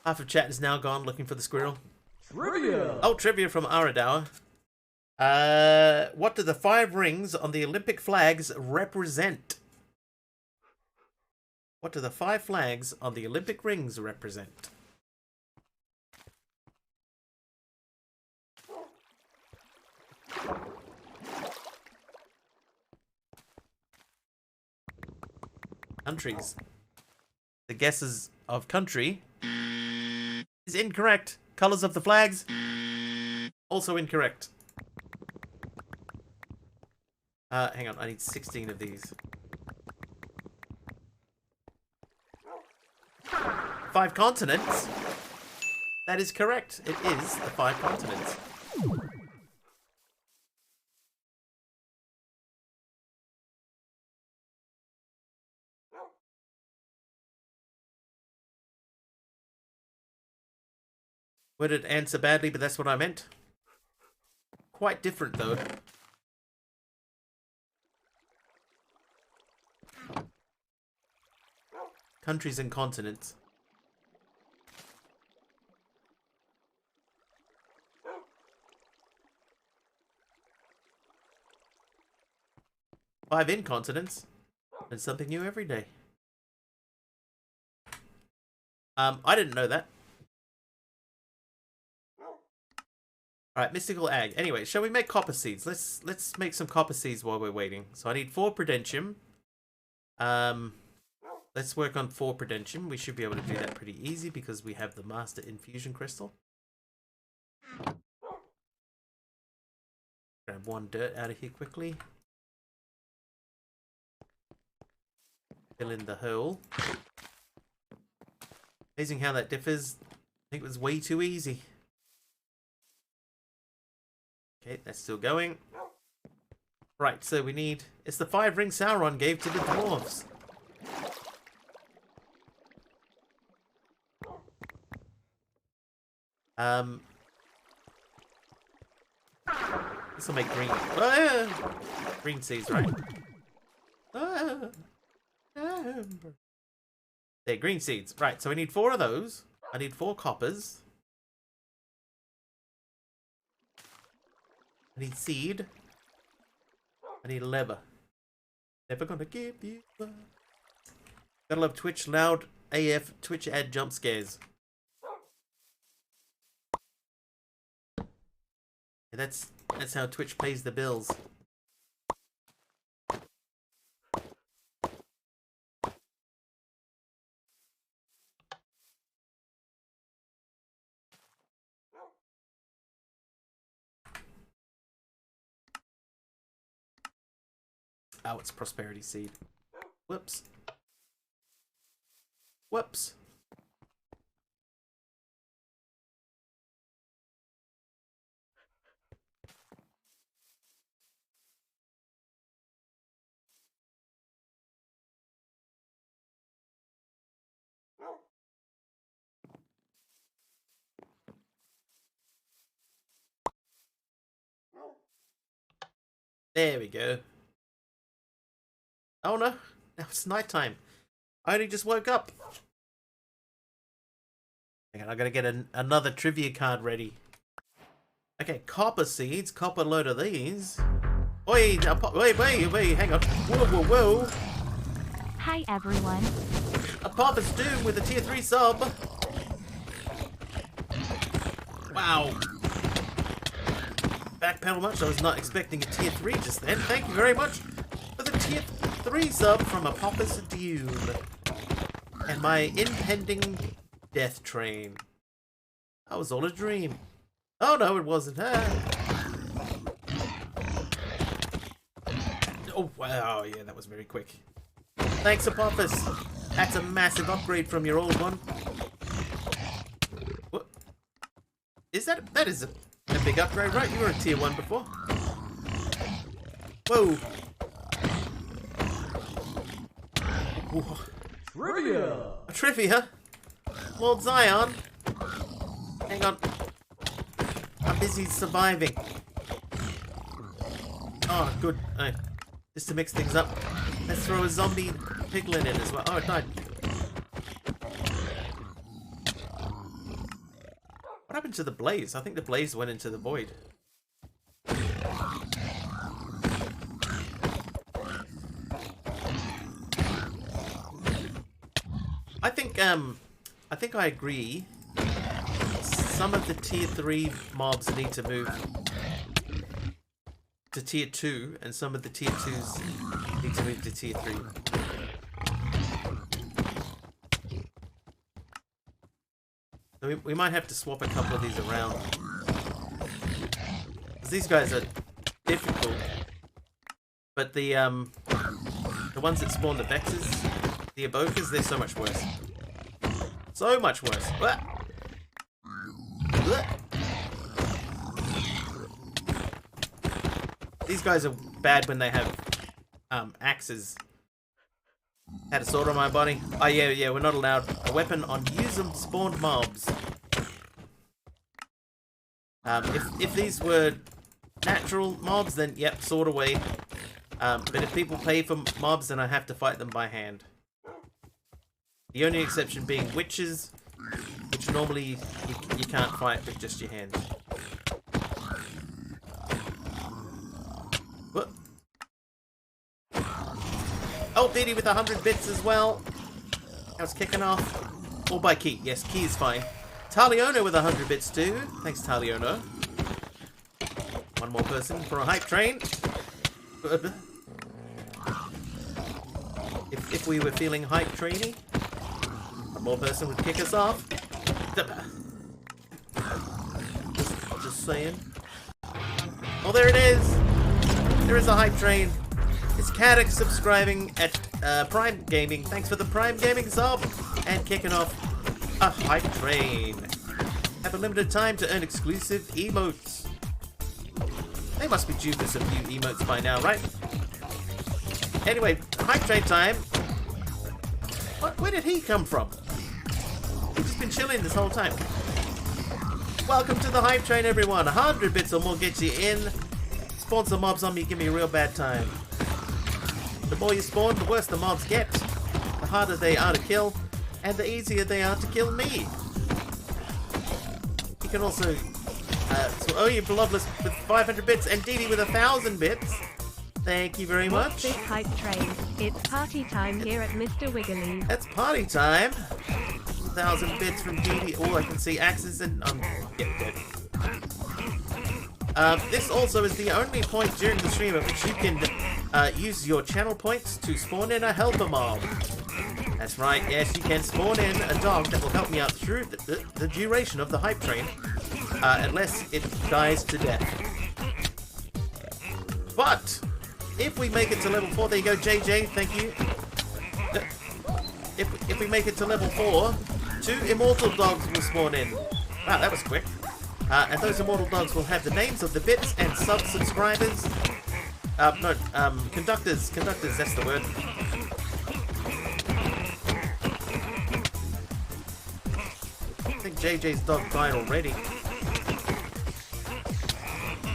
S1: Half of chat is now gone looking for the squirrel.
S2: Trivia.
S1: Oh, trivia from Aradour. What do the 5 rings on the Olympic flags represent? What do the 5 flags on the Olympic rings represent? Countries. The guesses of country is incorrect. Colors of the flags, also incorrect. Hang on, I need 16 of these. 5 continents? That is correct. It is the 5 continents. Worded answer badly, but that's what I meant. Quite different, though. Countries and continents. Five incontinents. It's something new every day. I didn't know that. Alright, mystical ag. Anyway, shall we make copper seeds? Let's make some copper seeds while we're waiting. So I need 4 prudentium. Let's work on 4 prudentium. We should be able to do that pretty easy because we have the master infusion crystal. Grab 1 dirt out of here quickly. Fill in the hole. Amazing how that differs. I think it was way too easy. Okay, that's still going. Right, so we need... It's the 5 ring Sauron gave to the dwarves. This will make green. Green seeds, right? There, green seeds. Right, so we need 4 of those. I need 4 coppers. I need seed. I need leather. Never gonna give you up. Gotta love Twitch loud AF Twitch ad jump scares. Yeah, that's how Twitch pays the bills. Oh, it's prosperity seed. Whoops. Whoops. There we go. Oh no, now it's nighttime. I only just woke up. Hang on, I gotta get another trivia card ready. Okay, copper seeds, copper load of these. Oi, wait, hang on. Whoa.
S3: Hi everyone.
S1: A Papa's Doom with a tier 3 sub. Wow. Backpedal much, I was not expecting a tier 3 just then. Thank you very much for the tier 3 sub from a Papa's Doom. And my impending death train. That was all a dream. Oh no, it wasn't. Oh wow, yeah, that was very quick. Thanks, Apophis. That's a massive upgrade from your old one. What? Is that? That is a big upgrade, right? You were a tier 1 before. Whoa. Whoa.
S2: Trivia!
S1: Trivia? Lord Zion? Hang on. I'm busy surviving. Oh, good. Just to mix things up, let's throw a zombie piglin in as well. Oh, it died. What happened to the blaze? I think the blaze went into the void. I think I agree. Some of the tier 3 mobs need to move to tier 2, and some of the tier 2s need to move to tier 3. So we might have to swap a couple of these around. 'Cause these guys are difficult, but the ones that spawn the Vexes, the Evokers, they're so much worse. So much worse. These guys are bad when they have axes. Had a sword on my body. Oh yeah, we're not allowed a weapon on user spawned mobs. If these were natural mobs, then yep, sword away. But if people pay for mobs, then I have to fight them by hand. The only exception being witches, which normally you can't fight with just your hands. What? Oh, Didi with 100 bits as well. I was kicking off. All by Key. Yes, Key is fine. Taliono with 100 bits too. Thanks, Taliono. One more person for a hype train. If we were feeling hype trainy, one more person would kick us off. Just saying. Oh, there it is. There is a hype train. It's Caddock subscribing at Prime Gaming. Thanks for the Prime Gaming sub. And kicking off a hype train. Have a limited time to earn exclusive emotes. They must be due for some new emotes by now, right? Anyway, hype train time. Where did he come from? He's just been chilling this whole time. Welcome to the hype train, everyone. 100 bits or more gets you in. Spawn some mobs on me, give me a real bad time. The more you spawn, the worse the mobs get. The harder they are to kill, and the easier they are to kill me. You can also... so you Bloodless with 500 bits, and Didi with 1,000 bits. Thank you very much.
S3: What's this hype train? It's party time here at Mr. Wiggly.
S1: That's party time. 1,000 bits from Didi. Oh, I can see axes and... I'm getting dead. This also is the only point during the stream at which you can use your channel points to spawn in a helper mob. That's right, yes, you can spawn in a dog that will help me out through the duration of the hype train, unless it dies to death. But If we make it to level 4, there you go, JJ, thank you. If we make it to level 4, 2 immortal dogs will spawn in. Wow, that was quick. And those immortal dogs will have the names of the bits and sub-subscribers. Conductors, that's the word. I think JJ's dog died already.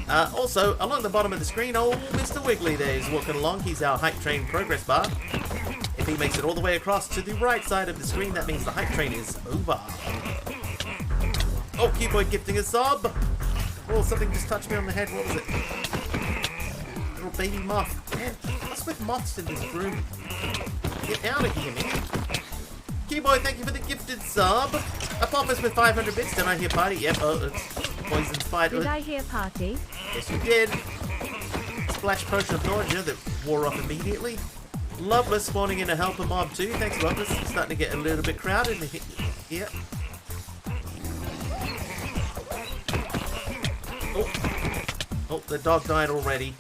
S1: Also, along the bottom of the screen, old Mr. Wiggly there is walking along. He's our hype train progress bar. If he makes it all the way across to the right side of the screen, that means the hype train is over. Oh, Keyboard gifting a sub. Oh, something just touched me on the head. What was it? Little baby moth. Man, what's with moths in this room? Get out of here, man. Keyboard, thank you for the gifted sub. A Poppers with 500 bits. Did I hear party? Yep. Oh, it's Poison Spider.
S3: Did I hear party?
S1: Yes, you did. Splash Potion of Nausea that wore off immediately. Loveless spawning in a helper mob too. Thanks, Loveless. It's starting to get a little bit crowded in here. Oh, the dog died already.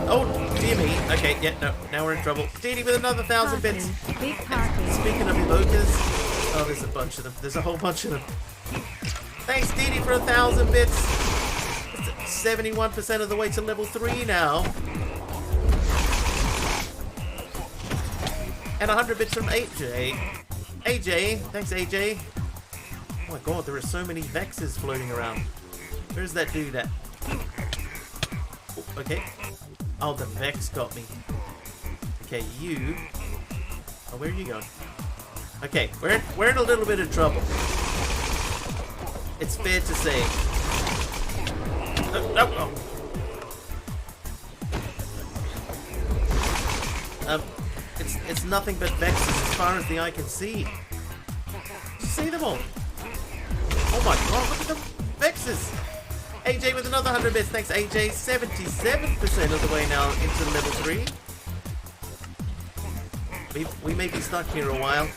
S1: Oh, dear me. Okay, yeah, no, now we're in trouble. Dee with another 1,000 bits.
S3: Big party.
S1: Speaking of evokers, oh, there's a bunch of them. There's a whole bunch of them. Thanks, Dee for 1,000 bits. 71% of the way to level 3 now. And 100 bits from AJ. AJ, thanks AJ. Oh my god, there are so many Vexes floating around. Where's that dude at? Oh, okay. Oh, the Vex got me. Okay, you. Oh, where are you going? Okay, we're in a little bit of trouble. It's fair to say. Oh. It's nothing but Vexes as far as the eye can see. You see them all? Oh my god, look at the Vexes! AJ with another 100 bits. Thanks, AJ. 77% of the way now into level 3. We may be stuck here a while.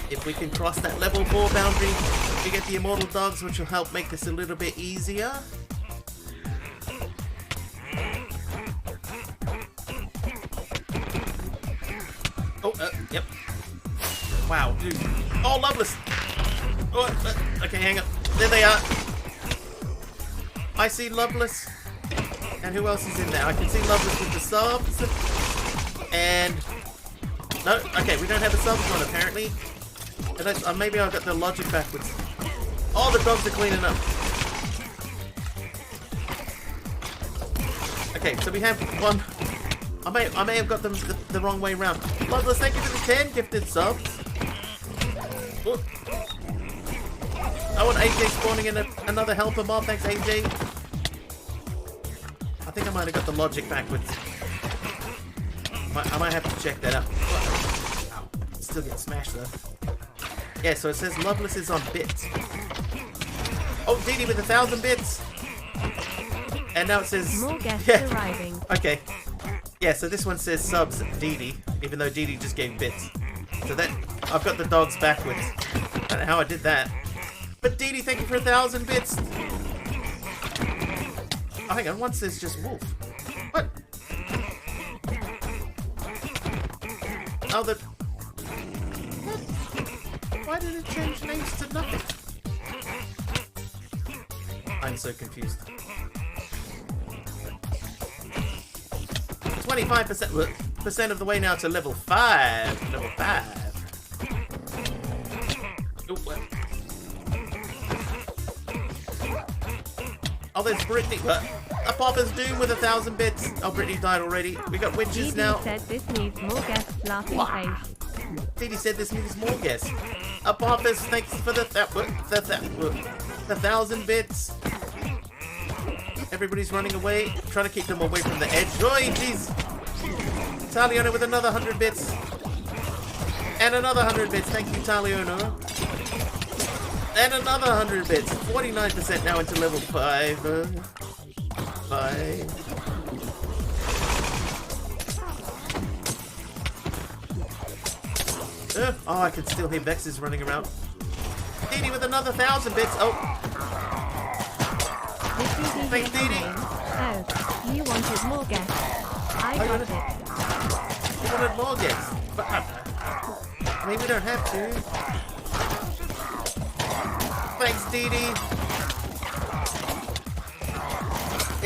S1: If we can cross that level 4 boundary, we get the immortal dogs, which will help make this a little bit easier. Oh, yep. Wow, dude. Oh, Loveless. Oh, okay, hang on. There they are. I see Loveless. And who else is in there? I can see Loveless with the subs. And... no, okay, we don't have the subs one, apparently. Maybe I've got the logic backwards. Oh, the dogs are cleaning up. Okay, so we have one... I may have got them the wrong way around. Loveless, thank you for the 10 gifted subs. Oh, I want AJ spawning in another helper mob. Thanks, AJ. I think I might have got the logic backwards. I might have to check that out. Ow. Still getting smashed though. Yeah, so it says Loveless is on bits. Oh, Dee with 1,000 bits. And now it says...
S3: more guests arriving.
S1: Okay. Yeah, so this one says subs Dee, even though Dee just gave bits. So that I've got the dogs backwards. I don't know how I did that. But Dee, thank you for 1,000 bits. Oh, hang on, one says just wolf. What? Oh, the... what? Why did it change names to nothing? I'm so confused. 25% of the way now to level 5. Level 5. Ooh, what? Oh, there's Brittany. A Popper's Doom with 1,000 bits. Oh, Brittany died already. We got witches now.
S3: Said this needs more guests. Laughing face.
S1: Didi said this needs more guests. A Popper's, thanks for the 1,000 bits. Everybody's running away, trying to keep them away from the edge. Oh, jeez. Taliona with another 100 bits. And another 100 bits. Thank you, Taliona. And another 100 bits. 49% now into level 5. 5. Oh, I can still hear Vexes running around. Didi with another 1,000 bits. Oh. Thanks, Didi.
S3: Oh, you wanted more guests. I got it.
S1: You wanted more guests, but I mean, we don't have to. Thanks, Dee Dee.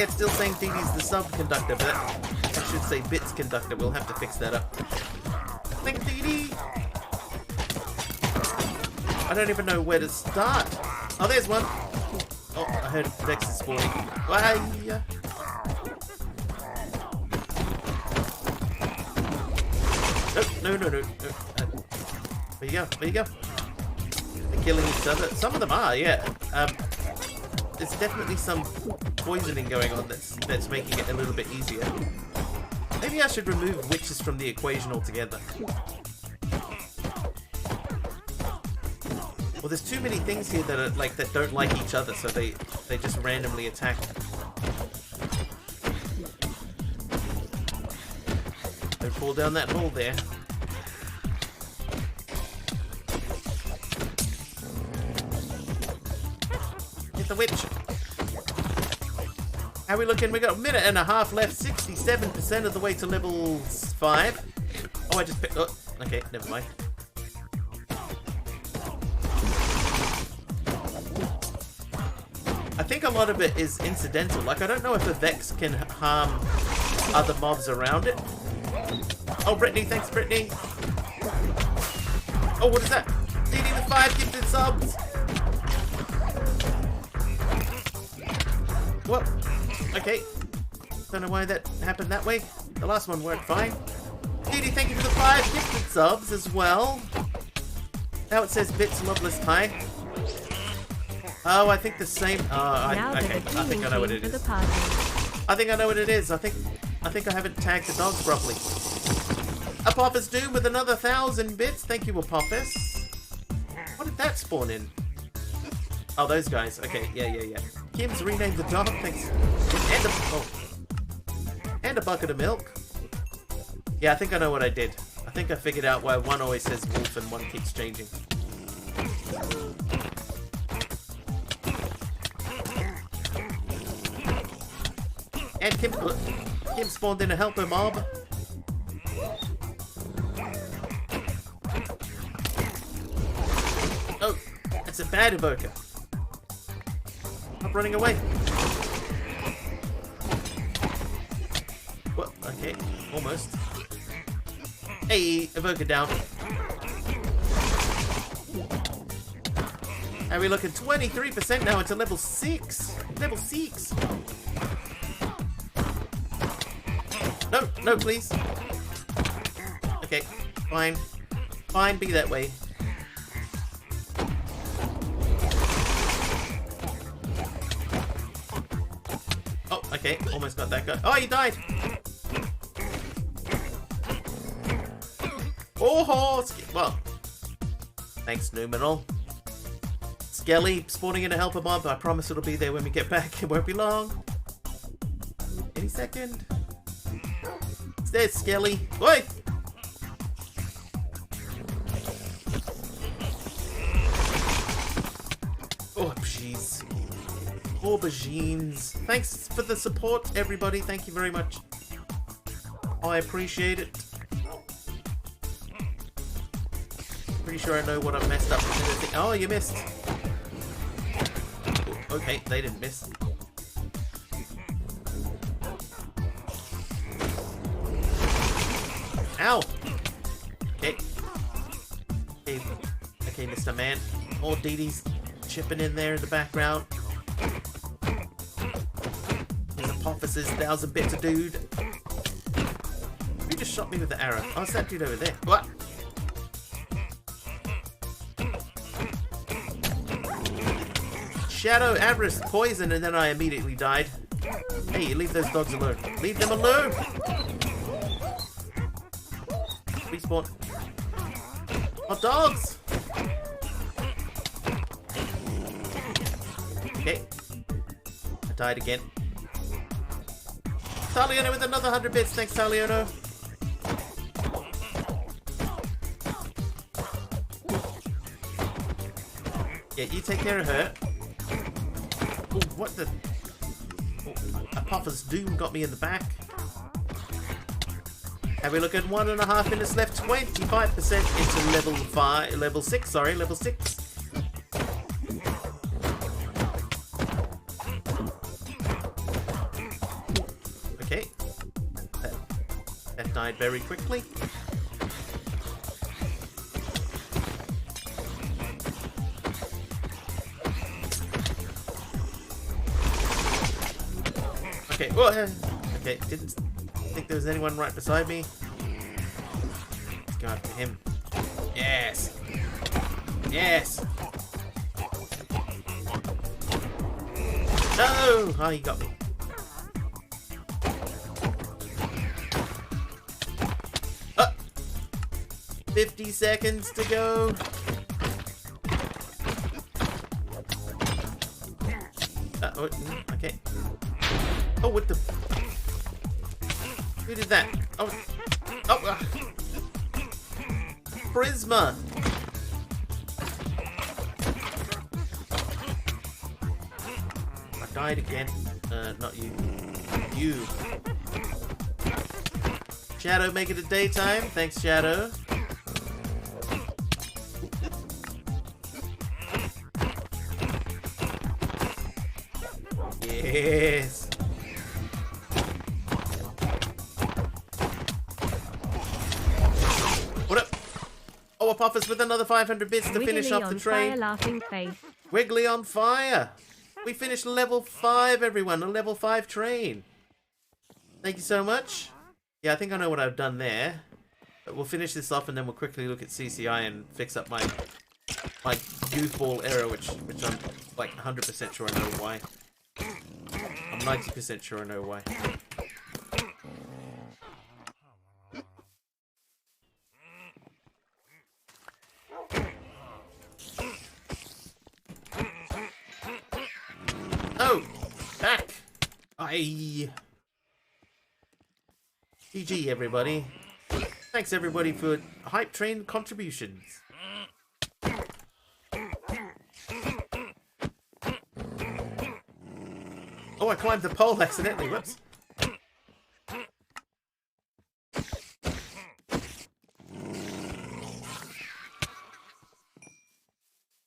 S1: It's still saying Dee Dee's the sub-conductor, but I should say Bits conductor. We'll have to fix that up. Thanks, Dee Dee. I don't even know where to start. Oh, there's one. Oh, I heard Vex is spawning. Why? No. There you go. They're killing each other. Some of them are, yeah. There's definitely some poisoning going on that's making it a little bit easier. Maybe I should remove witches from the equation altogether. Well, there's too many things here that are that don't like each other, so they just randomly attack. Don't fall down that hole there. Hit the witch. How are we looking? We got a minute and a half left. 67% of the way to level 5. Oh, I just picked. Oh, okay, never mind. I think a lot of it is incidental. Like, I don't know if a Vex can harm other mobs around it. Oh, Brittany, thanks, Brittany. Oh, what is that? DD with 5 gifted subs. What? Okay. Don't know why that happened that way. The last one worked fine. DD, thank you for the 5 gifted subs as well. Now it says Bits Loveless High. Oh, I think the same. Okay, I think I know what it is. I think I know what it is. I think I haven't tagged the dogs properly. Apophis Doom with another 1,000 bits. Thank you, Apophis. What did that spawn in? Oh, those guys. Okay, yeah. Kim's renamed the dog. Thanks. And a bucket of milk. Yeah, I think I know what I did. I think I figured out why one always says wolf and one keeps changing. And Kim spawned in a helper mob. Oh, it's a bad evoker. I'm running away. What? Okay, almost. Hey, evoker down. How are we looking? 23% now into level 6. Level 6. No, please. Okay, fine. Fine, be that way. Oh, okay, almost got that guy. Oh, he died! Oh, well. Thanks, Numenal. Skelly spawning in a helper mob. I promise it'll be there when we get back. It won't be long. Any second. There's Skelly. Oi! Oh, jeez. Aubergines. Thanks for the support, everybody. Thank you very much. I appreciate it. Pretty sure I know what I've messed up. Oh, you missed. Okay, they didn't miss. Ow! Okay. Okay, Mr. Man. More Dee-Dee's chipping in there in the background. There's Apophysis, 1,000 bits of dude. Who just shot me with the arrow? Oh, it's that dude over there. What? Shadow, Avarice, Poison, and then I immediately died. Hey, leave those dogs alone. Leave them alone! Respawn. Oh, dogs! Okay. I died again. Taliono with another 100 bits. Thanks, Taliono. Yeah, you take care of her. Oh, what the... Oh. Apophis Doom got me in the back. Have we look at 1.5 minutes left, 25% into level 6, sorry, level 6. Okay. That died very quickly. Okay, well, okay, didn't think there was anyone right beside me. Let's go after him. Yes! Yes! No! Oh, he got me. Oh! 50 seconds to go. Oh, okay. Oh, what the... Who did that? Oh, Prisma. I died again. Not you. You. Shadow, make it a daytime. Thanks, Shadow. Yes. What up? Oh, Apophis with another 500 bits to finish off the train.
S3: Laughing face.
S1: Wiggly on fire. We finished level 5, everyone. A level 5 train. Thank you so much. Yeah, I think I know what I've done there. But we'll finish this off and then we'll quickly look at CCI and fix up my goofball error, which I'm like 100% sure I know why. I'm 90% sure I know why. Oh! Back! GG, everybody. Thanks, everybody, for Hype Train contributions. Oh, I climbed the pole accidentally. Whoops.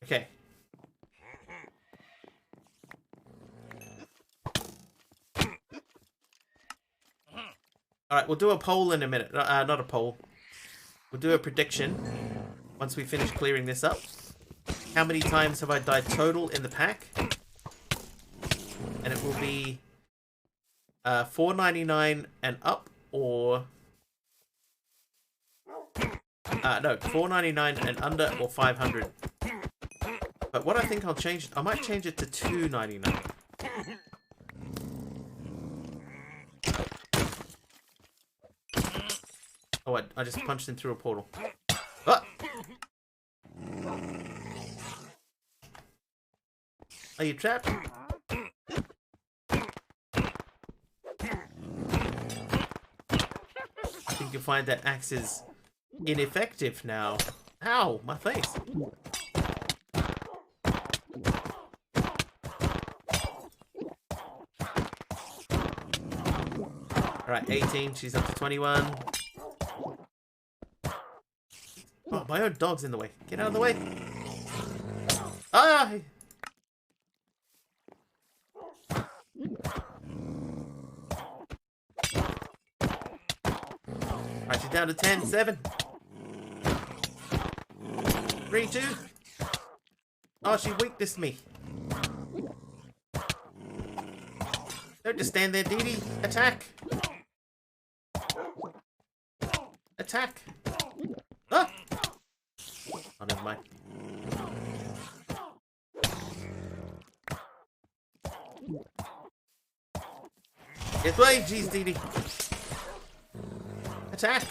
S1: Okay. Alright, we'll do a poll in a minute. Not a poll. We'll do a prediction once we finish clearing this up. How many times have I died total in the pack? And it will be $4.99 and up, or no, $4.99 and under, or 500. But what I think I'll change, I might change it to $2.99. Oh, I just punched him through a portal. Ah! Are you trapped? I think you'll find that axe is ineffective now. Ow, my face. Alright, 18, she's up to 21. Oh, my own dog's in the way. Get out of the way. Ah! Alright, she's down to 10, 7. 3, 2. Oh, she weaknessed me. Don't just stand there, Dee Dee. Attack! Attack! Ah! Oh, never mind. Get away, jeez, Dee Dee. Attack!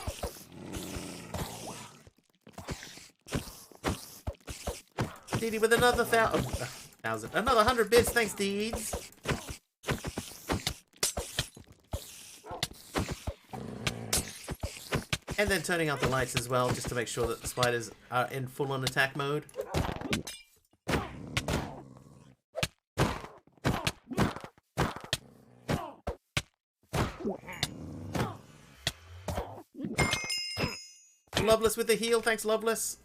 S1: Dee Dee with another thousand. Another 100 bits, thanks, Deeds. And then turning out the lights as well, just to make sure that the spiders are in full-on attack mode. Loveless with the heal. Thanks, Loveless.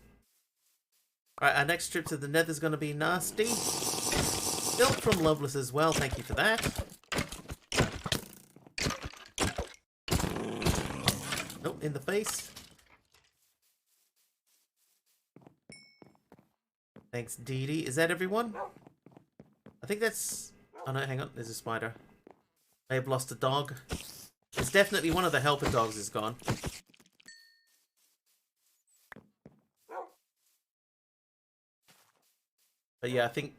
S1: Alright, our next trip to the Nether's going to be nasty. Built from Loveless as well. Thank you for that. Nope, in the face. Thanks, Dee Dee. Is that everyone? I think that's... Oh no, hang on. There's a spider. May have lost a dog. It's definitely one of the helper dogs is gone. But yeah, I think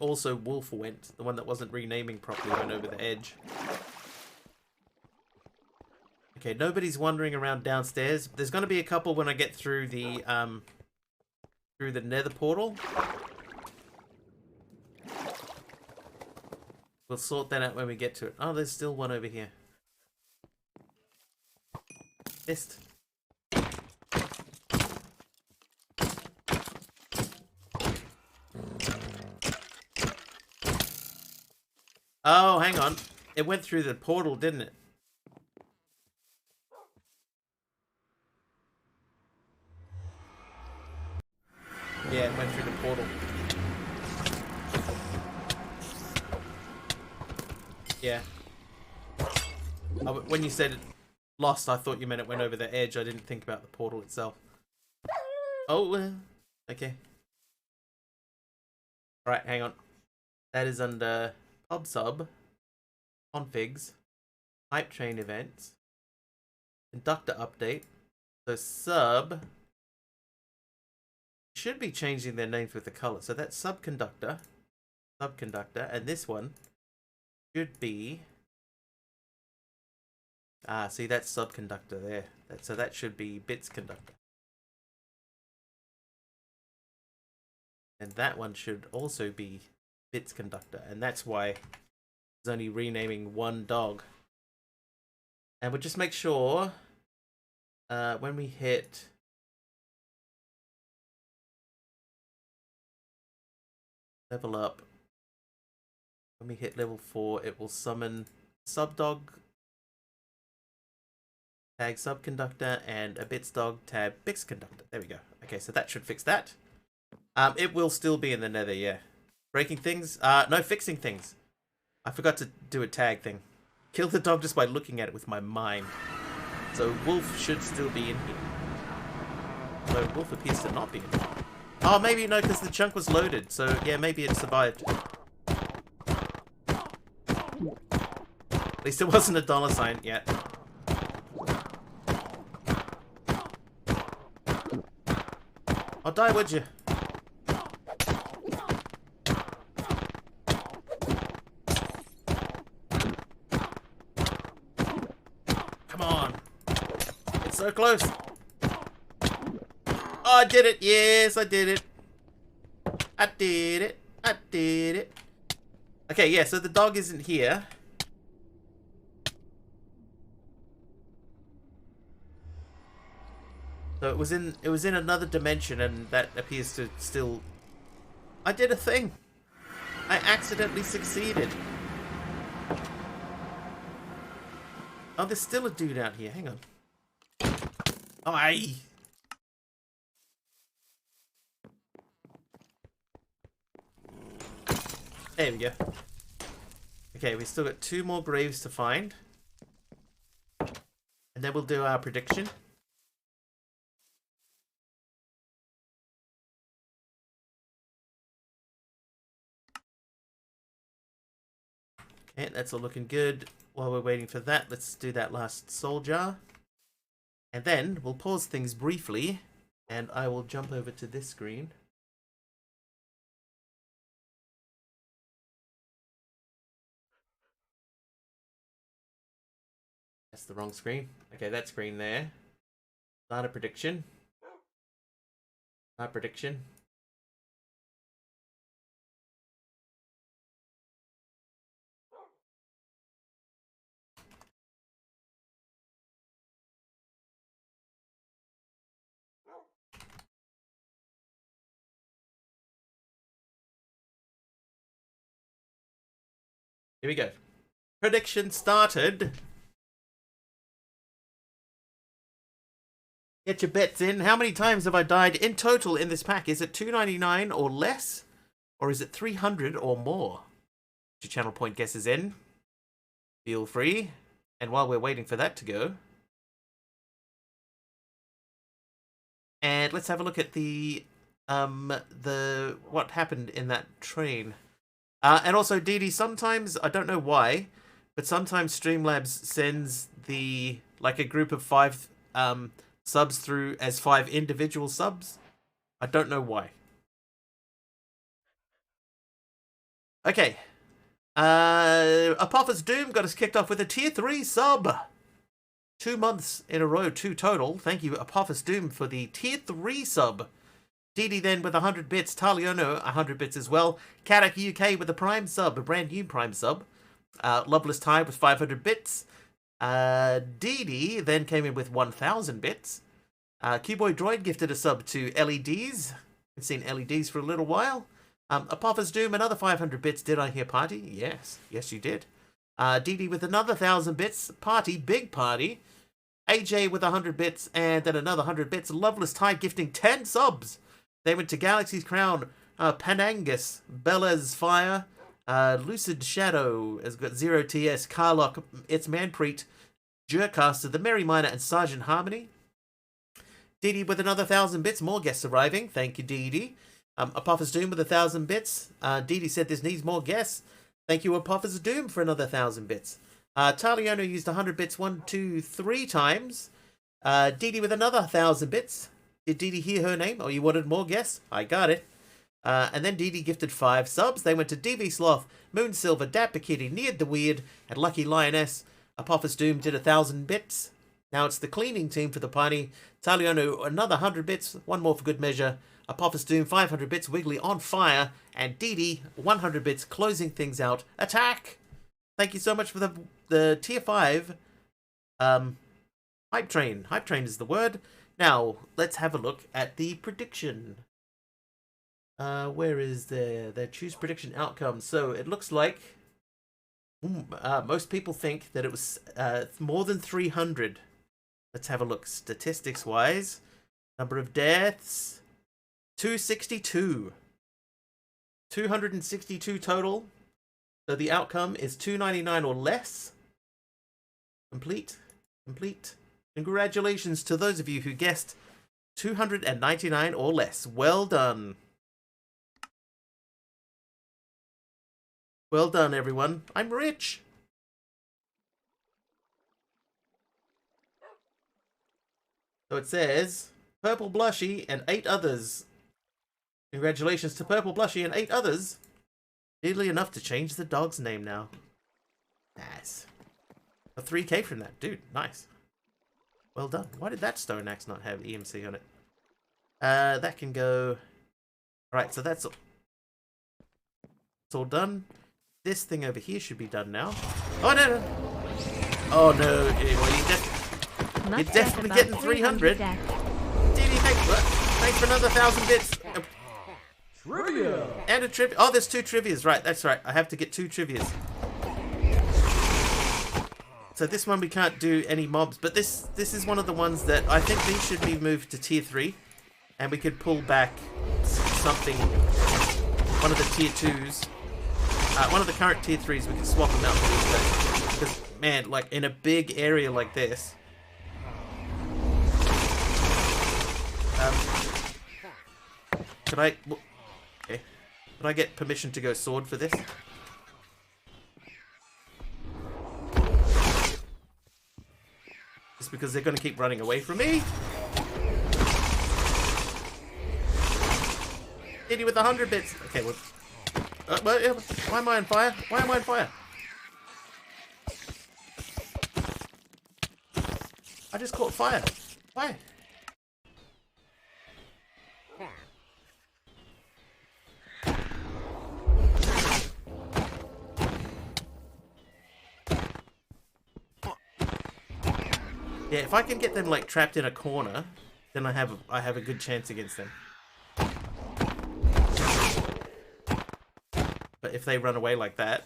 S1: also Wolf went. The one that wasn't renaming properly went over the edge. Okay, nobody's wandering around downstairs. There's going to be a couple when I get through the Nether portal. We'll sort that out when we get to it. Oh, there's still one over here. Missed. Oh, hang on. It went through the portal, didn't it? Yeah, it went through the portal. Yeah. When you said it lost, I thought you meant it went over the edge. I didn't think about the portal itself. Oh, okay. Alright, hang on. That is under pub sub, configs, hype train events, conductor update. So sub should be changing their names with the color. So that's subconductor, and this one should be... Ah, see, that's subconductor there. So that should be bits conductor. And that one should also be bits conductor. And that's why it's only renaming one dog. And we'll just make sure when we hit... level up. When we hit level 4, it will summon subdog, tag subconductor, and a bits dog, tab bits conductor. There we go. Okay, so that should fix that. It will still be in the Nether, yeah. Breaking things? No, fixing things. I forgot to do a tag thing. Kill the dog just by looking at it with my mind. So Wolf should still be in here. So Wolf appears to not be in here. Oh, maybe no, because the chunk was loaded. So yeah, maybe it survived. At least it wasn't a $sign yet. I'll die, would you? Come on. It's so close. Oh, I did it. Yes, I did it. I did it. I did it. Okay, yeah, so the dog isn't here. So it was in another dimension, and that appears to still... I did a thing. I accidentally succeeded. Oh, there's still a dude out here. Hang on. Oh, aye. There we go. Okay, we still got 2 more graves to find. And then we'll do our prediction. Okay, that's all looking good. While we're waiting for that, let's do that last soul jar. And then we'll pause things briefly, and I will jump over to this screen. That's the wrong screen. Okay, that screen there. Not a prediction. Not prediction. Here we go. Prediction started. Get your bets in. How many times have I died in total in this pack? Is it 299 or less? Or is it 300 or more? Get your channel point guesses in. Feel free. And while we're waiting for that to go, and let's have a look at the what happened in that train. And also, Dee, sometimes, I don't know why, but sometimes Streamlabs sends like a group of 5 subs through as 5 individual subs. I don't know why. Okay. Apophis Doom got us kicked off with a tier 3 sub. 2 months in a row, 2 total. Thank you, Apophis Doom, for the tier 3 sub. Didi then with 100 bits. Taliono, 100 bits as well. Kadak UK with a prime sub, a brand new prime sub. Loveless Ty with 500 bits. Didi then came in with 1,000 bits. Qboy Droid gifted a sub to LEDs. We've seen LEDs for a little while. Apophis Doom, another 500 bits. Did I hear party? Yes. Yes, you did. Didi with another 1,000 bits. Party, big party. AJ with 100 bits, and then another 100 bits. Loveless Tide gifting 10 subs. They went to Galaxy's Crown, Panangus, Bella's Fire, Lucid Shadow has got 0TS, Carlock, It's Manpreet, Jerkcaster, The Merry Miner, and Sergeant Harmony. Didi with another 1,000 bits, more guests arriving. Thank you, Didi. Apophis Doom with 1,000 bits. Didi said this needs more guests. Thank you, Apophis Doom, for another 1,000 bits. Taliono used 100 bits 1, 2, 3 times. Didi with another 1,000 bits. Did Didi hear her name? Oh, you wanted more guests? I got it. And then Didi gifted 5 subs. They went to DV Sloth, Moon Silver, Dapper Kitty, Neared the Weird, and Lucky Lioness. Apophis Doom did 1,000 bits. Now it's the cleaning team for the party. Taliono, another 100 bits. One more for good measure. Apophis Doom, 500 bits. Wiggly on fire. And Didi, 100 bits, closing things out. Attack! Thank you so much for the tier 5 hype train. Hype train is the word. Now, let's have a look at the prediction. Where is their choose prediction outcome? So it looks like most people think that it was more than 300. Let's have a look. Statistics wise, number of deaths, 262. 262 total. So the outcome is 299 or less. Complete. Congratulations to those of you who guessed 299 or less. Well done. Well done, everyone. I'm rich. So it says, Purple Blushy and 8 others. Congratulations to Purple Blushy and 8 others. Nearly enough to change the dog's name now. Nice. A 3K from that. Dude, nice. Well done. Why did that Stone Axe not have EMC on it? That can go... Alright, so that's all. It's all done. This thing over here should be done now. Oh, no. Oh, no. Well, you're definitely getting 300. Didi, thanks for another 1,000 bits.
S2: Trivia!
S1: And a trivia. Oh, there's 2 trivias. Right, that's right. I have to get 2 trivias. So this one we can't do any mobs, but this is one of the ones that I think these should be moved to tier 3, and we could pull back something, one of the tier 2s, one of the current tier 3s, we can swap them out for these guys. Because, man, like, in a big area like this, could I get permission to go sword for this? Just because they're going to keep running away from me. Hit you with 100 bits. Okay, well, why am I on fire? Why am I on fire? I just caught fire. Why? Yeah, if I can get them like trapped in a corner, then I have a good chance against them. But if they run away like that,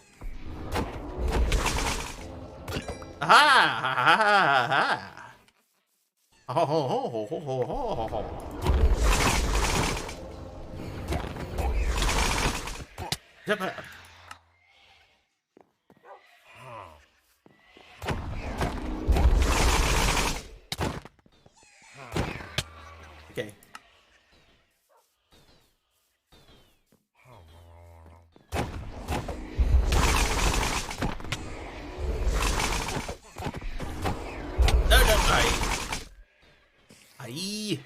S1: aha! Ho, ho, ho, ho, ho, ho, ho, ho. Yep. Okay. No, no, Aye.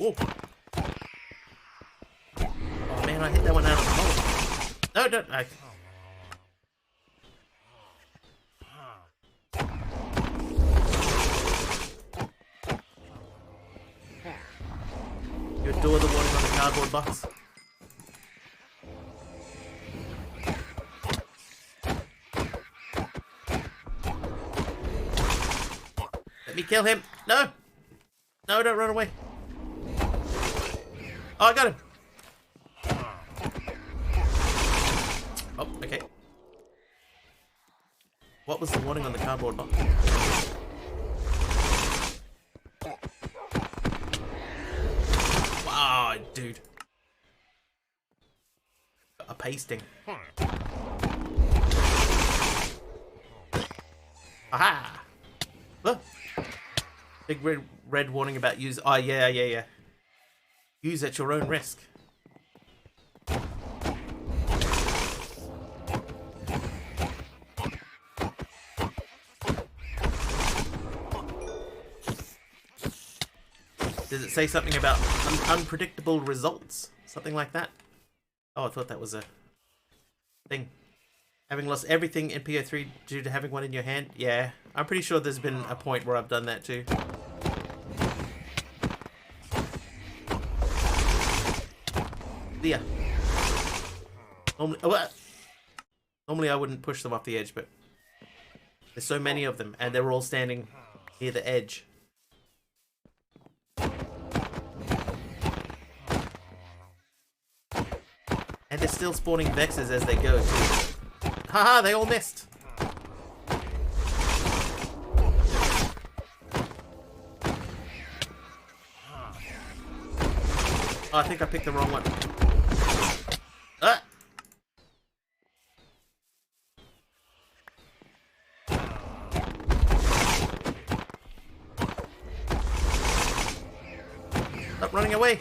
S1: Oh. Oh man, I hit that one out of the hole. No, no, I. You adore the warning on the cardboard box. Let me kill him. No. No, don't run away. Oh, I got him. Oh, okay. What was the warning on the cardboard box? Wow, dude. A pasting. Aha! Look. Big red warning about use. Oh, yeah. Use at your own risk. Does it say something about unpredictable results? Something like that? Oh, I thought that was a thing. Having lost everything in PO3 due to having one in your hand? Yeah, I'm pretty sure there's been a point where I've done that too. Yeah. Normally I wouldn't push them off the edge, but there's so many of them, and they're all standing near the edge. And they're still spawning Vexes as they go too. Haha, they all missed! Oh, I think I picked the wrong one. Ah! Stop running away!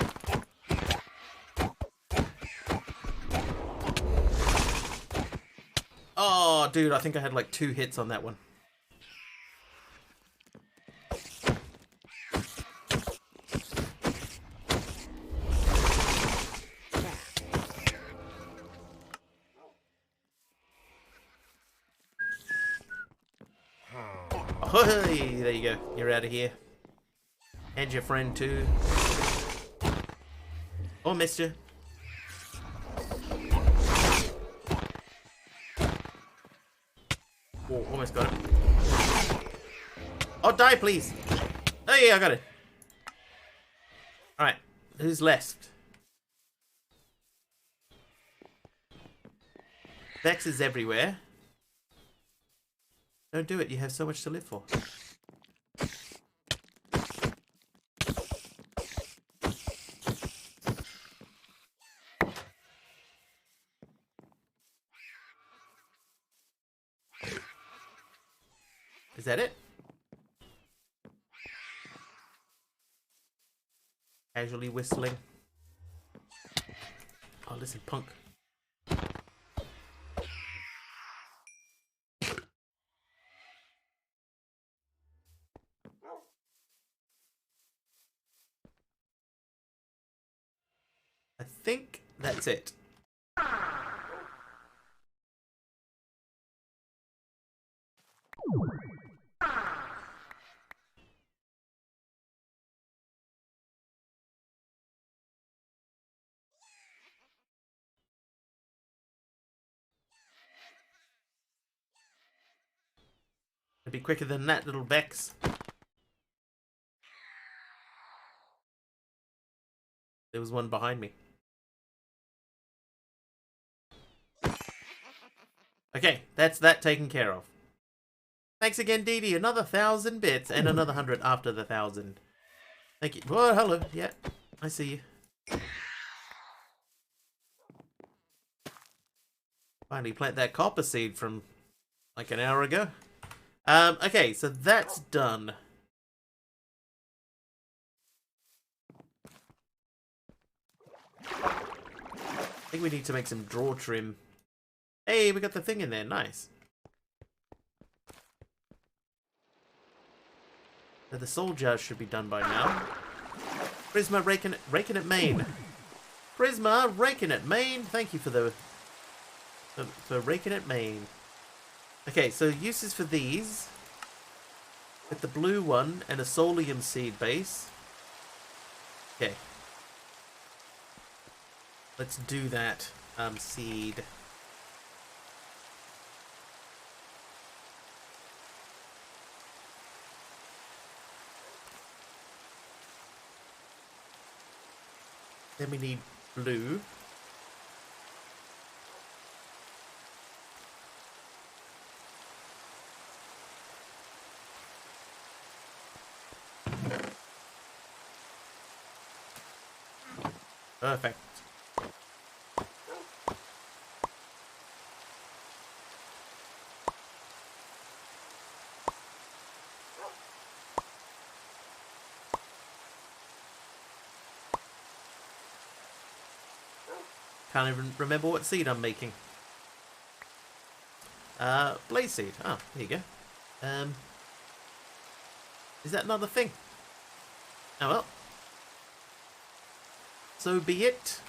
S1: Oh, dude, I think I had like 2 hits on that one. Oh, hey, there you go. You're out of here. And your friend too. Oh, missed you. Oh, almost got it. Oh, die, please. Oh, yeah, I got it. Alright, who's left? Vex is everywhere. Don't do it, you have so much to live for. Is that it? Casually whistling. Oh, listen, punk. I think that's it. It'd be quicker than that, little Vex. There was one behind me. Okay, that's that taken care of. Thanks again, Dee Dee. Another 1,000 bits and another 100 after the 1,000. Thank you. Oh, hello. Yeah, I see you. Finally plant that copper seed from like an hour ago. Okay, so that's done. I think we need to make some draw trim. Hey, we got the thing in there. Nice. So the soul jar should be done by now. Prisma raking it main. Prisma raking it main. Thank you for the for raking it main. Okay, so uses for these with the blue one and a solium seed base. Okay. Let's do that. Seed. Then we need blue. Perfect. Can't even remember what seed I'm making. Blaze seed. Oh, there you go. Is that another thing? Oh well. So be it.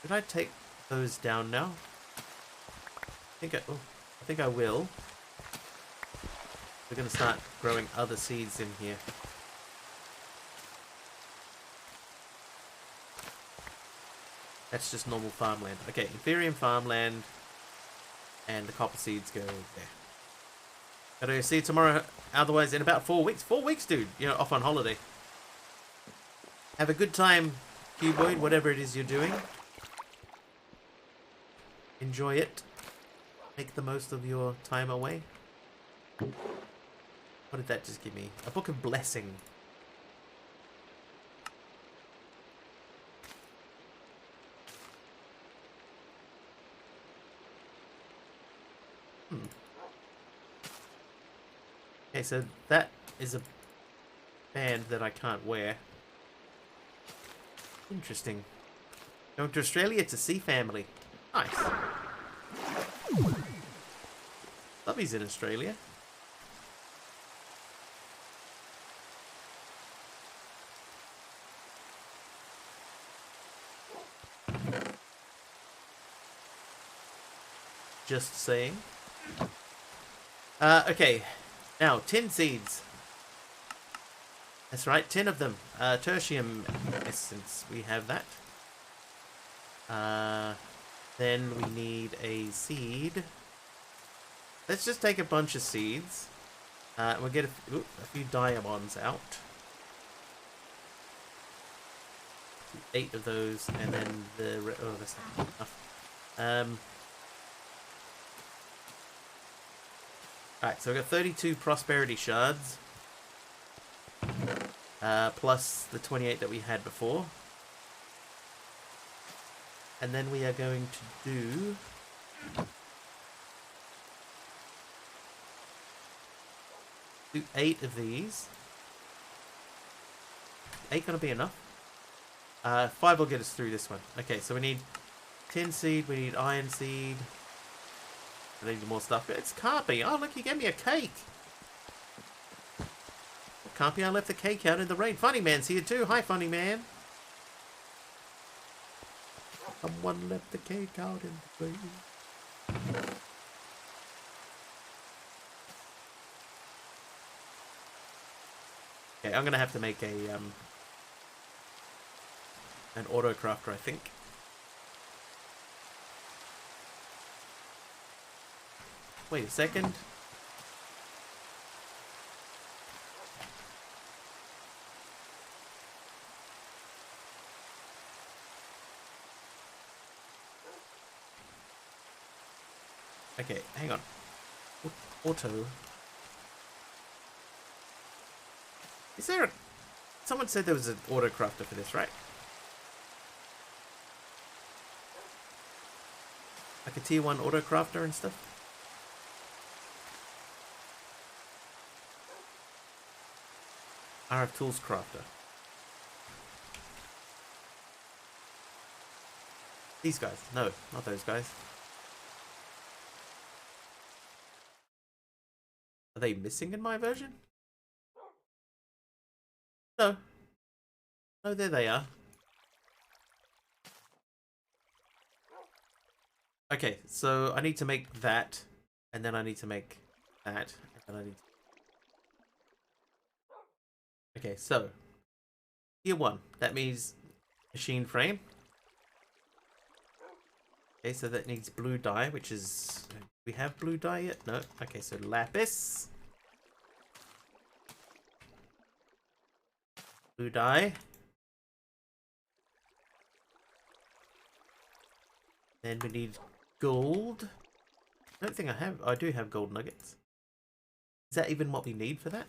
S1: Should I take those down now? I think I will. We're gonna start growing other seeds in here. That's just normal farmland. Okay, Ethereum farmland, and the copper seeds go there. Gotta see you tomorrow. Otherwise, in about 4 weeks. 4 weeks, dude. You know, off on holiday. Have a good time, Cuboid. Whatever it is you're doing. Enjoy it. Make the most of your time away. What did that just give me? A book of blessing. Okay, so that is a band that I can't wear. Interesting. Going to Australia to see family. Nice. Lovey's in Australia. Just saying. Okay. Now, 10 seeds. That's right, 10 of them. Tertium essence, we have that. Then we need a seed. Let's just take a bunch of seeds. We'll get a few diamonds out. 8 of those, and then the... Oh, that's not enough. Alright, so we've got 32 prosperity shards. Plus the 28 that we had before. And then we are going to do 8 of these. 8 gonna be enough? 5 will get us through this one. Okay, so we need 10 seed, we need iron seed. I need more stuff. It's Carpy. Oh, look, you gave me a cake. Carpy, I left the cake out in the rain. Funny Man's here too. Hi, Funny Man. Someone left the cake out in the rain. Okay, I'm gonna have to make a an auto crafter, I think. Wait a second. Okay, hang on. Auto. Is there a... Someone said there was an auto crafter for this, right? Like a tier 1 auto crafter and stuff? RF Tools crafter. These guys. No, not those guys. Are they missing in my version? No. No, there they are. Okay, so I need to make that, and then I need to make that, and then I need to... Okay, so tier 1. That means machine frame. Okay, so that needs blue dye, which is... Do we have blue dye yet? No. Okay, so lapis. Blue dye. Then we need gold. I don't think I have... I do have gold nuggets. Is that even what we need for that?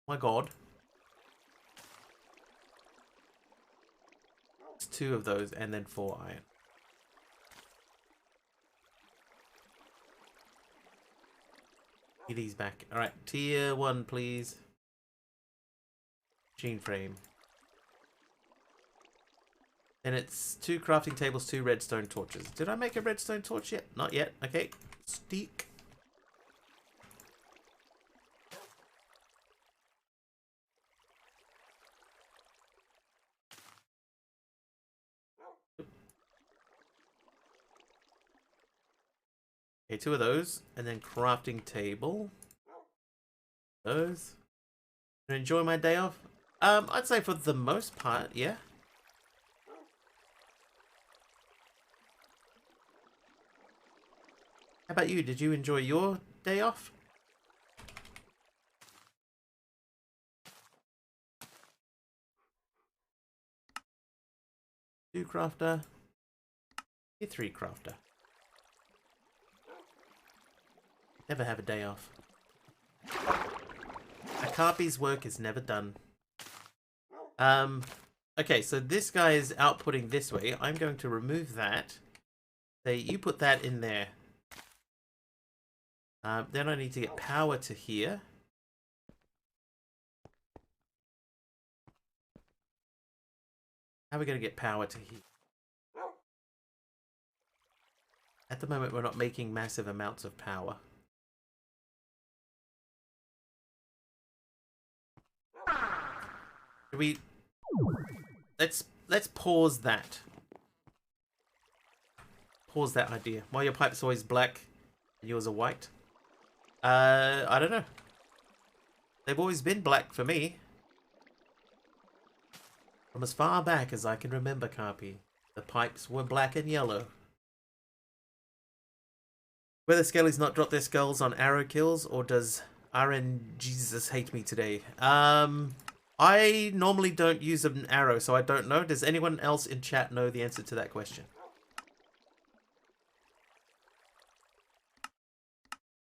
S1: My god. It's 2 of those and then 4 iron. Get these back. Alright, tier 1 please. Machine frame. Then it's 2 crafting tables, 2 redstone torches. Did I make a redstone torch yet? Not yet. Okay. Steak. Okay, 2 of those. And then crafting table. Those. Gonna enjoy my day off? I'd say for the most part, yeah. How about you? Did you enjoy your day off? Two crafter. Tier 3 crafter. Never have a day off. A Carpy's work is never done. Okay, so this guy is outputting this way. I'm going to remove that. Say, you put that in there. Then I need to get power to here. How are we going to get power to here? At the moment, we're not making massive amounts of power. Should we... Let's pause that. Pause that idea. Why your pipe's always black and yours are white? I don't know. They've always been black for me. From as far back as I can remember, Carpy, the pipes were black and yellow. Whether Skelly's not dropped their skulls on arrow kills, or does RN Jesus hate me today? I normally don't use an arrow, so I don't know. Does anyone else in chat know the answer to that question?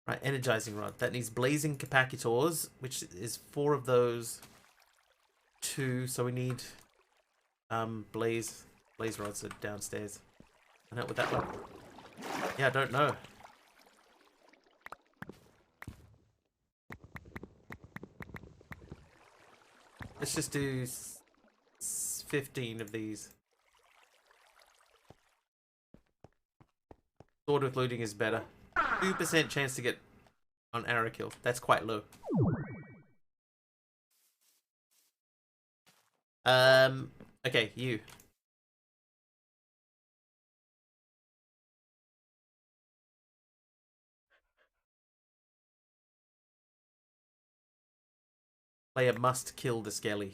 S1: Right, energizing rod. That needs blazing capacitors, which is 4 of those. 2, so we need blaze rods are downstairs. I know what that one. Yeah, I don't know. Let's just do 15 of these. Sword with looting is better. 2% chance to get on arrow kill. That's quite low. Okay, you. Player must kill the Skelly.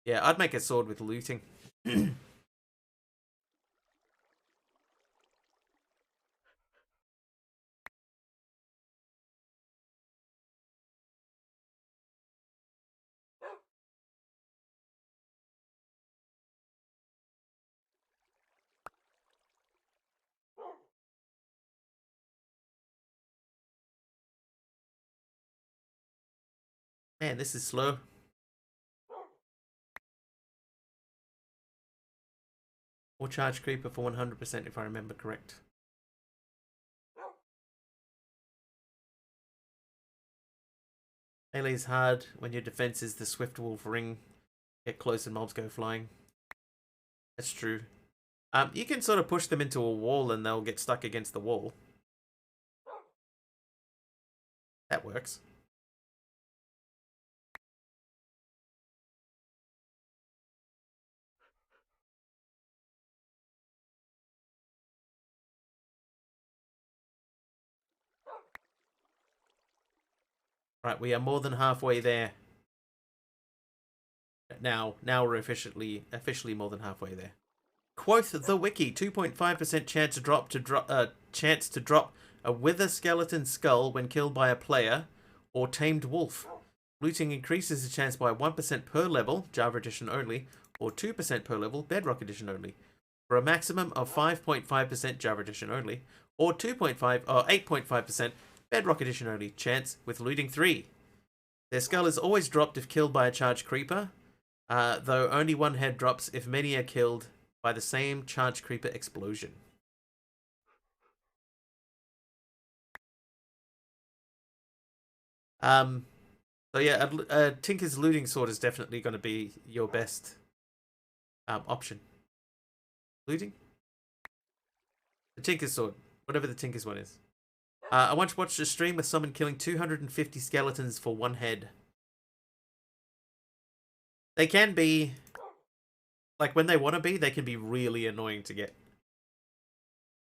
S1: Yeah, I'd make a sword with looting. Man, this is slow. Or charge creeper for 100% if I remember correct. Melee is hard when your defense is the Swift Wolf Ring. Get close and mobs go flying. That's true. You can sort of push them into a wall and they'll get stuck against the wall. That works. Right, we are more than halfway there. Now we're officially more than halfway there. Quoth the wiki: 2.5% chance to drop a wither skeleton skull when killed by a player or tamed wolf. Looting increases the chance by 1% per level, Java Edition only, or 2% per level, Bedrock Edition only, for a maximum of 5.5% Java Edition only, or 8.5% Bedrock Edition only chance with looting 3. Their skull is always dropped if killed by a charged creeper, though only one head drops if many are killed by the same charged creeper explosion. So yeah, Tinker's looting sword is definitely going to be your best option. Looting? The Tinker's sword, whatever the Tinker's one is. I once watched a stream with someone killing 250 skeletons for one head. They can be, like when they want to be, they can be really annoying to get.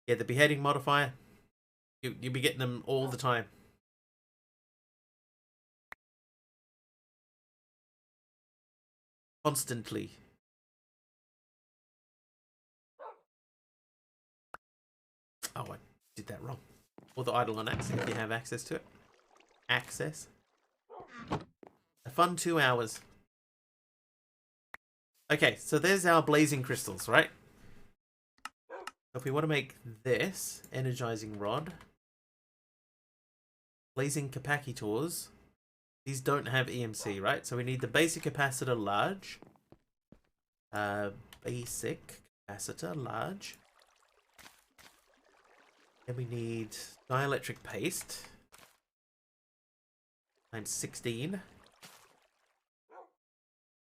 S1: Yeah, the beheading modifier, you'll be getting them all the time. Constantly. Oh, I did that wrong. Or the idle on access if you have access to it. Access. A fun 2 hours. Okay, so there's our blazing crystals, right? If we want to make this energizing rod, blazing capacitors, these don't have EMC, right? So we need the basic capacitor large. Basic capacitor large. Then we need dielectric paste times 16.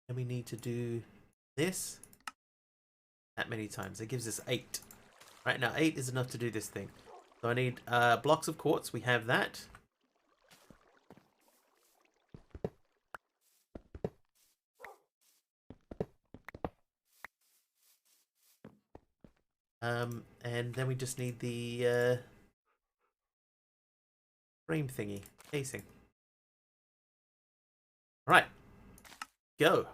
S1: And we need to do this that many times. It gives us 8. Right, now 8 is enough to do this thing. So I need blocks of quartz. We have that. And then we just need the frame thingy, casing. Right, go.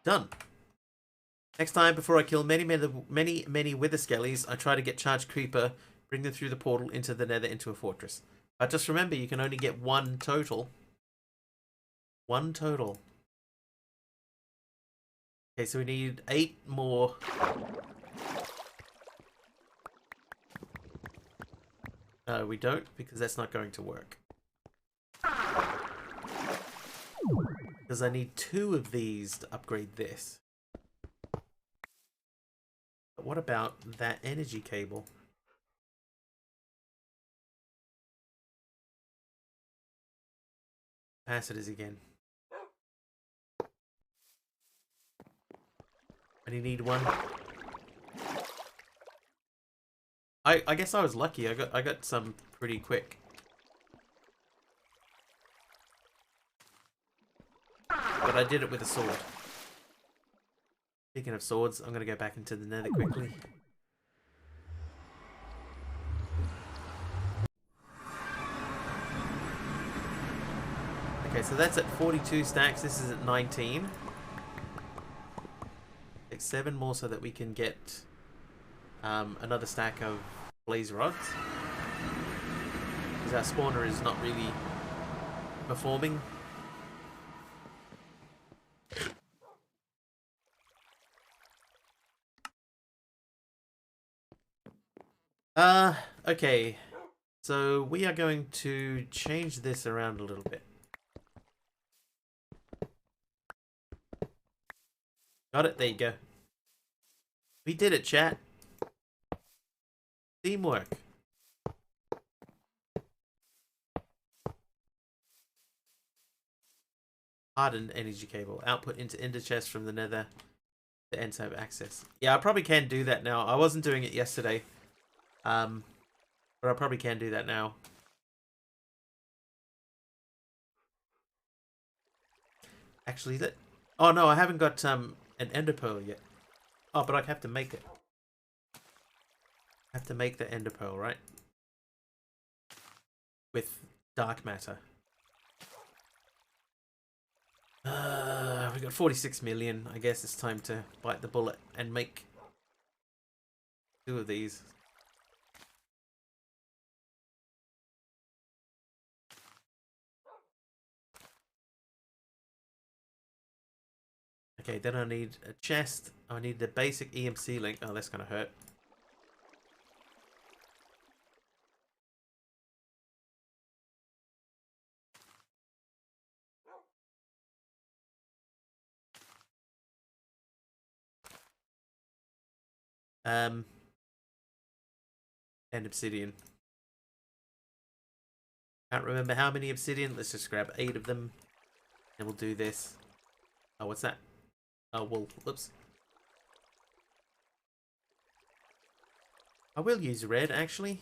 S1: Done. Next time, before I kill many wither skellies, I try to get charged creeper, bring them through the portal into the nether into a fortress. But just remember, you can only get 1 total. 1 total. Okay, so we need 8 more. No, we don't, because that's not going to work. Because I need 2 of these to upgrade this. But what about that energy cable? Capacitors again. And you need 1. I guess I was lucky. I got some pretty quick. But I did it with a sword. Speaking of swords, I'm gonna go back into the nether quickly. Okay, so that's at 42 stacks. This is at 19. Take 7 more so that we can get another stack of blaze rods. Because our spawner is not really performing. Okay. So we are going to change this around a little bit. Got it, there you go. We did it, chat. Teamwork. Hardened energy cable. Output into ender chest from the nether. The ends have access. Yeah, I probably can do that now. I wasn't doing it yesterday. But I probably can do that now. Actually, that... Oh, no, I haven't got an ender pearl yet. Oh, but I have to make it. I have to make the ender pearl, right? With dark matter. We got 46 million. I guess it's time to bite the bullet and make 2 of these. Okay, then I need a chest. I need the basic EMC link. Oh, that's gonna hurt. And obsidian. Can't remember how many obsidian. Let's just grab 8 of them. And we'll do this. Oh, what's that? Oh, well, whoops. I will use red, actually.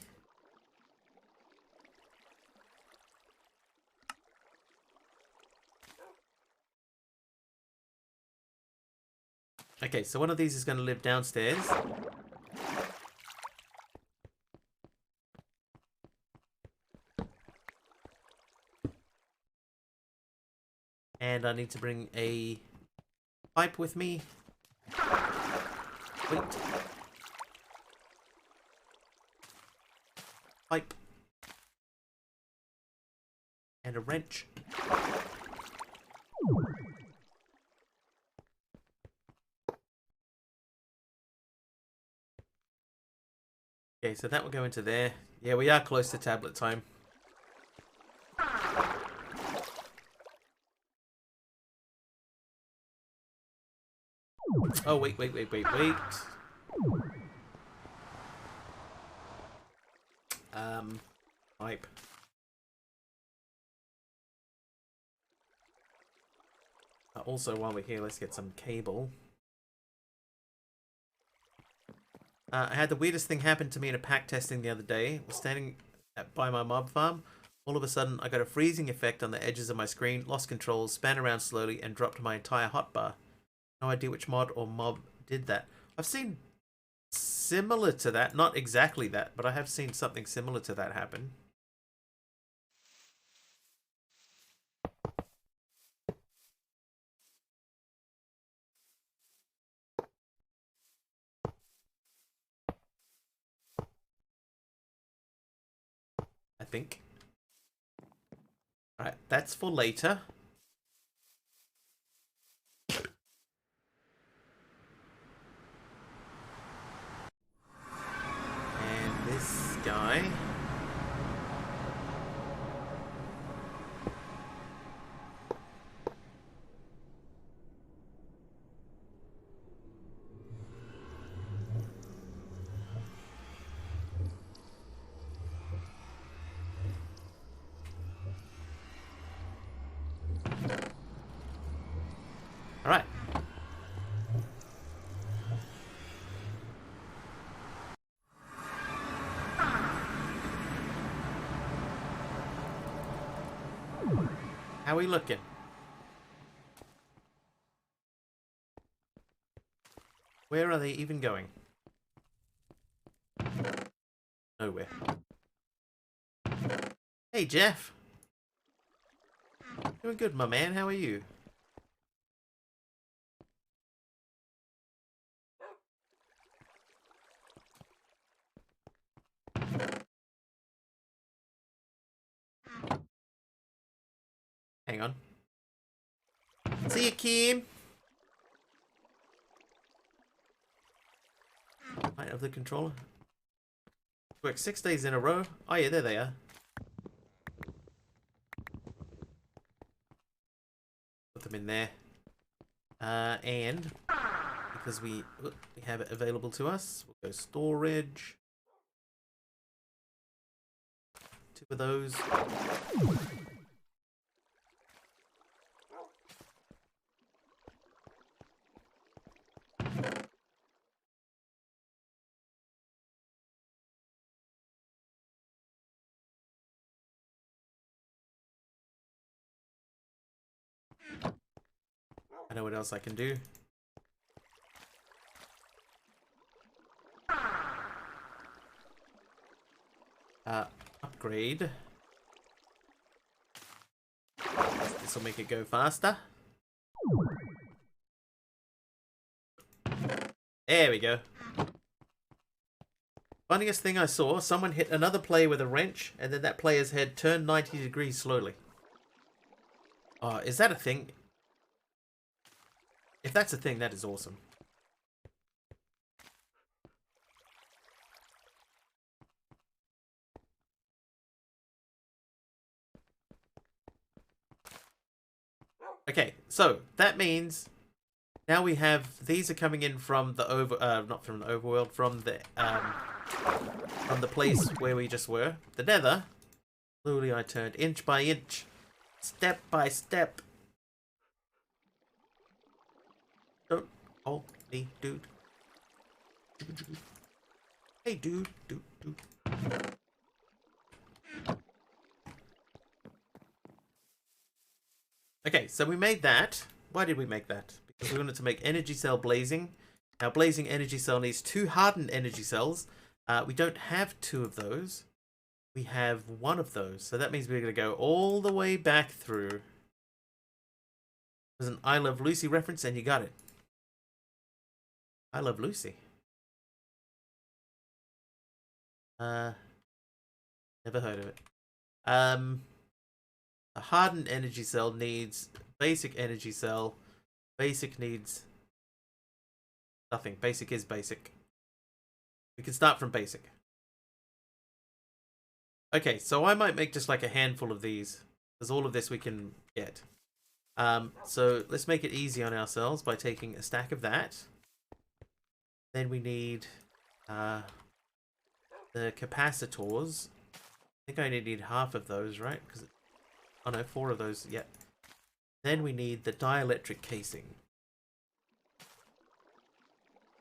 S1: Okay, so one of these is going to live downstairs. And I need to bring a pipe with me. Wait. Pipe. And a wrench. Okay, so that will go into there. Yeah, we are close to tablet time. Oh, wait. Pipe. Also, while we're here, let's get some cable. I had the weirdest thing happen to me in a pack testing the other day. I was standing by my mob farm. All of a sudden, I got a freezing effect on the edges of my screen, lost control, span around slowly, and dropped my entire hotbar. No idea which mod or mob did that. I've seen similar to that. Not exactly that, but I have seen something similar to that happen. I think. Alright, that's for later. And this guy. Alright. How are we looking? Where are they even going? Nowhere. Hey, Jeff. Doing good, my man. How are you? Hang on. See you, Kim. Height of the controller. Work 6 days in a row. Oh yeah, there they are. Put them in there. And because we have it available to us, we'll go storage. 2 of those. I know what else I can do. Upgrade. This will make it go faster. There we go. Funniest thing I saw, someone hit another player with a wrench, and then that player's head turned 90 degrees slowly. Oh, is that a thing? If that's a thing, that is awesome. Okay, so that means now we have these are coming in from the not from the overworld, from the place where we just were, the Nether. Slowly I turned inch by inch, step by step. Don't hold me, dude. Hey, dude. Okay, so we made that. Why did we make that? Because we wanted to make energy cell blazing. Now, blazing energy cell needs 2 hardened energy cells. We don't have 2 of those. We have 1 of those. So that means we're going to go all the way back through. There's an I Love Lucy reference, and you got it. I Love Lucy. Never heard of it. A hardened energy cell needs basic energy cell. Basic needs nothing. Basic is basic. We can start from basic. Okay, so I might make just like a handful of these, because all of this we can get. So let's make it easy on ourselves by taking a stack of that. Then we need the capacitors. I think I only need half of those, right? Because oh no, 4 of those. Yeah. Then we need the dielectric casing.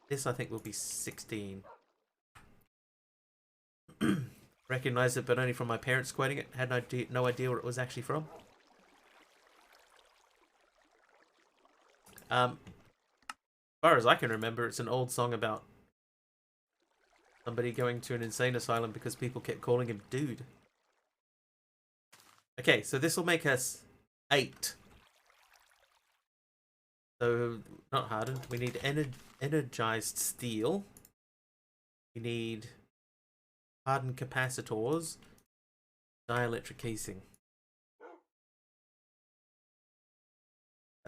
S1: This I think will be 16. Recognize it, but only from my parents quoting it. Had no idea where it was actually from. As far as I can remember, it's an old song about somebody going to an insane asylum because people kept calling him dude. Okay, so this will make us 8. So, not hardened. We need energized steel. We need hardened capacitors. Dielectric casing.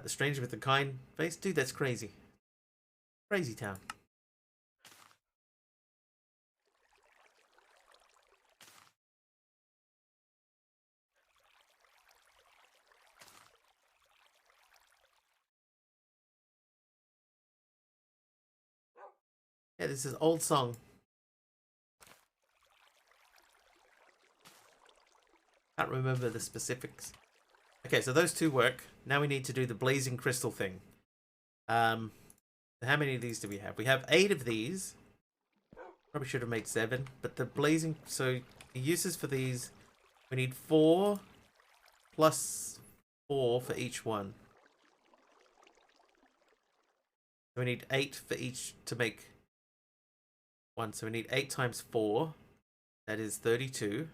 S1: The stranger with the kind face? Dude, that's crazy. Crazy town. Yeah, this is an old song. Can't remember the specifics. Okay, so those 2 work. Now we need to do the blazing crystal thing. How many of these do we have? We have 8 of these. Probably should have made 7. But the blazing... So, the uses for these... We need 4 plus 4 for each one. We need 8 for each to make one. So we need 8 times 4. That is 32.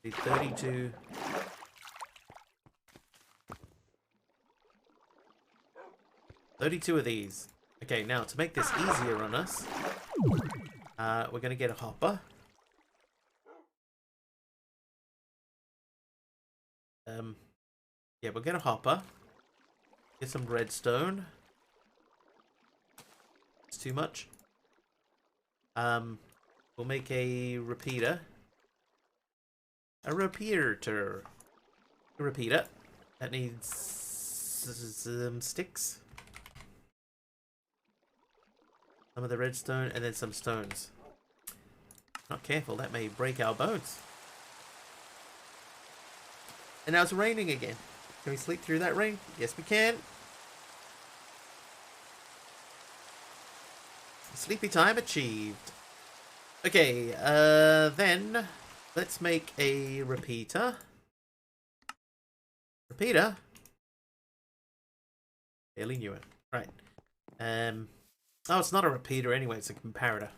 S1: We need 32. Of these. Okay, now to make this easier on us, we're going to get a hopper. Yeah, we'll get a hopper. Get some redstone. It's too much. We'll make a repeater. A repeater. A repeater. That needs some sticks. Some of the redstone and then some stones. Not careful, that may break our bones. And now it's raining again. Can we sleep through that rain? Yes, we can. Sleepy time achieved. Okay, then let's make a repeater. Repeater? Barely knew it. Right. Oh, it's not a repeater anyway, it's a comparator.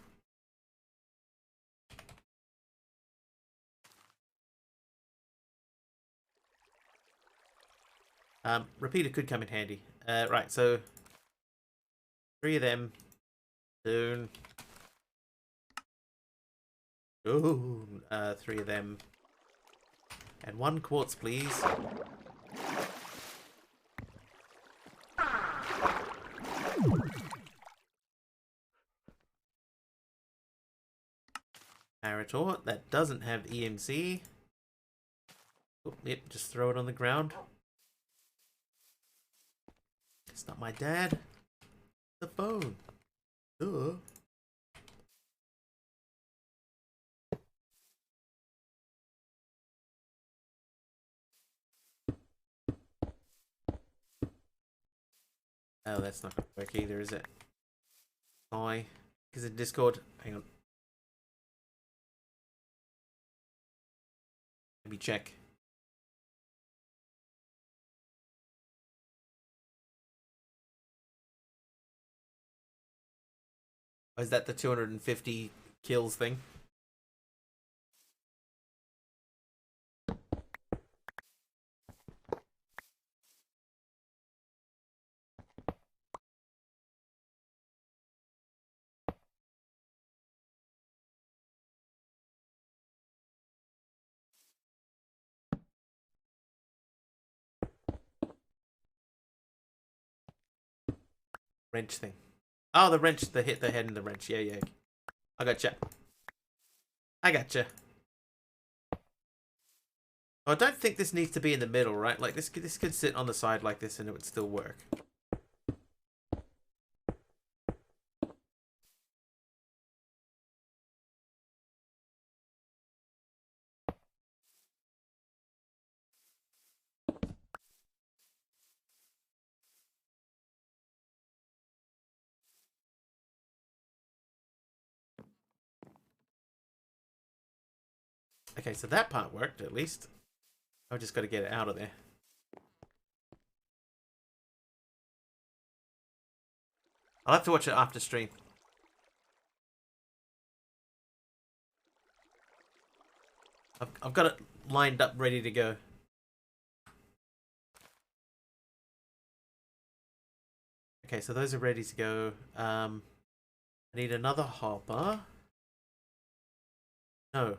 S1: Repeater could come in handy. Right, so 3 of them. Soon. Ooh, 3 of them. And 1 quartz, please. Parator, that doesn't have EMC. Oh, yep, just throw it on the ground. It's not my dad. The phone. Duh. Oh, that's not going to work either, is it? Why? Because in Discord... Hang on. Let me check. Oh, is that the 250 kills thing? Wrench thing. Oh, the wrench, the hit the head in the wrench. Yeah, yeah. I gotcha. I gotcha. Oh, I don't think this needs to be in the middle, right? Like, this could sit on the side like this and it would still work. Okay, so that part worked, at least. I've just got to get it out of there. I'll have to watch it after stream. I've got it lined up, ready to go. Okay, so those are ready to go. I need another hopper. No.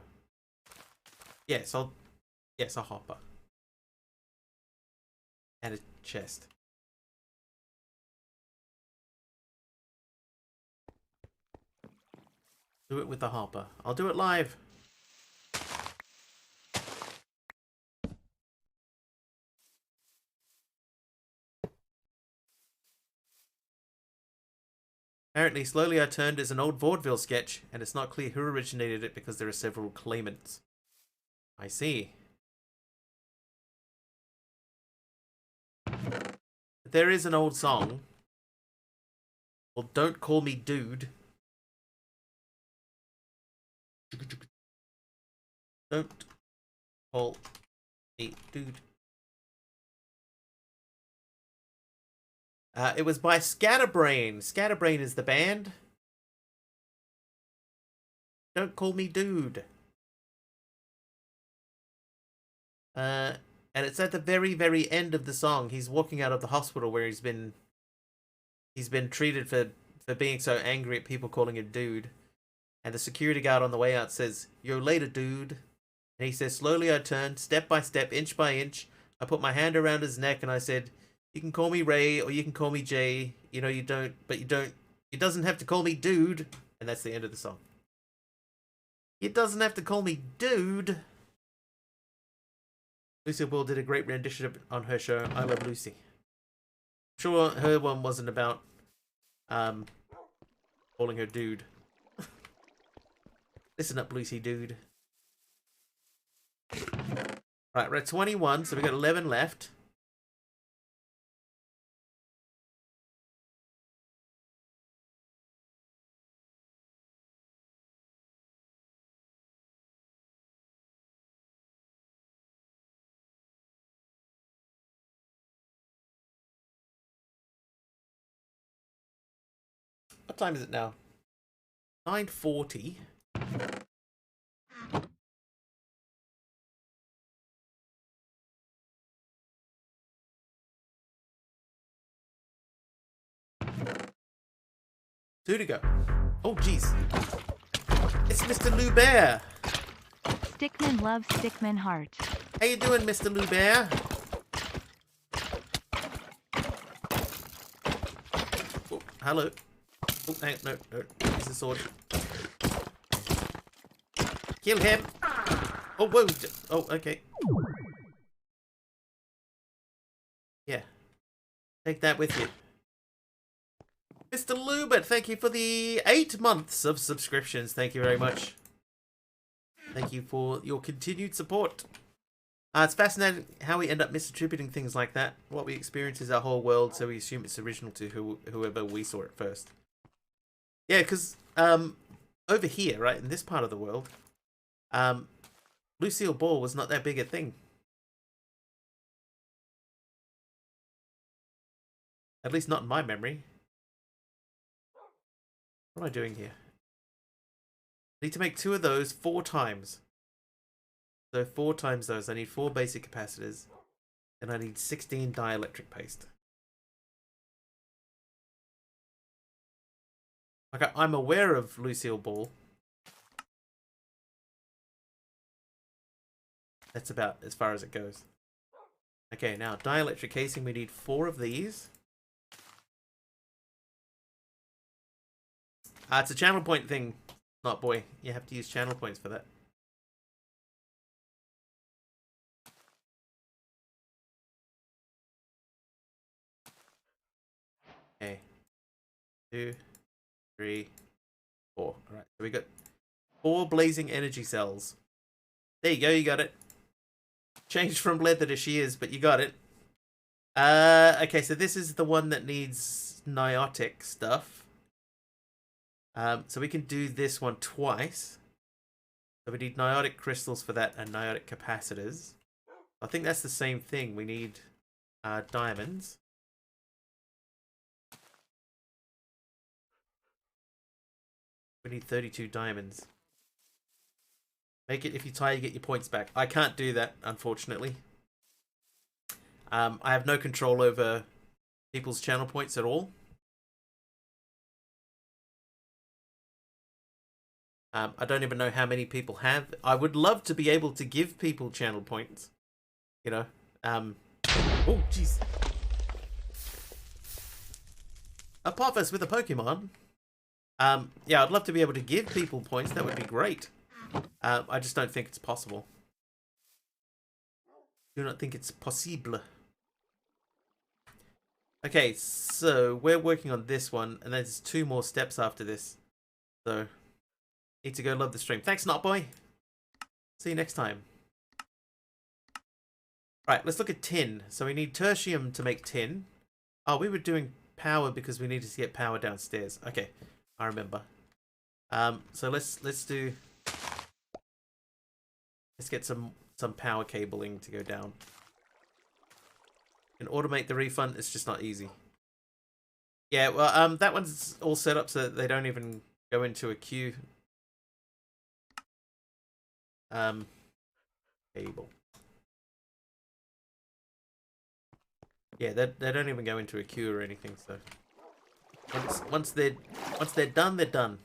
S1: Yes, Yes, a hopper. And a chest. Do it with the hopper. I'll do it live. Apparently, Slowly I Turned is an old vaudeville sketch, and it's not clear who originated it because there are several claimants. I see. There is an old song. Well, Don't Call Me Dude. Don't call me dude. It was by Scatterbrain. Scatterbrain is the band. Don't Call Me Dude. And it's at the very, very end of the song. He's walking out of the hospital where he's been treated for being so angry at people calling him dude. And the security guard on the way out says, "Yo later, dude." And he says, "Slowly I turned, step by step, inch by inch. I put my hand around his neck and I said, 'You can call me Ray or you can call me Jay. You know, you don't, but you don't, it doesn't have to call me dude.'" And that's the end of the song. It doesn't have to call me dude. Lucille Ball did a great rendition on her show, I Love Lucy. I'm sure her one wasn't about calling her dude. Listen up, Lucy dude. Right, we're at 21, so we've got 11 left. What time is it now? 9:40. Two to go. Oh, jeez. It's Mr. Lou Bear.
S4: Stickman loves Stickman heart.
S1: How you doing, Mr. Lou Bear? Oh, hello. Oh, hang on. No, no. Use the sword. Kill him. Oh, whoa. Oh, okay. Yeah. Take that with you. Mr. Lubert, thank you for the 8 months of subscriptions. Thank you very much. Thank you for your continued support. It's fascinating how we end up misattributing things like that. What we experience is our whole world, so we assume it's original to whoever we saw it first. Yeah, because over here, right, in this part of the world, Lucille Ball was not that big a thing. At least not in my memory. What am I doing here? I need to make 2 of those 4 times. So 4 times those. I need 4 basic capacitors. And I need 16 dielectric paste. Okay, I'm aware of Lucille Ball. That's about as far as it goes. Okay, now dielectric casing. We need 4 of these. It's a channel point thing. Not boy. You have to use channel points for that. Okay. 2, 3, 4. Alright, so we got 4 blazing energy cells. There you go, you got it. Changed from leather to shears, but you got it. Okay, so this is the one that needs niotic stuff. So we can do this one twice. So we need niotic crystals for that and niotic capacitors. I think that's the same thing. We need diamonds. We need 32 diamonds. Make it if you tie, you get your points back. I can't do that, unfortunately. I have no control over people's channel points at all. I don't even know how many people have. I would love to be able to give people channel points. You know. Oh, jeez. Apophis with a Pokemon. Yeah, I'd love to be able to give people points. That would be great. I just don't think it's possible. Do not think it's possible. Okay, so we're working on this one, and there's 2 more steps after this. So, need to go love the stream. Thanks, Notboy. See you next time. Right, let's look at tin. So we need tertium to make tin. Oh, we were doing power because we needed to get power downstairs. Okay, I remember. So let's get some power cabling to go down. And automate the refund, it's just not easy. Yeah, well, that one's all set up so that they don't even go into a queue. Cable. Yeah, they don't even go into a queue or anything. So once they're done, they're done.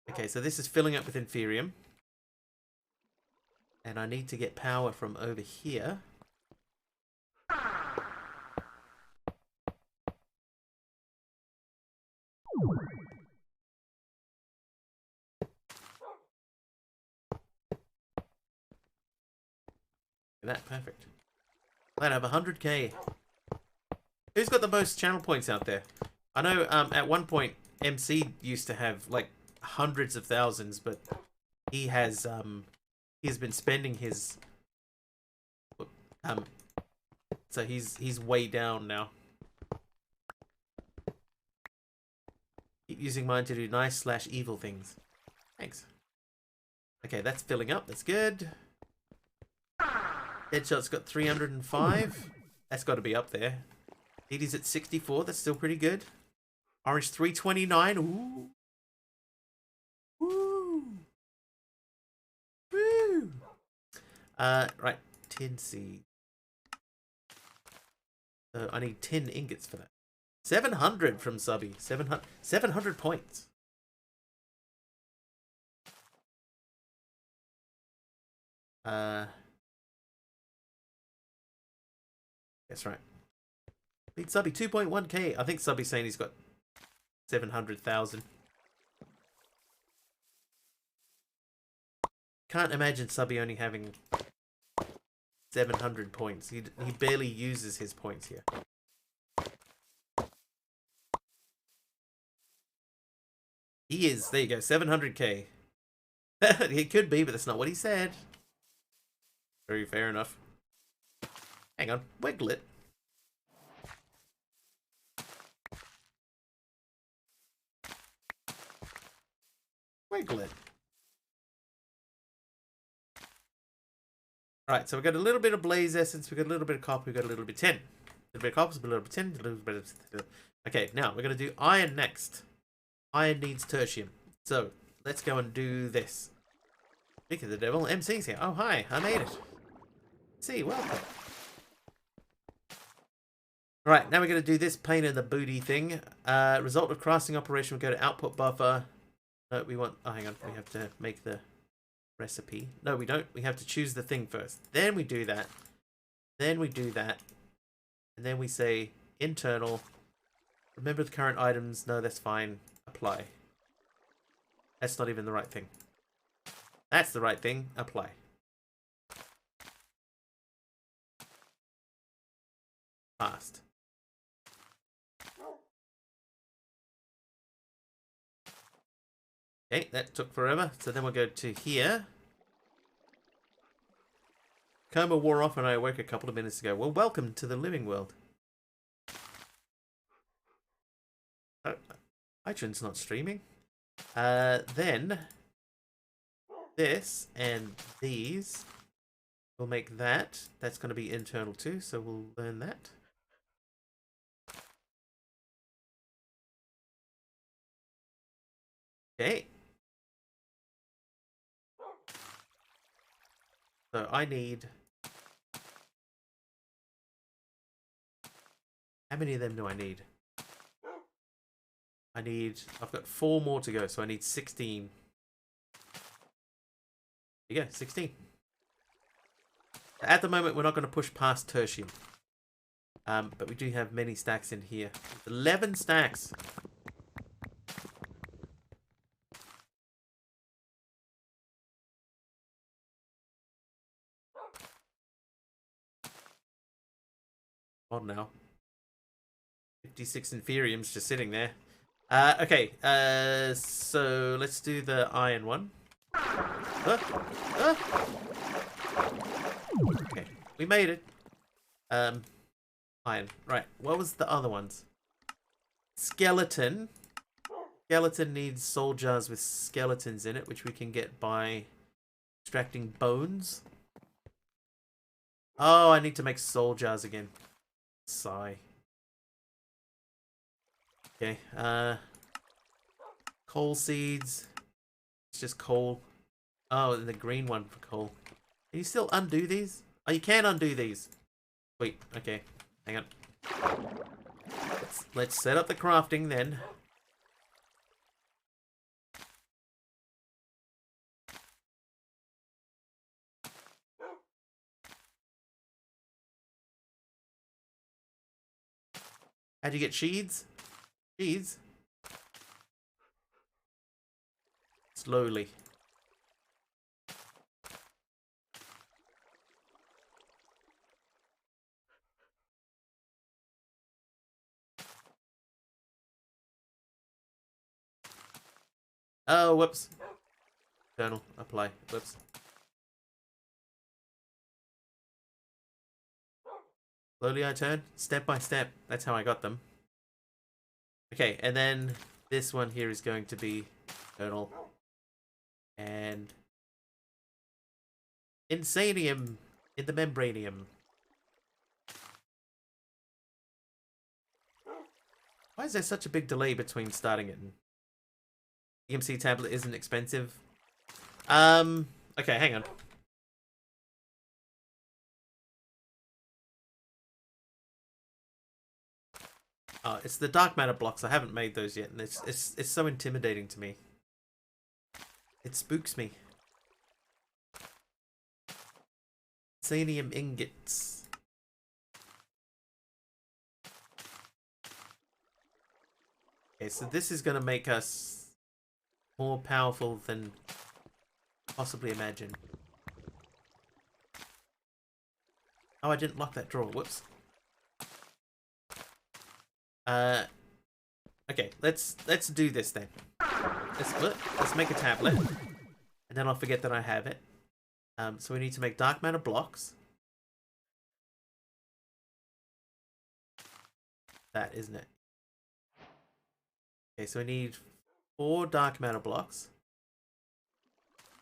S1: Okay, so this is filling up with inferium. And I need to get power from over here. That perfect. Might have 100k. Who's got the most channel points out there? I know at one point MC used to have like hundreds of thousands, but he has been spending his so he's way down now. Keep using mine to do nice/evil things. Thanks. Okay, that's filling up. That's good. Headshot's got 305. That's got to be up there. DD's at 64. That's still pretty good. Orange 329. Ooh. Woo. Woo. Right. 10 seed. So I need 10 ingots for that. 700 from Subby. 700 points. That's right. Beat Subby 2.1k. I think Subby's saying he's got 700,000. Can't imagine Subby only having 700 points. He barely uses his points here. He is. There you go. 700k. He could be, but that's not what he said. Very fair enough. Hang on. Wiggle it. Wiggle it. Alright, so we've got a little bit of Blaze Essence, we've got a little bit of Copper, we've got a little bit of Tin. A little bit of Copper, a little bit of Tin, a little bit of... Okay, now we're going to do Iron next. Iron needs Tertium. So, let's go and do this. Speak of the devil, MC's here. Oh, hi, I made it. See, welcome. Alright, now we're going to do this pain in the booty thing. Result of crafting operation, we'll go to output buffer. We want... Oh, hang on, we have to make the... recipe. No, we don't. We have to choose the thing first. Then we do that. Then we do that. And then we say internal. Remember the current items. No, that's fine. Apply. That's not even the right thing. That's the right thing. Apply. Fast. Okay, that took forever. So then we'll go to here. Coma wore off and I awoke a couple of minutes ago. Well, welcome to the living world. Oh, iTunes not streaming. Then this and these will make that. That's going to be internal too, so we'll learn that. Okay. So I need... How many of them do I need? I've got 4 more to go, so I need 16. There you go, 16. At the moment, we're not going to push past Tertium. But we do have many stacks in here. 11 stacks. On now. 56 Inferium's just sitting there. Okay, so let's do the iron one. Okay, we made it. Iron. Right, what was the other ones? Skeleton. Skeleton needs soul jars with skeletons in it, which we can get by extracting bones. Oh, I need to make soul jars again. Sigh. Okay, coal seeds. It's just coal. Oh, and the green one for coal. Can you still undo these? Oh, you can undo these. Wait, okay. Hang on. Let's set up the crafting then. How'd you get sheaths? Sheaths? Slowly. Oh, whoops. Journal, apply. Whoops. Slowly I turn, step by step. That's how I got them. Okay, and then this one here is going to be journal. And Insanium in the Membranium. Why is there such a big delay between starting it and... EMC tablet isn't expensive. Okay, hang on. Oh, it's the dark matter blocks. I haven't made those yet, and it's so intimidating to me. It spooks me. Sanium ingots. Okay, so this is gonna make us more powerful than possibly imagine. Oh, I didn't lock that drawer. Whoops. Okay, let's do this then. Let's make a tablet, and then I'll forget that I have it. So we need to make dark matter blocks. That isn't it. Okay, so I need 4 dark matter blocks.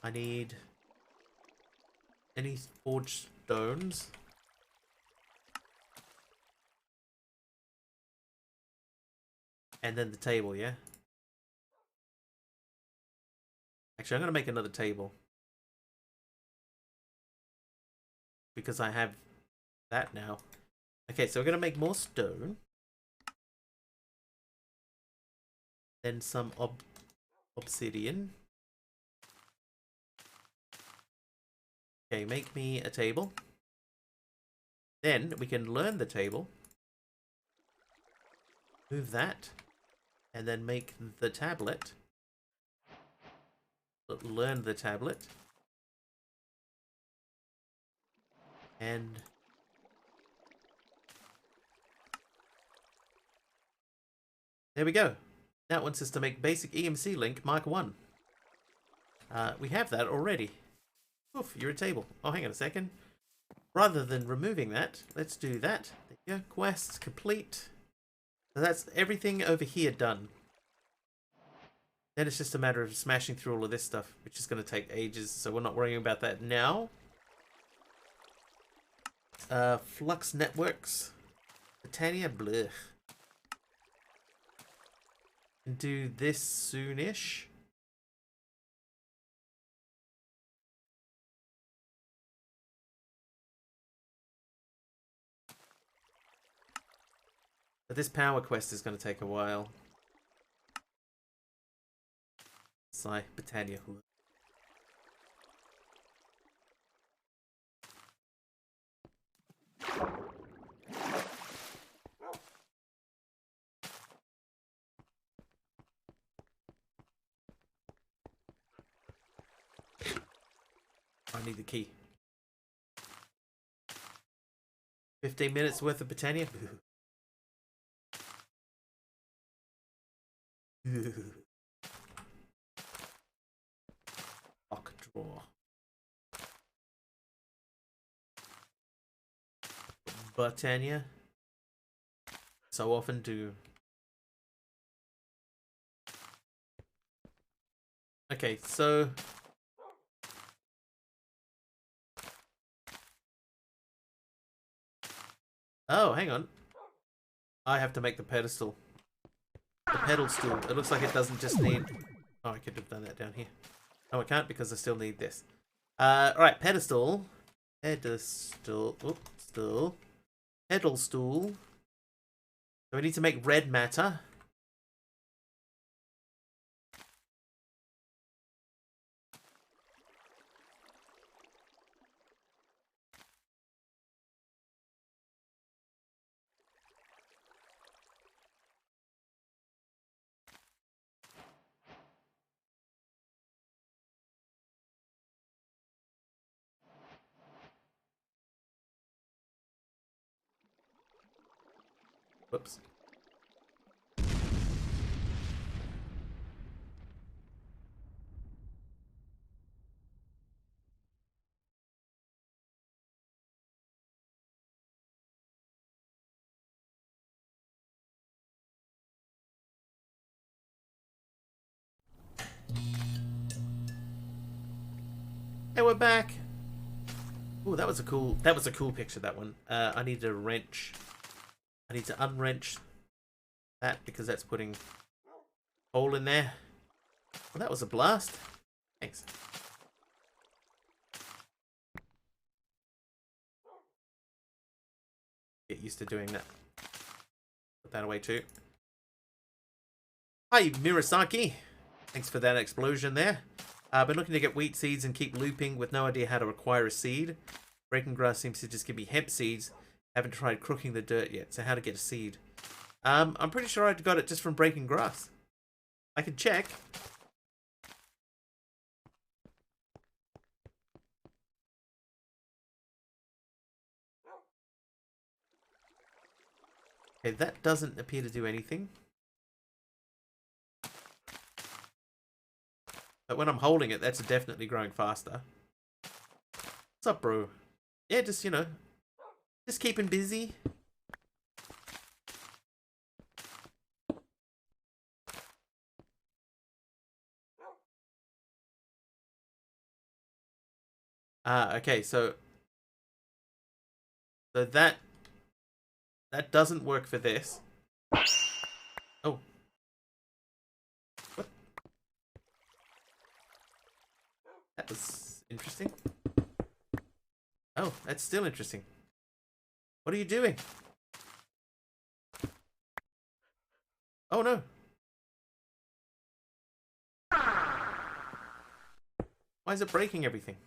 S1: I need any forged stones. And then the table, yeah? Actually, I'm going to make another table. Because I have that now. Okay, so we're going to make more stone. Then some obsidian. Okay, make me a table. Then we can learn the table. Move that. And then make the tablet. Learn the tablet. And there we go. Now it wants us to make basic EMC link Mark 1. We have that already. Oof, you're a table. Oh, hang on a second. Rather than removing that, let's do that. There you go. Quests complete. So that's everything over here done. Then it's just a matter of smashing through all of this stuff, which is going to take ages, so we're not worrying about that now. Flux networks. Britannia, blech. And do this soonish. But this power quest is going to take a while. Sigh, Britannia. I need the key. 15 minutes worth of Britannia. Lock drawer. Britannia. So often do. Okay, so oh, hang on. I have to make the pedestal. The pedal stool. It looks like it doesn't just need... Oh, I could have done that down here. No, I can't because I still need this. Alright, pedestal. Pedestal. Oops, stool. Pedal stool. So we need to make red matter. Whoops. Hey, we're back. Oh, that was a cool picture, that one. I need a wrench. I need to unwrench that because that's putting hole in there. Well, that was a blast. Thanks. Get used to doing that. Put that away too. Hi, Mirasaki. Thanks for that explosion there. I've been looking to get wheat seeds and keep looping with no idea how to acquire a seed. Breaking grass seems to just give me hemp seeds. Haven't tried crooking the dirt yet, so how to get a seed. I'm pretty sure I got it just from breaking grass. I can check. Okay, that doesn't appear to do anything. But when I'm holding it, that's definitely growing faster. What's up, bro? Yeah, just, you know, just keeping busy. Okay, so that doesn't work for this. Oh. What? That was interesting. Oh, that's still interesting. What are you doing? Oh no. Why is it breaking everything?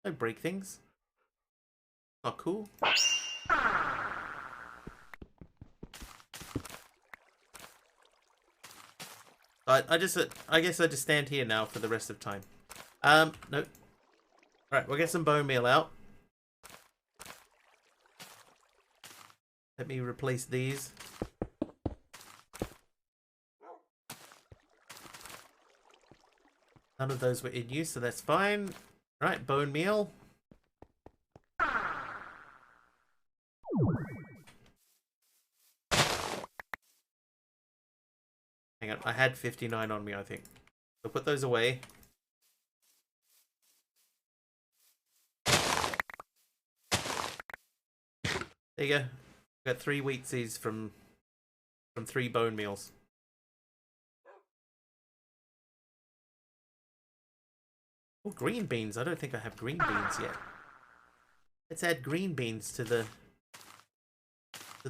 S1: Don't break things. Not cool. I guess I just stand here now for the rest of time. Nope. Alright, we'll get some bone meal out. Let me replace these. None of those were in use, so that's fine. Alright, bone meal. Hang on, I had 59 on me, I think. So put those away. There you go. Got 3 wheat seeds from 3 bone meals. Oh, green beans. I don't think I have green beans yet. Let's add green beans to the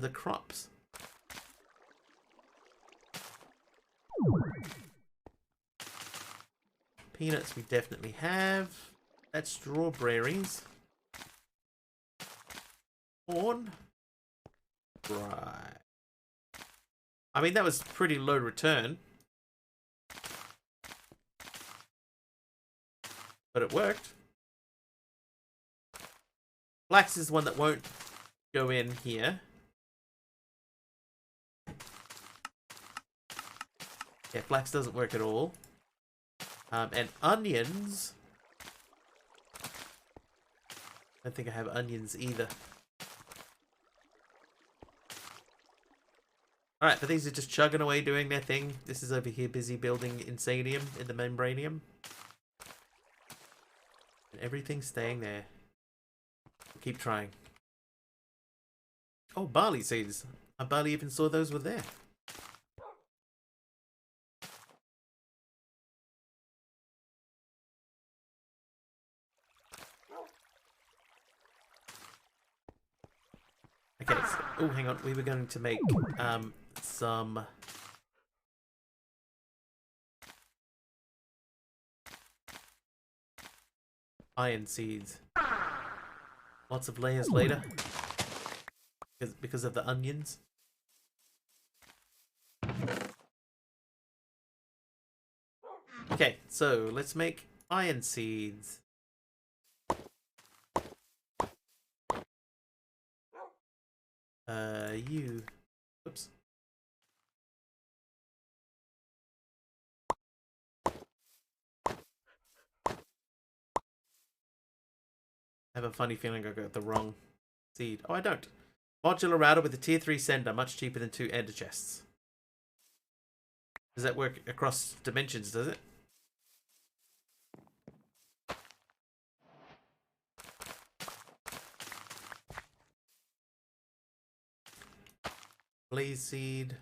S1: crops. Peanuts we definitely have. That's strawberries. Corn. Right. I mean, that was pretty low return. But it worked. Flax is one that won't go in here. Yeah, flax doesn't work at all. And onions. I don't think I have onions either. Alright, but these are just chugging away doing their thing. This is over here busy building Insanium in the Membranium. And everything's staying there. Keep trying. Oh, barley seeds. I barely even saw those were there. Okay, so, oh, hang on. We were going to make some iron seeds. Lots of layers later. Because of the onions. Okay, so let's make iron seeds. You. Oops. I have a funny feeling I got the wrong seed. Oh, I don't. Modular router with a tier 3 sender, much cheaper than 2 ender chests. Does that work across dimensions, does it? Blaze seed.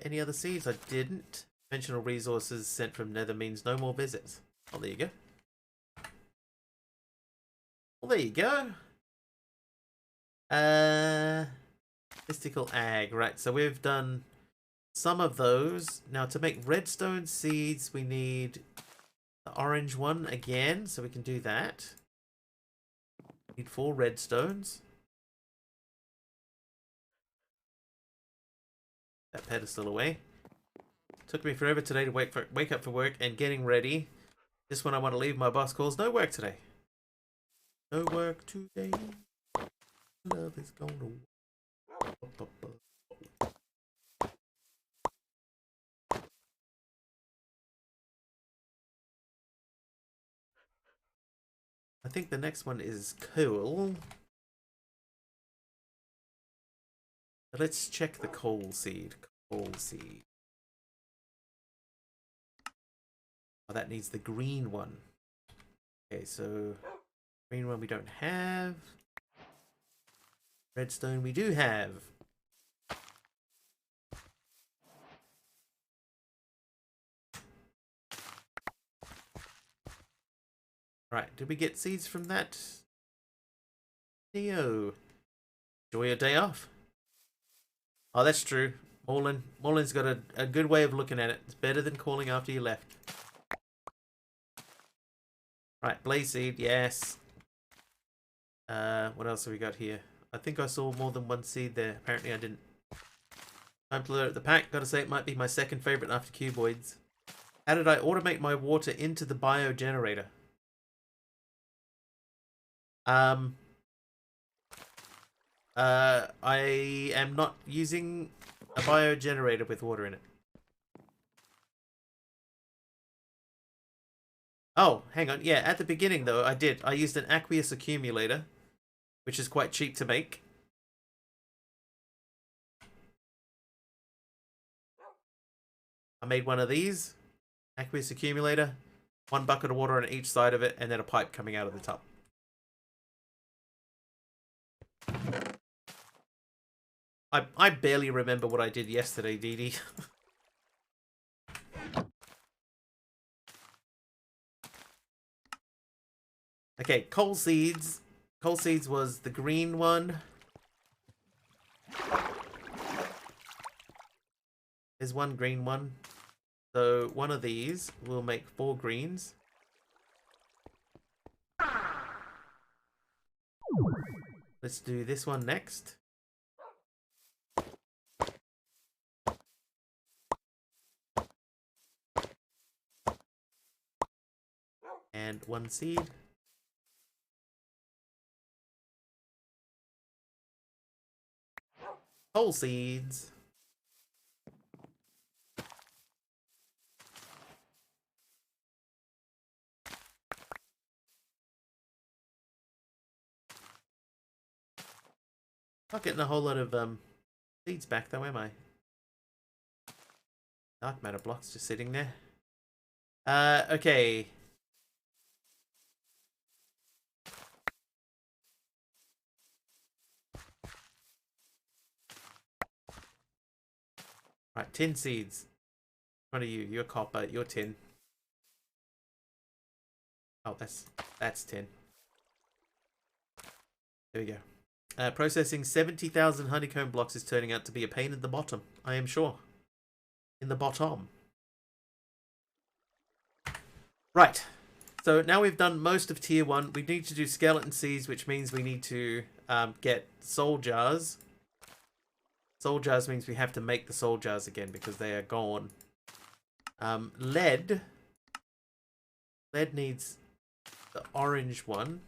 S1: Any other seeds? I didn't. Dimensional resources sent from Nether means no more visits. Oh, there you go. Well, there you go. Mystical ag. Right, so we've done some of those. Now, to make redstone seeds, we need the orange one again, so we can do that. Need 4 redstones. That pedestal away. Took me forever today to wake up for work and getting ready. This one I want to leave. My boss calls. No work today. No work today. Love is gonna. I think the next one is coal. Let's check the coal seed. Coal seed. Oh, that needs the green one. Okay, so green one we don't have. Redstone we do have. Right, did we get seeds from that? Neo. Enjoy your day off. Oh, that's true. Morlin's got a good way of looking at it. It's better than calling after you left. Right, blaze seed, yes. What else have we got here? I think I saw more than one seed there. Apparently I didn't. Time to load up the pack. Gotta say it might be my second favorite after cuboids. How did I automate my water into the biogenerator? I am not using a biogenerator with water in it. Oh, hang on. Yeah, at the beginning though, I did. I used an aqueous accumulator, which is quite cheap to make. I made one of these, aqueous accumulator, 1 bucket of water on each side of it, and then a pipe coming out of the top. I barely remember what I did yesterday, Dee Dee. Okay, coal seeds. Coal seeds was the green one. There's one green one. So one of these will make 4 greens. Let's do this one next. And 1 seed. Coal seeds. Not getting a whole lot of seeds back though, am I? Dark matter blocks just sitting there. Okay. Right, tin seeds. In front of you, you're copper, you're tin. Oh, that's tin. There we go. Processing 70,000 honeycomb blocks is turning out to be a pain in the bottom, I am sure. In the bottom. Right. So now we've done most of tier 1. We need to do skeleton seeds, which means we need to get soul jars. Soul jars means we have to make the soul jars again because they are gone. Lead. Lead needs the orange one.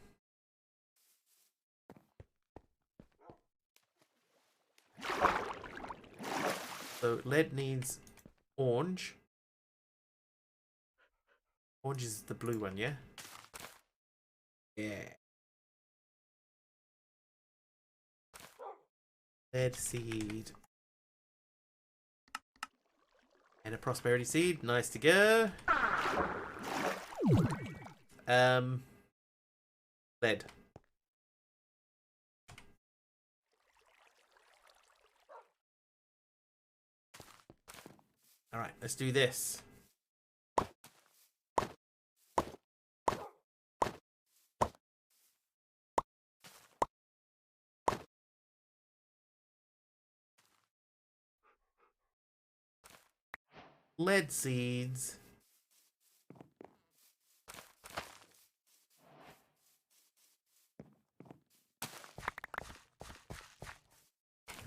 S1: So lead needs orange. Orange is the blue one, yeah? Yeah. Lead seed. And a prosperity seed. Nice to go. Lead. Alright, let's do this. Lead seeds.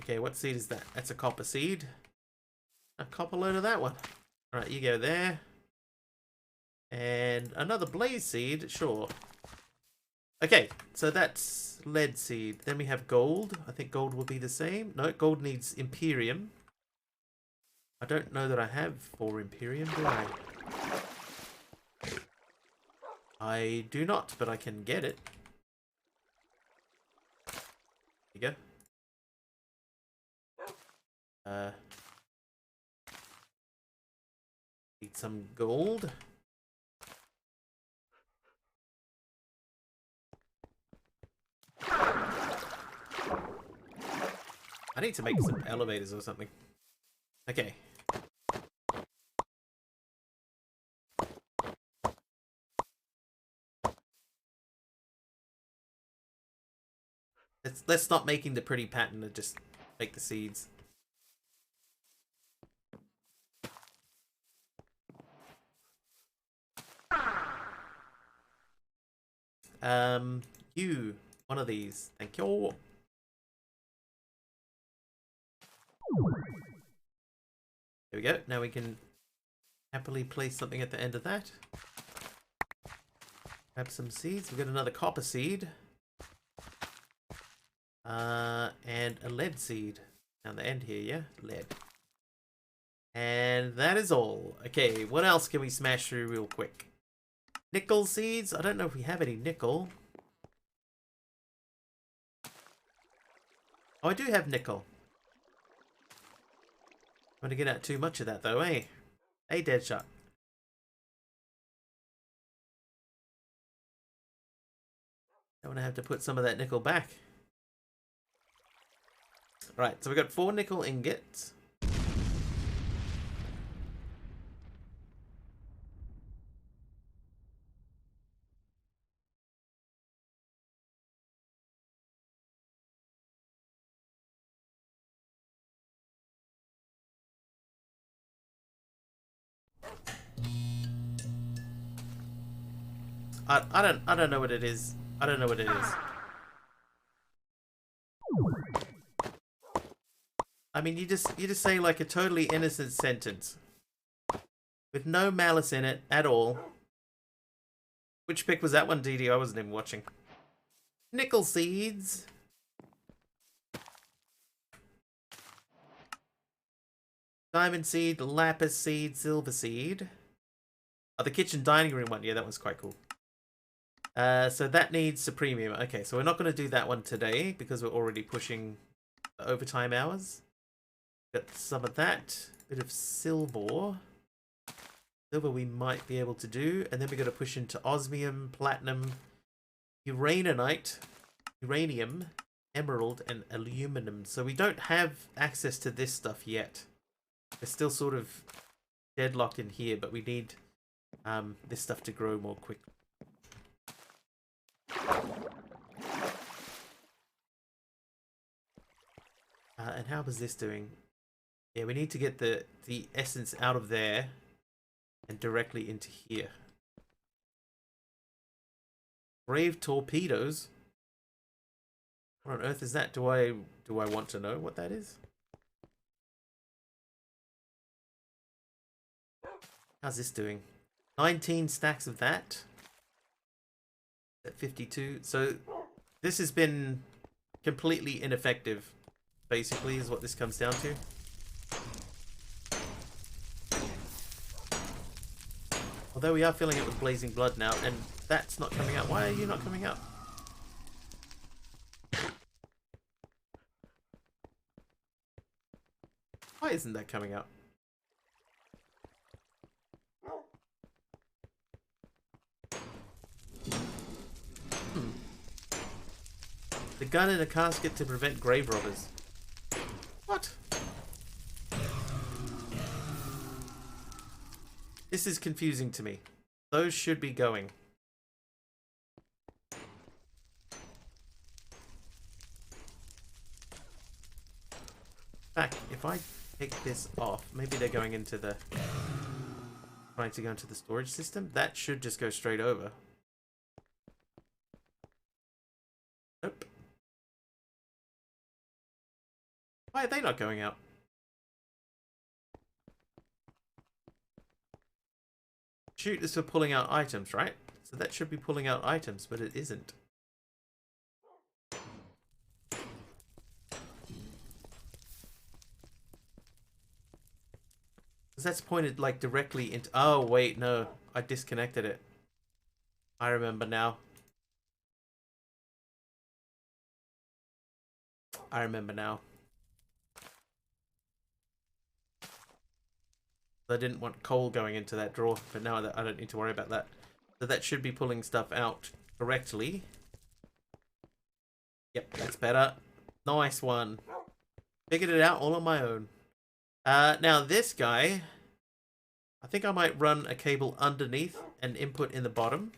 S1: Okay, what seed is that? That's a copper seed. A copper load of that one. Alright, you go there. And another blaze seed, sure. Okay, so that's lead seed. Then we have gold. I think gold will be the same. No, gold needs Imperium. I don't know that I have 4 Imperium, do I? I do not, but I can get it. There you go. Need some gold. I need to make some elevators or something. Okay. Let's stop making the pretty pattern and just make the seeds. You, one of these. Thank you. There we go. Now we can happily place something at the end of that. Grab some seeds. We've got another copper seed. And a lead seed. Down the end here, yeah? Lead. And that is all. Okay, what else can we smash through real quick? Nickel seeds. I don't know if we have any nickel. Oh, I do have nickel. I'm gonna get out too much of that though, eh? Hey, Deadshot. I'm gonna have to put some of that nickel back. Right, so we got 4 nickel ingots. I don't know what it is. I don't know what it is. I mean, you just say like a totally innocent sentence with no malice in it at all. Which pick was that one, DD? I wasn't even watching. Nickel seeds. Diamond seed, lapis seed, silver seed. Oh, the kitchen dining room one. Yeah, that one's quite cool. So that needs a premium. Okay, so we're not going to do that one today because we're already pushing the overtime hours. Got some of that. Bit of silver. Silver we might be able to do. And then we're going to push into osmium, platinum, uraninite, uranium, emerald, and aluminum. So we don't have access to this stuff yet. We're still sort of deadlocked in here, but we need this stuff to grow more quickly. And how was this doing? Yeah, we need to get the essence out of there and directly into here. Brave torpedoes. What on earth is that? Do I want to know what that is? How's this doing? 19 stacks of that. At 52. So this has been completely ineffective, basically, is what this comes down to. Although we are filling it with blazing blood now, and that's not coming out. Why are you not coming up? Why isn't that coming up? gun in a casket to prevent grave robbers. What? This is confusing to me. Those should be going. In fact, if I take this off, maybe they're going into the... trying to go into the storage system. That should just go straight over. Nope. Why are they not going out? Shoot is for pulling out items, right? So that should be pulling out items, but it isn't. Because that's pointed like directly into... Oh, wait, no. I disconnected it. I remember now. I remember now. I didn't want coal going into that drawer, but now I don't need to worry about that. So that should be pulling stuff out correctly. Yep, that's better. Nice one. Figured it out all on my own. Now this guy, I think I might run a cable underneath and input in the bottom.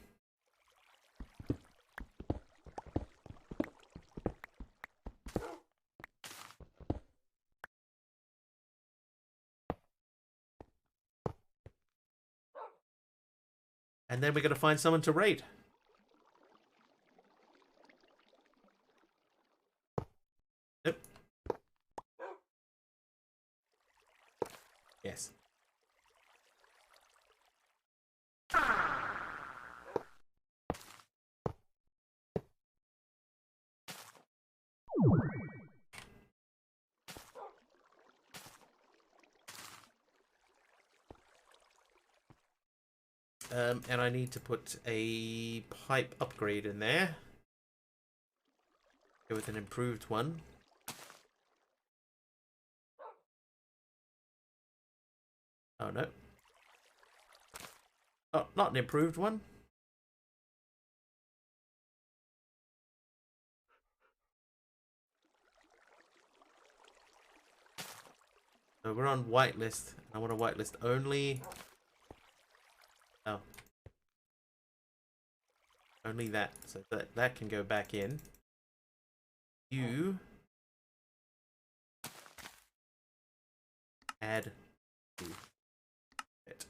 S1: And then we're going to find someone to raid. Nope. Yes. And I need to put a pipe upgrade in there. Go with an improved one. Oh no. Oh, not an improved one. So we're on whitelist. I want a whitelist only. Oh. Only that. So that can go back in. You add to it.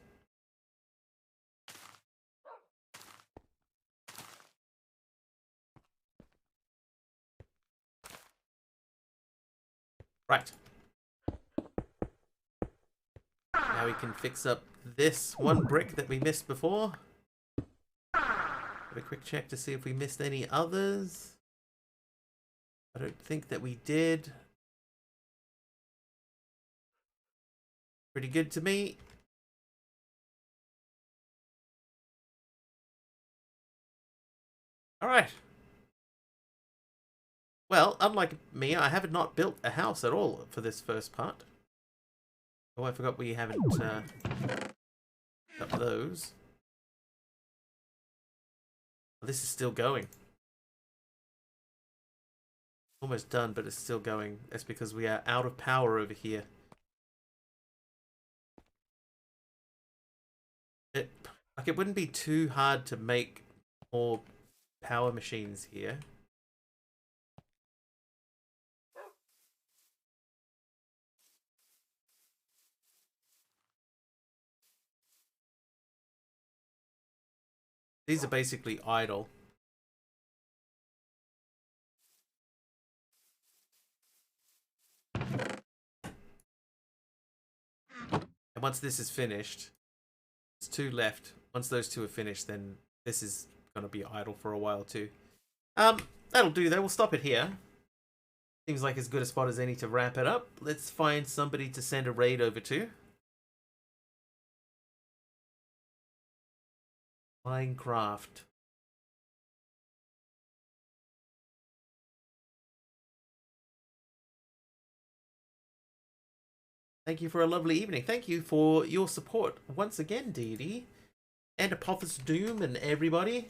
S1: Right. Now we can fix up this one brick that we missed before. Have a quick check to see if we missed any others. I don't think that we did. Pretty good to me. Alright. Well, unlike me, I have not built a house at all for this first part. Oh, I forgot we haven't got those. This is still going. Almost done, but it's still going. That's because we are out of power over here. It wouldn't be too hard to make more power machines here. These are basically idle. And once this is finished, it's two left. Once those two are finished, then this is going to be idle for a while too. That'll do though. We'll stop it here. Seems like as good a spot as any to wrap it up. Let's find somebody to send a raid over to. Minecraft. Thank you for a lovely evening. Thank you for your support once again, Deity. And Apophis Doom and everybody.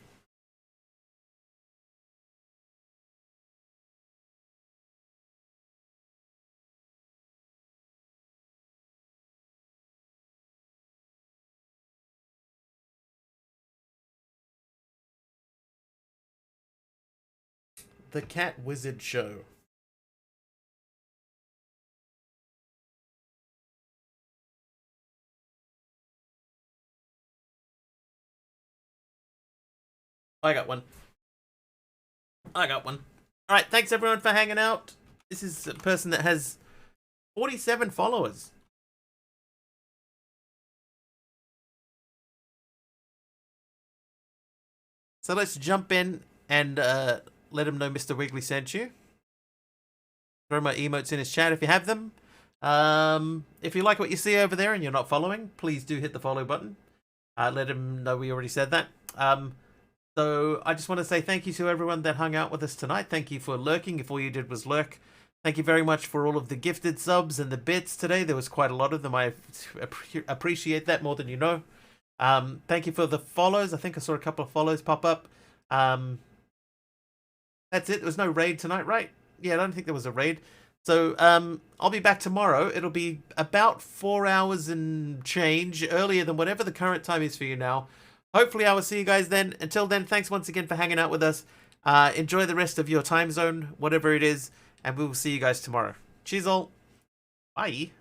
S1: The Cat Wizard Show. I got one. I got one. Alright, thanks everyone for hanging out. This is a person that has 47 followers. So let's jump in and let him know Mr. Wiggly sent you. Throw my emotes in his chat if you have them. If you like what you see over there and you're not following, please do hit the follow button. Let him know we already said that. So I just want to say thank you to everyone that hung out with us tonight. Thank you for lurking, if all you did was lurk. Thank you very much for all of the gifted subs and the bits today. There was quite a lot of them. I appreciate that more than you know. Thank you for the follows. I think I saw a couple of follows pop up. That's it. There was no raid tonight, right? Yeah, I don't think there was a raid. So I'll be back tomorrow. It'll be about 4 hours and change earlier than whatever the current time is for you now. Hopefully I will see you guys then. Until then, thanks once again for hanging out with us. Enjoy the rest of your time zone, whatever it is, and we will see you guys tomorrow. Cheers all. Bye.